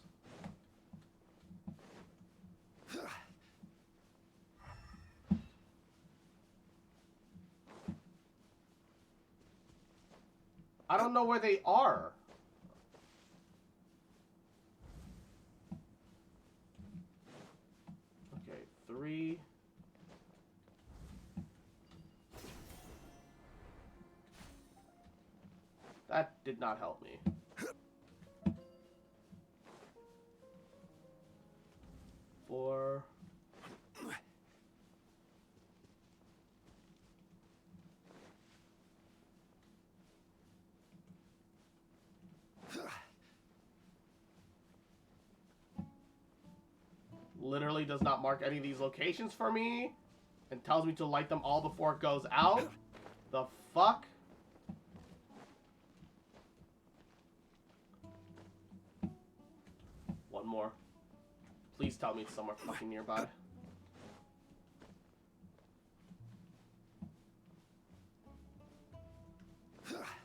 I don't know where they are. Okay, 3. That did not help me. Four. Literally does not mark any of these locations for me and tells me to light them all before it goes out. The fuck? One more. Please tell me it's somewhere fucking nearby.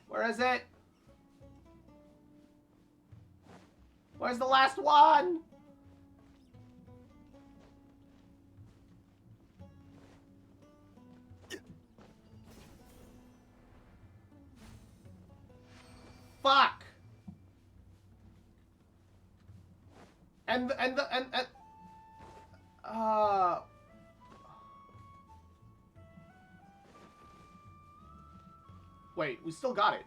Where is it? Where's the last one? Fuck. Wait, we still got it.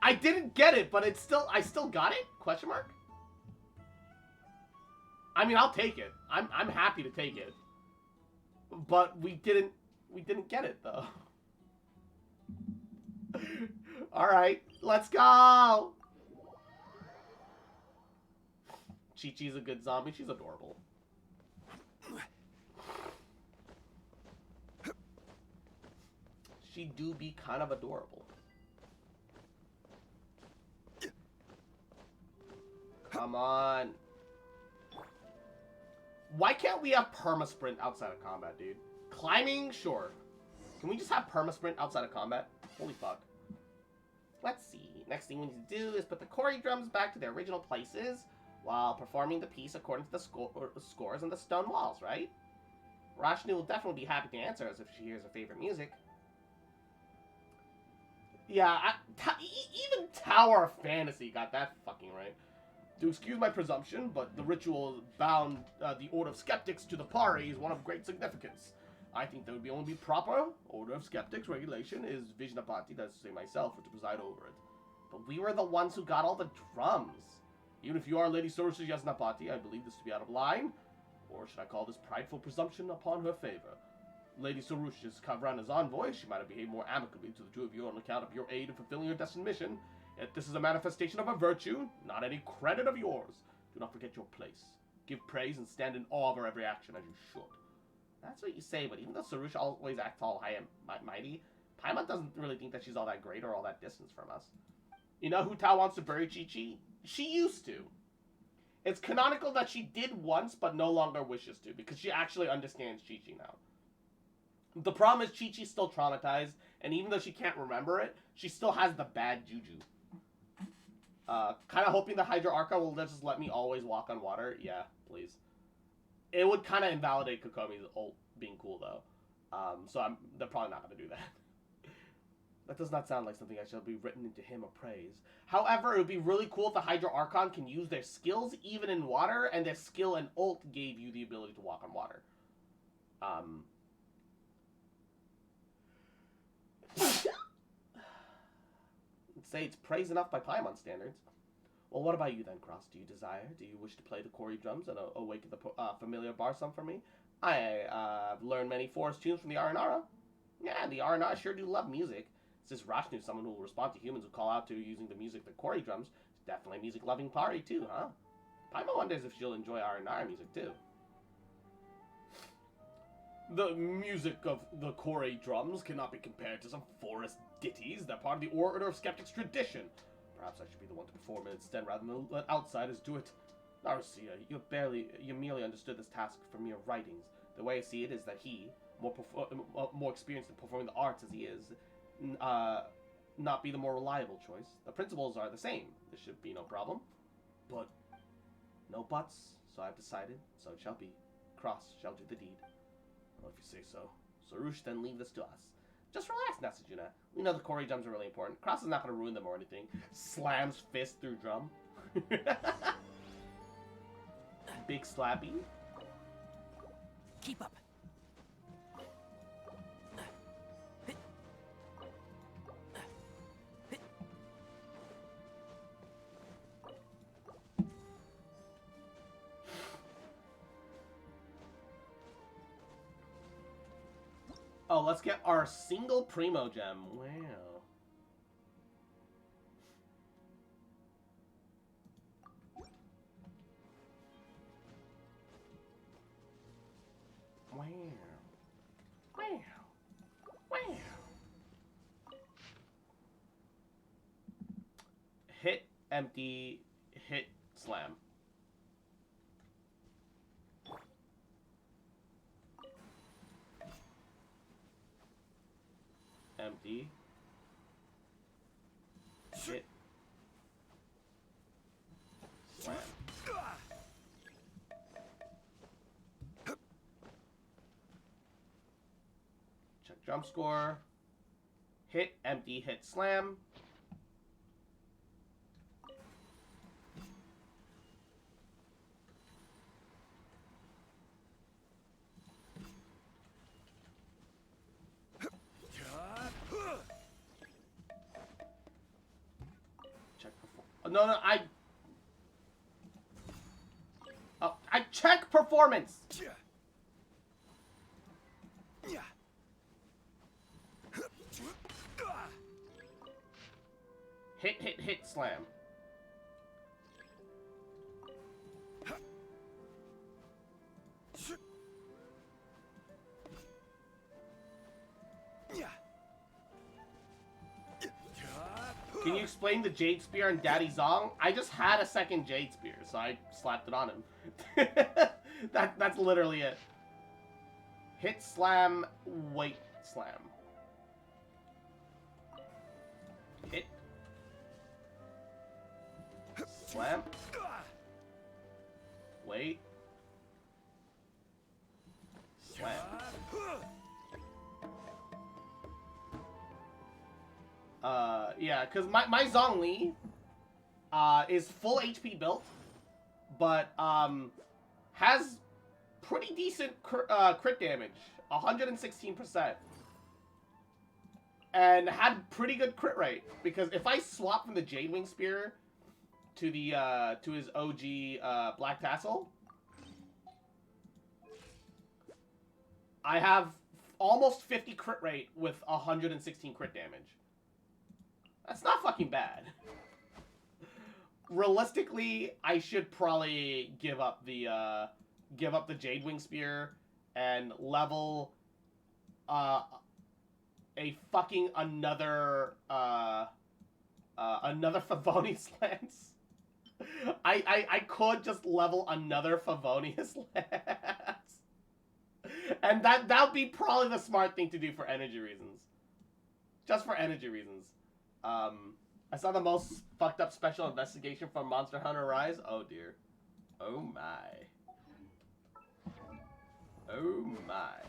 I didn't get it, but I still got it? Question mark? I mean, I'll take it. I'm happy to take it. But we didn't get it though. Alright, let's go! Chi-Chi's a good zombie. She's adorable. She do be kind of adorable. Come on. Why can't we have perma-sprint outside of combat, dude? Climbing? Sure. Can we just have perma-sprint outside of combat? Holy fuck. Let's see. Next thing we need to do is put the Kori drums back to their original places while performing the piece according to the scores on the stone walls, right? Rashnu will definitely be happy to answer us if she hears her favorite music. Yeah, even Tower of Fantasy got that fucking right. To excuse my presumption, but the ritual bound the Order of Skeptics to the party is one of great significance. I think there would be only be proper Order of Skeptics regulation is Vijnapati, that's to say myself, to preside over it. But we were the ones who got all the drums. Even if you are Lady Sorusha's Yasnapati, I believe this to be out of line. Or should I call this prideful presumption upon her favor? Lady Sorusha is Kavrana's envoy. She might have behaved more amicably to the two of you on account of your aid in fulfilling your destined mission. Yet this is a manifestation of her virtue, not any credit of yours. Do not forget your place. Give praise and stand in awe of her every action as you should. That's what you say, but even though Sorusha always acts all high and mighty, Paimon doesn't really think that she's all that great or all that distance from us. You know who Tao wants to bury Chi-Chi? She used to. It's canonical that she did once, but no longer wishes to, because she actually understands Chi-Chi now. The problem is Chi-Chi's still traumatized, and even though she can't remember it, she still has the bad juju. Kind of hoping the Hydra Arca will just let me always walk on water. Yeah, please. It would kind of invalidate Kokomi's ult being cool, though. So they're probably not going to do that. That does not sound like something I shall be written into hymn of praise. However, it would be really cool if the Hydra Archon can use their skills even in water, and their skill and ult gave you the ability to walk on water. Say it's praise enough by Paimon standards. Well, what about you then, Cross? Do you wish to play the Kori drums and awaken the familiar bar song for me? I've learned many forest tunes from the Aranara. Yeah, the Aranara sure do love music. Since Rashnu is someone who will respond to humans who call out to using the music of the Kori drums, it's definitely a music-loving party too, huh? Paimon wonders if she'll enjoy R&R music too. The music of the Kore drums cannot be compared to some forest ditties that are part of the Order of Skeptics tradition. Perhaps I should be the one to perform it instead rather than let outsiders do it. Narcia, you merely understood this task from your writings. The way I see it is that he, more experienced in performing the arts as he is, not be the more reliable choice. The principles are the same. This should be no problem. But no buts, so I've decided, so it shall be. Cross shall do the deed. Well, if you say so. Sarush, then leave this to us. Just relax, Nasajuna. We know the Kore drums are really important. Cross is not going to ruin them or anything. Slams fist through drum. Big slappy. Keep up. Oh, let's get our single Primo gem. Wow. Wow. Wow. Wow. Hit, empty, hit, slam. Empty. Hit. Slam. Check jump score. Hit, empty, hit, slam. No, I check performance. Hit, slam. Can you explain the Jade Spear and Daddy Zong? I just had a second Jade Spear, so I slapped it on him. That's literally it. Hit, slam, wait, slam. Hit. Slam. Wait. Slam. Yeah, because my Zhongli is full HP built, but has pretty decent crit damage, 116%, and had pretty good crit rate. Because if I swap from the Jade Wing Spear to the to his OG Black Tassel, I have almost 50 crit rate with 116 crit damage. That's not fucking bad. Realistically, I should probably give up the Jade Wing Spear and level a fucking another Favonius Lance. I could just level another Favonius Lance. And that would be probably the smart thing to do for energy reasons. Just for energy reasons. I saw the most fucked up special investigation from Monster Hunter Rise. Oh dear. Oh my. Oh my.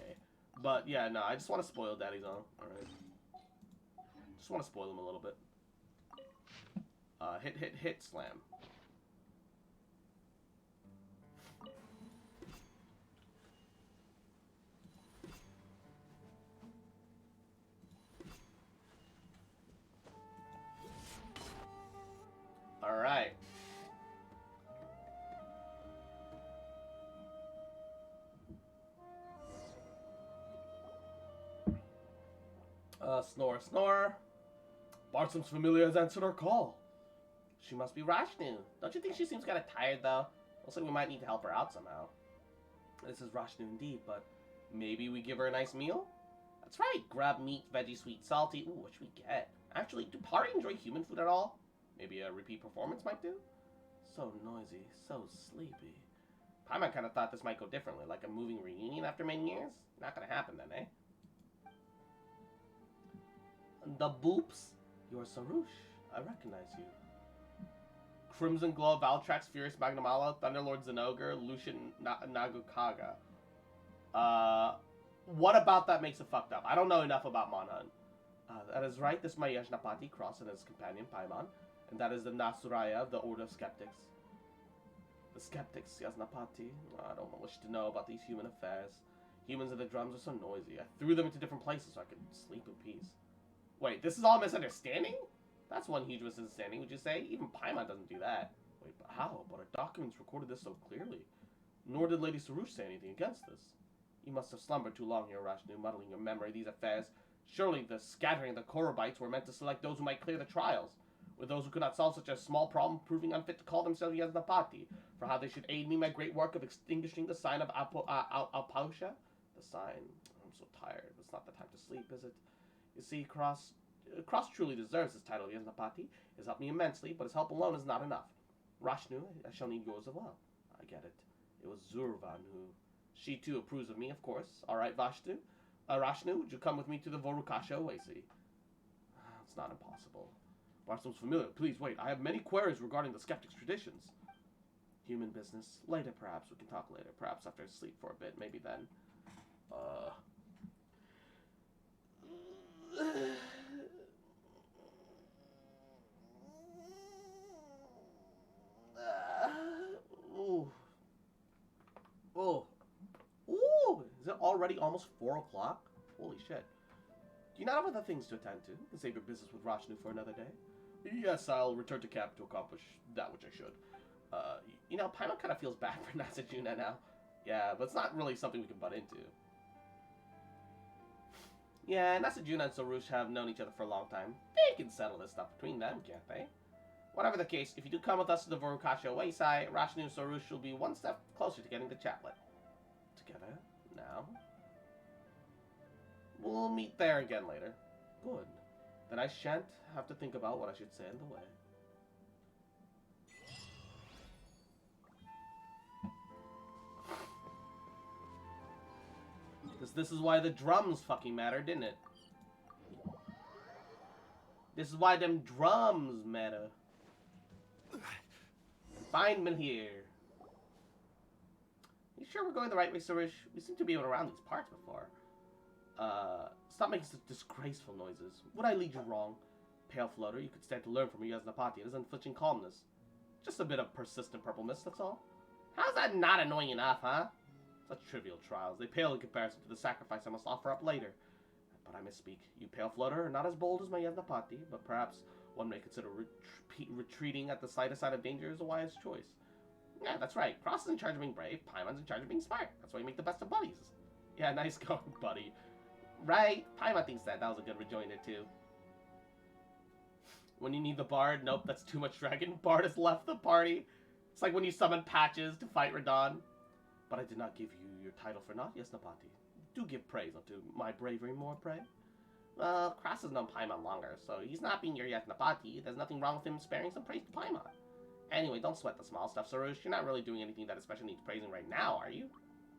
But yeah, no, I just want to spoil Daddy's on. Alright. Just want to spoil him a little bit. Hit, slam. Alright. Snore. Barsum's familiar has answered our call. She must be Rashnu. Don't you think she seems kind of tired, though? Looks like we might need to help her out somehow. This is Rashnu indeed, but maybe we give her a nice meal? That's right, grab meat, veggie, sweet, salty. Ooh, what should we get? Actually, do party enjoy human food at all? Maybe a repeat performance might do? So noisy, so sleepy. Paimon kind of thought this might go differently, like a moving reunion after many years. Not gonna happen then, eh? The Boops? You're Sarush. I recognize you. Crimson Glow, Valtrax, Furious Magnamala, Thunderlord Zenogre, Lucian Nagukaga. What about that makes it fucked up? I don't know enough about Monhan. That is right, this is my Yajnapati, Cross, and his companion, Paimon. And that is the Nasuraya of the Order of Skeptics. The Skeptics, Yajnapati. I don't wish to know about these human affairs. Humans and the drums are so noisy. I threw them into different places so I could sleep in peace. Wait, this is all a misunderstanding? That's one huge misunderstanding, would you say? Even Paimon doesn't do that. Wait, but how? But our documents recorded this so clearly. Nor did Lady Sarush say anything against this. You must have slumbered too long here, Rashnu, muddling your memory. These affairs. Surely the scattering of the Korobites were meant to select those who might clear the trials, with those who could not solve such a small problem proving unfit to call themselves Yajnapati, for how they should aid me in my great work of extinguishing the sign of Alpausha? The sign. I'm so tired. It's not the time to sleep, is it? You see, Cross truly deserves this title of Yajnapati. He has helped me immensely, but his help alone is not enough. Rashnu, I shall need yours as well. I get it. It was Zurvan who... She too approves of me, of course. Alright, Rashnu, would you come with me to the Vorukasha Oasi? It's not impossible. Barstone's familiar. Please wait. I have many queries regarding the skeptics' traditions. Human business. Later, perhaps. We can talk later. Perhaps after I sleep for a bit. Maybe then. Ooh. Oh. Ooh! Is it already almost 4 o'clock? Holy shit. Do you not have other things to attend to? You can save your business with Rashnu for another day. Yes, I'll return to camp to accomplish that which I should. You know, Paimon kind of feels bad for Nasajuna now. Yeah, but it's not really something we can butt into. Yeah, Nasajuna and Sarush have known each other for a long time. They can settle this stuff between them, can't they? Whatever the case, if you do come with us to the Vorukasha Wayside, Rashnu and Sarush will be one step closer to getting the chaplet. Together? Now? We'll meet there again later. Good. Then I shan't have to think about what I should say on the way. Because this is why the drums fucking matter, didn't it? This is why them drums matter. Find me here. You sure we're going the right way, Sarush? We seem to be around these parts before. Stop making such disgraceful noises. Would I lead you wrong? Pale floater, you could stand to learn from your Yajnapati and his unflinching calmness. Just a bit of persistent purple mist, that's all. How's that not annoying enough, huh? Such trivial trials. They pale in comparison to the sacrifice I must offer up later. But I misspeak. You pale floater are not as bold as my Yajnapati, but perhaps one may consider retreating at the slightest sign of danger is a wise choice. Yeah, that's right. Cross is in charge of being brave. Paimon's in charge of being smart. That's why you make the best of buddies. Yeah, nice going, buddy. Right? Paimon thinks that. That was a good rejoinder, too. When you need the Bard, nope, that's too much dragon. Bard has left the party. It's like when you summon Patches to fight Radon. But I did not give you your title for naught, Yajnapati. Do give praise unto my bravery, more pray. Well, Cross has known Paimon longer, so he's not being your Yajnapati. There's nothing wrong with him sparing some praise to Paimon. Anyway, don't sweat the small stuff, Sarush. You're not really doing anything that especially needs praising right now, are you?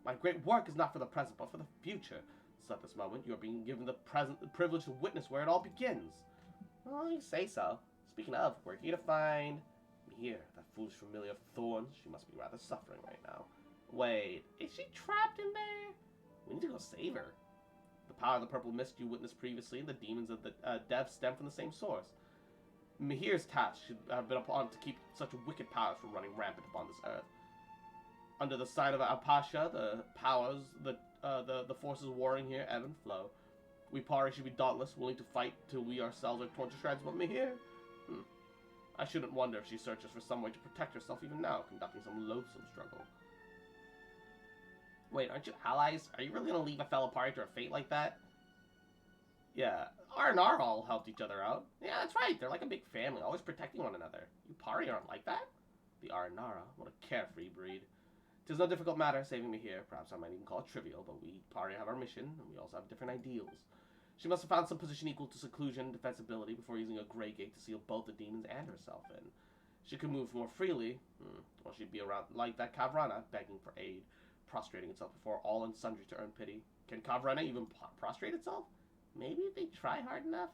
My great work is not for the present, but for the future. So at this moment, you're being given the privilege to witness where it all begins. Well, you say so. Speaking of, we're here to find... Here, that foolish familiar of Thorns. She must be rather suffering right now. Wait, is she trapped in there? We need to go save her. The power of the purple mist you witnessed previously and the demons of the death stem from the same source. Mihir's task should have been upon to keep such wicked powers from running rampant upon this earth. Under the sign of Alpasha, the powers, the forces warring here ebb and flow. We Pari should be dauntless, willing to fight till we ourselves are torn to shreds, but Mihir? I shouldn't wonder if she searches for some way to protect herself even now, conducting some loathsome struggle. Wait, aren't you allies? Are you really gonna leave a fellow party to a fate like that? Yeah, R&R all helped each other out. Yeah, that's right, they're like a big family, always protecting one another. You Pari aren't like that? The Aranara, what a carefree breed. 'Tis no difficult matter saving me here. Perhaps I might even call it trivial, but we already have our mission, and we also have different ideals. She must have found some position equal to seclusion and defensibility before using a Grey Gate to seal both the demons and herself in. She could move more freely, or she'd be around like that Kavrana, begging for aid, prostrating itself before all and sundry to earn pity. Can Kavrana even prostrate itself? Maybe if they try hard enough?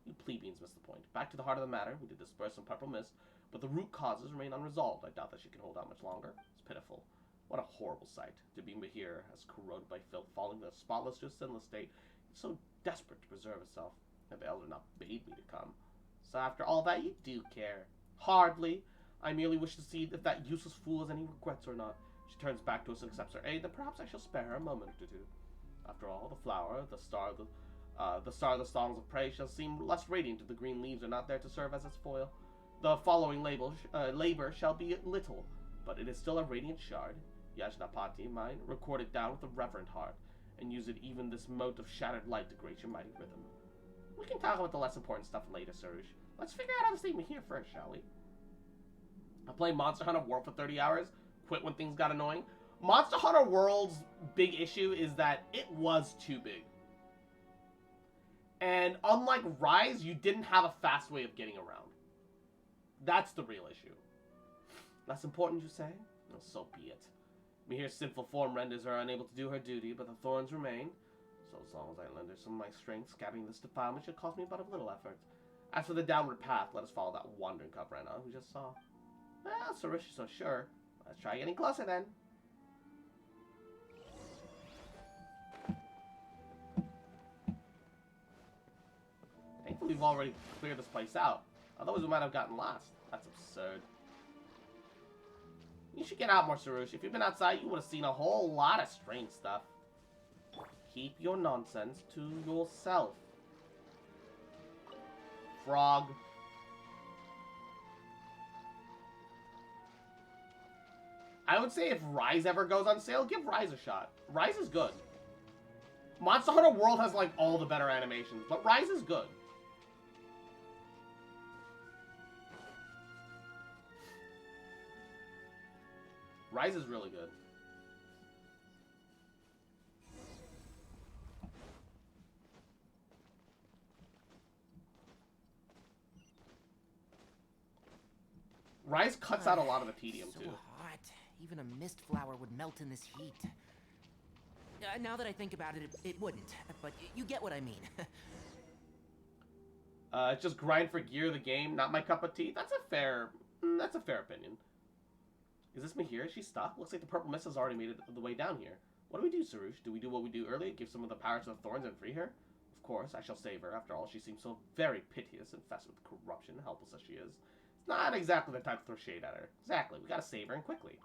You plebeians missed the point. Back to the heart of the matter, we did disperse some purple mist, but the root causes remain unresolved. I doubt that she can hold out much longer. It's pitiful. What a horrible sight. To be here, as corroded by filth, falling from spotless to a sinless state, it's so desperate to preserve itself, and the elder not bade me to come. So after all that, you do care. Hardly. I merely wish to see if that useless fool has any regrets or not. She turns back to us and accepts her aid, then perhaps I shall spare her a moment or two. After all, the flower, the star of the songs of praise shall seem less radiant if the green leaves are not there to serve as its foil. The following labor shall be little, but it is still a radiant shard. Yajnapati, mine, record it down with a reverent heart, and use it even this mote of shattered light to grace your mighty rhythm. We can talk about the less important stuff later, Sarush. Let's figure out how to save me here first, shall we? I played Monster Hunter World for 30 hours, quit when things got annoying. Monster Hunter World's big issue is that it was too big. And unlike Rise, you didn't have a fast way of getting around. That's the real issue. Less important, you say? Well, so be it. Mihir's sinful form renders her unable to do her duty, but the thorns remain. So as long as I lend her some of my strength, scattering this defilement should cost me but of little effort. As for the downward path, let us follow that wandering Kavrana we just saw. Well, Sarush is so sure. Let's try getting closer then. Thankfully, we've already cleared this place out. Otherwise, we might have gotten lost. That's absurd. You should get out more, Sarush. If you've been outside, you would have seen a whole lot of strange stuff. Keep your nonsense to yourself. Frog. I would say if Rise ever goes on sale, give Rise a shot. Rise is good. Monster Hunter World has, like, all the better animations, but Rise is good. Rise is really good. Rise cuts out a lot of the tedium, so too. Hot. Even a mist flower would melt in this heat. Now that I think about it, it wouldn't. But you get what I mean. Just grind for gear the game, not my cup of tea. That's a fair opinion. Is this Mihir? Is she stuck? Looks like the purple mist has already made it the way down here. What do we do, Sarush? Do we do what we do earlier? Give some of the power to the thorns and free her? Of course, I shall save her. After all, she seems so very piteous, infested with corruption, helpless as she is. It's not exactly the type to throw shade at her. Exactly, we gotta save her, and quickly.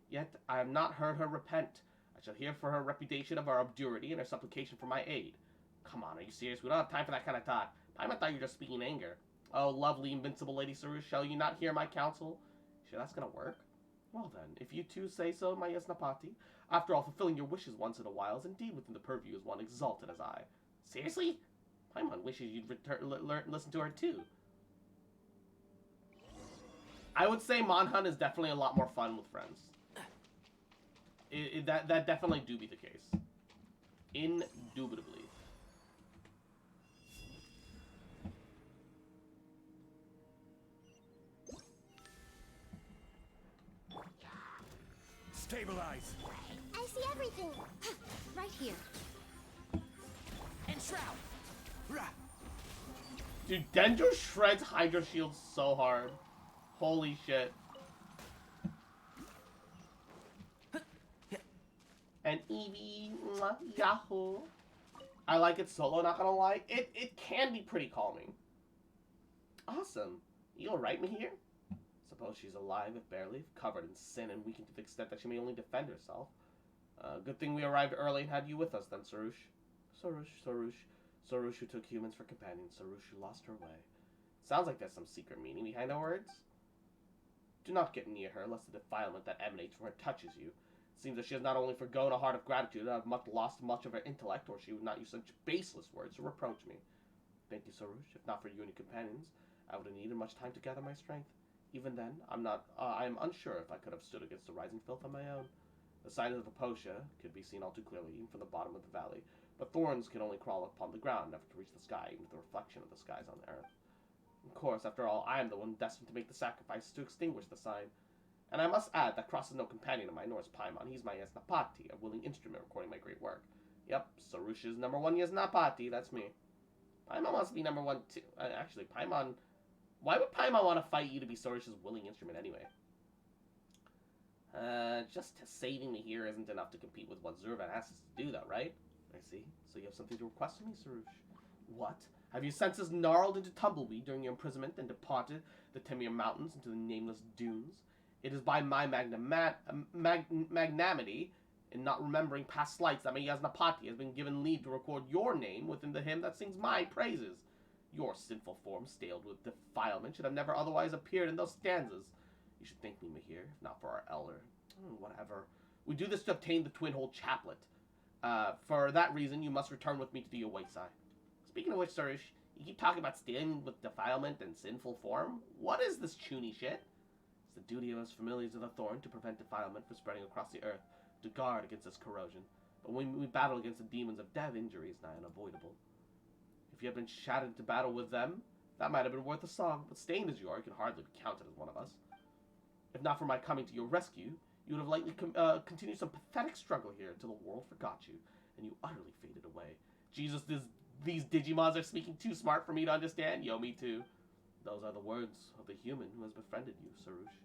Yet, I have not heard her repent. I shall hear for her repudiation of our obdurity and her supplication for my aid. Come on, are you serious? We don't have time for that kind of talk. I thought you were just speaking anger. Oh, lovely, invincible Lady Sarush, shall you not hear my counsel? Sure that's gonna work? Well then, if you too say so, my Yasnapati. After all, fulfilling your wishes once in a while is indeed within the purview of one exalted as I. Seriously? Paimon wishes you'd listen to her too. I would say Monhunt is definitely a lot more fun with friends. That definitely do be the case. Indubitably. Stabilize. I see everything. Right here. And Shroud! Rah. Dude, Dendro shreds Hydra Shield so hard. Holy shit. And Eevee, mwah, yahoo. I like it solo, not gonna lie. It can be pretty calming. Awesome. You alright, Mihir? Suppose she's alive, if barely, covered in sin and weakened to the extent that she may only defend herself. Good thing we arrived early and had you with us then, Sarush. Sarush who took humans for companions. Sarush who lost her way. Sounds like there's some secret meaning behind the words. Do not get near her, lest the defilement that emanates from her touches you. It seems that she has not only forgone a heart of gratitude, but have lost much of her intellect, or she would not use such baseless words to reproach me. Thank you, Sarush. If not for you and your companions, I would have needed much time to gather my strength. Even then, I am unsure if I could have stood against the rising filth on my own. The signs of the Apostia could be seen all too clearly, even from the bottom of the valley, but thorns can only crawl upon the ground, never to reach the sky, even with the reflection of the skies on the earth. Of course, after all, I am the one destined to make the sacrifice to extinguish the sign. And I must add that Cross is no companion of mine, nor is Paimon. He's my Yasnapati, a willing instrument recording my great work. Yep, Sarush is number one Yasnapati, that's me. Paimon wants to be number one too. Actually, Paimon... Why would Paimon want to fight you to be Sarush's willing instrument anyway? Just saving me here isn't enough to compete with what Zurvan asks us to do, though, right? I see. So you have something to request of me, Sarush? What? Have your senses gnarled into tumbleweed during your imprisonment and departed the Temir Mountains into the nameless dunes? It is by my magnanimity in not remembering past slights that my Yasnapati has been given leave to record your name within the hymn that sings my praises. Your sinful form, staled with defilement, should have never otherwise appeared in those stanzas. You should thank me, Mahir, if not for our elder. Whatever. We do this to obtain the twin-hole chaplet. For that reason, you must return with me to the Oasis. Speaking of which, Sarush, you keep talking about stealing with defilement and sinful form? What is this chuny shit? It's the duty of us familiars of the Thorn to prevent defilement from spreading across the earth, to guard against this corrosion. But when we battle against the demons of death, injury is nigh unavoidable. If you had been shattered to battle with them, that might have been worth a song, but stained as you are, you can hardly be counted as one of us. If not for my coming to your rescue, you would have likely continued some pathetic struggle here until the world forgot you, and you utterly faded away. Jesus, these Digimons are speaking too smart for me to understand. Yo, me too. Those are the words of the human who has befriended you, Sarush.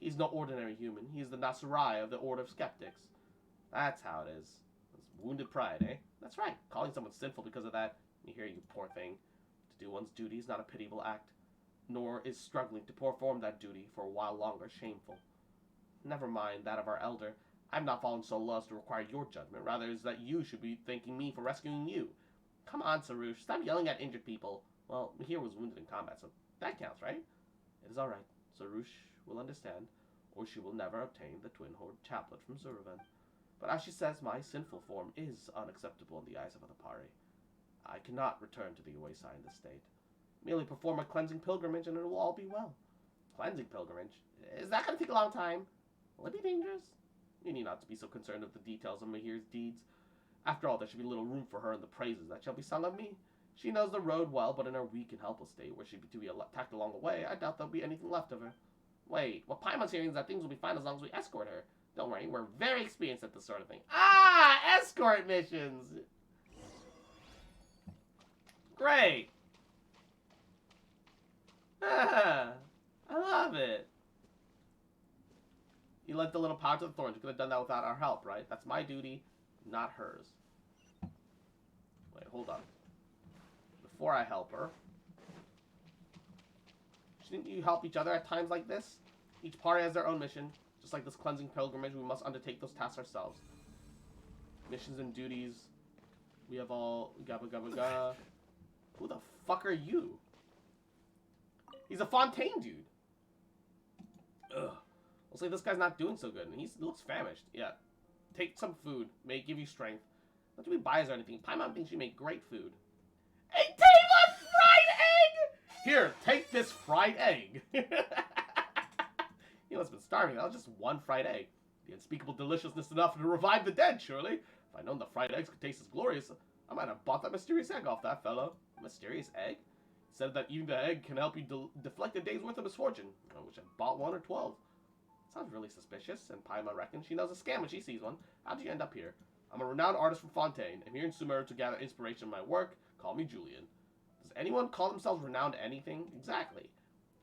He's no ordinary human. He is the Nasurai of the Order of Skeptics. That's how it is. It's wounded pride, eh? That's right. Calling someone sinful because of that. You hear, you poor thing. To do one's duty is not a pitiable act, nor is struggling to perform that duty for a while longer shameful. Never mind that of our elder. I've not fallen so low as to require your judgment. Rather, it is that you should be thanking me for rescuing you. Come on, Sarush. Stop yelling at injured people. Well, Mahir was wounded in combat, so that counts, right? It is all right. Sarush will understand, or she will never obtain the twin horde chaplet from Zurvan. But as she says, my sinful form is unacceptable in the eyes of the Pari. I cannot return to the Oasis in this state. Merely perform a cleansing pilgrimage and it will all be well. Cleansing pilgrimage? Is that going to take a long time? Will it be dangerous? You need not to be so concerned with the details of Mahir's deeds. After all, there should be little room for her in the praises that shall be sung of me. She knows the road well, but in her weak and helpless state, where she be to be attacked along the way, I doubt there'll be anything left of her. Wait, what Paimon's hearing is that things will be fine as long as we escort her. Don't worry, we're very experienced at this sort of thing. Ah! Escort missions! Great! Ah, I love it. You lent the little power to the Thorns. You could have done that without our help, right? That's my duty, not hers. Wait, hold on. Before I help her, shouldn't you help each other at times like this? Each party has their own mission. Just like this cleansing pilgrimage, we must undertake those tasks ourselves. Missions and duties. We have all... Gabba gabba ga. Who the fuck are you? He's a Fontaine dude. Ugh. I'll say this guy's not doing so good, and he looks famished. Yeah. Take some food. May it give you strength. Not to be biased or anything. Paimon thinks you make great food. Hey, take a fried egg! Here, take this fried egg. He must have been starving. That was just one fried egg. The unspeakable deliciousness enough to revive the dead, surely. If I'd known the fried eggs could taste as glorious, I might have bought that mysterious egg off that fellow. Mysterious egg? He said that even the egg can help you deflect a day's worth of misfortune. I wish I'd bought 1 or 12. Sounds really suspicious, and Paimon reckons she knows a scam when she sees one. How'd you end up here? I'm a renowned artist from Fontaine. I'm here in Sumer to gather inspiration in my work. Call me Julian. Does anyone call themselves renowned anything? Exactly.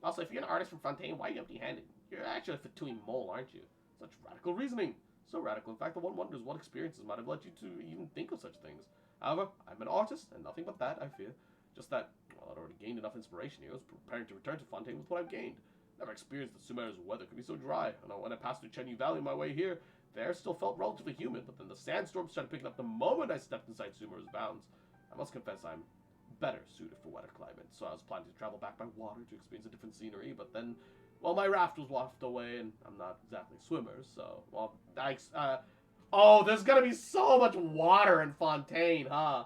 Also, if you're an artist from Fontaine, why are you empty-handed? You're actually a Fatui mole, aren't you? Such radical reasoning. So radical, in fact, that one wonders what experiences might have led you to even think of such things. However, I'm an artist, and nothing but that, I fear. Just that, well, I'd already gained enough inspiration here. I was preparing to return to Fontaine with what I've gained. Never experienced that Sumer's weather could be so dry, and when I passed through Chenyu Valley on my way here, the air still felt relatively humid, but then the sandstorms started picking up the moment I stepped inside Sumer's bounds. I must confess I'm better suited for wetter climates, so I was planning to travel back by water to experience a different scenery, but then, well, my raft was wafted away, and I'm not exactly a swimmer, so, well, oh, there's gonna be so much water in Fontaine, huh?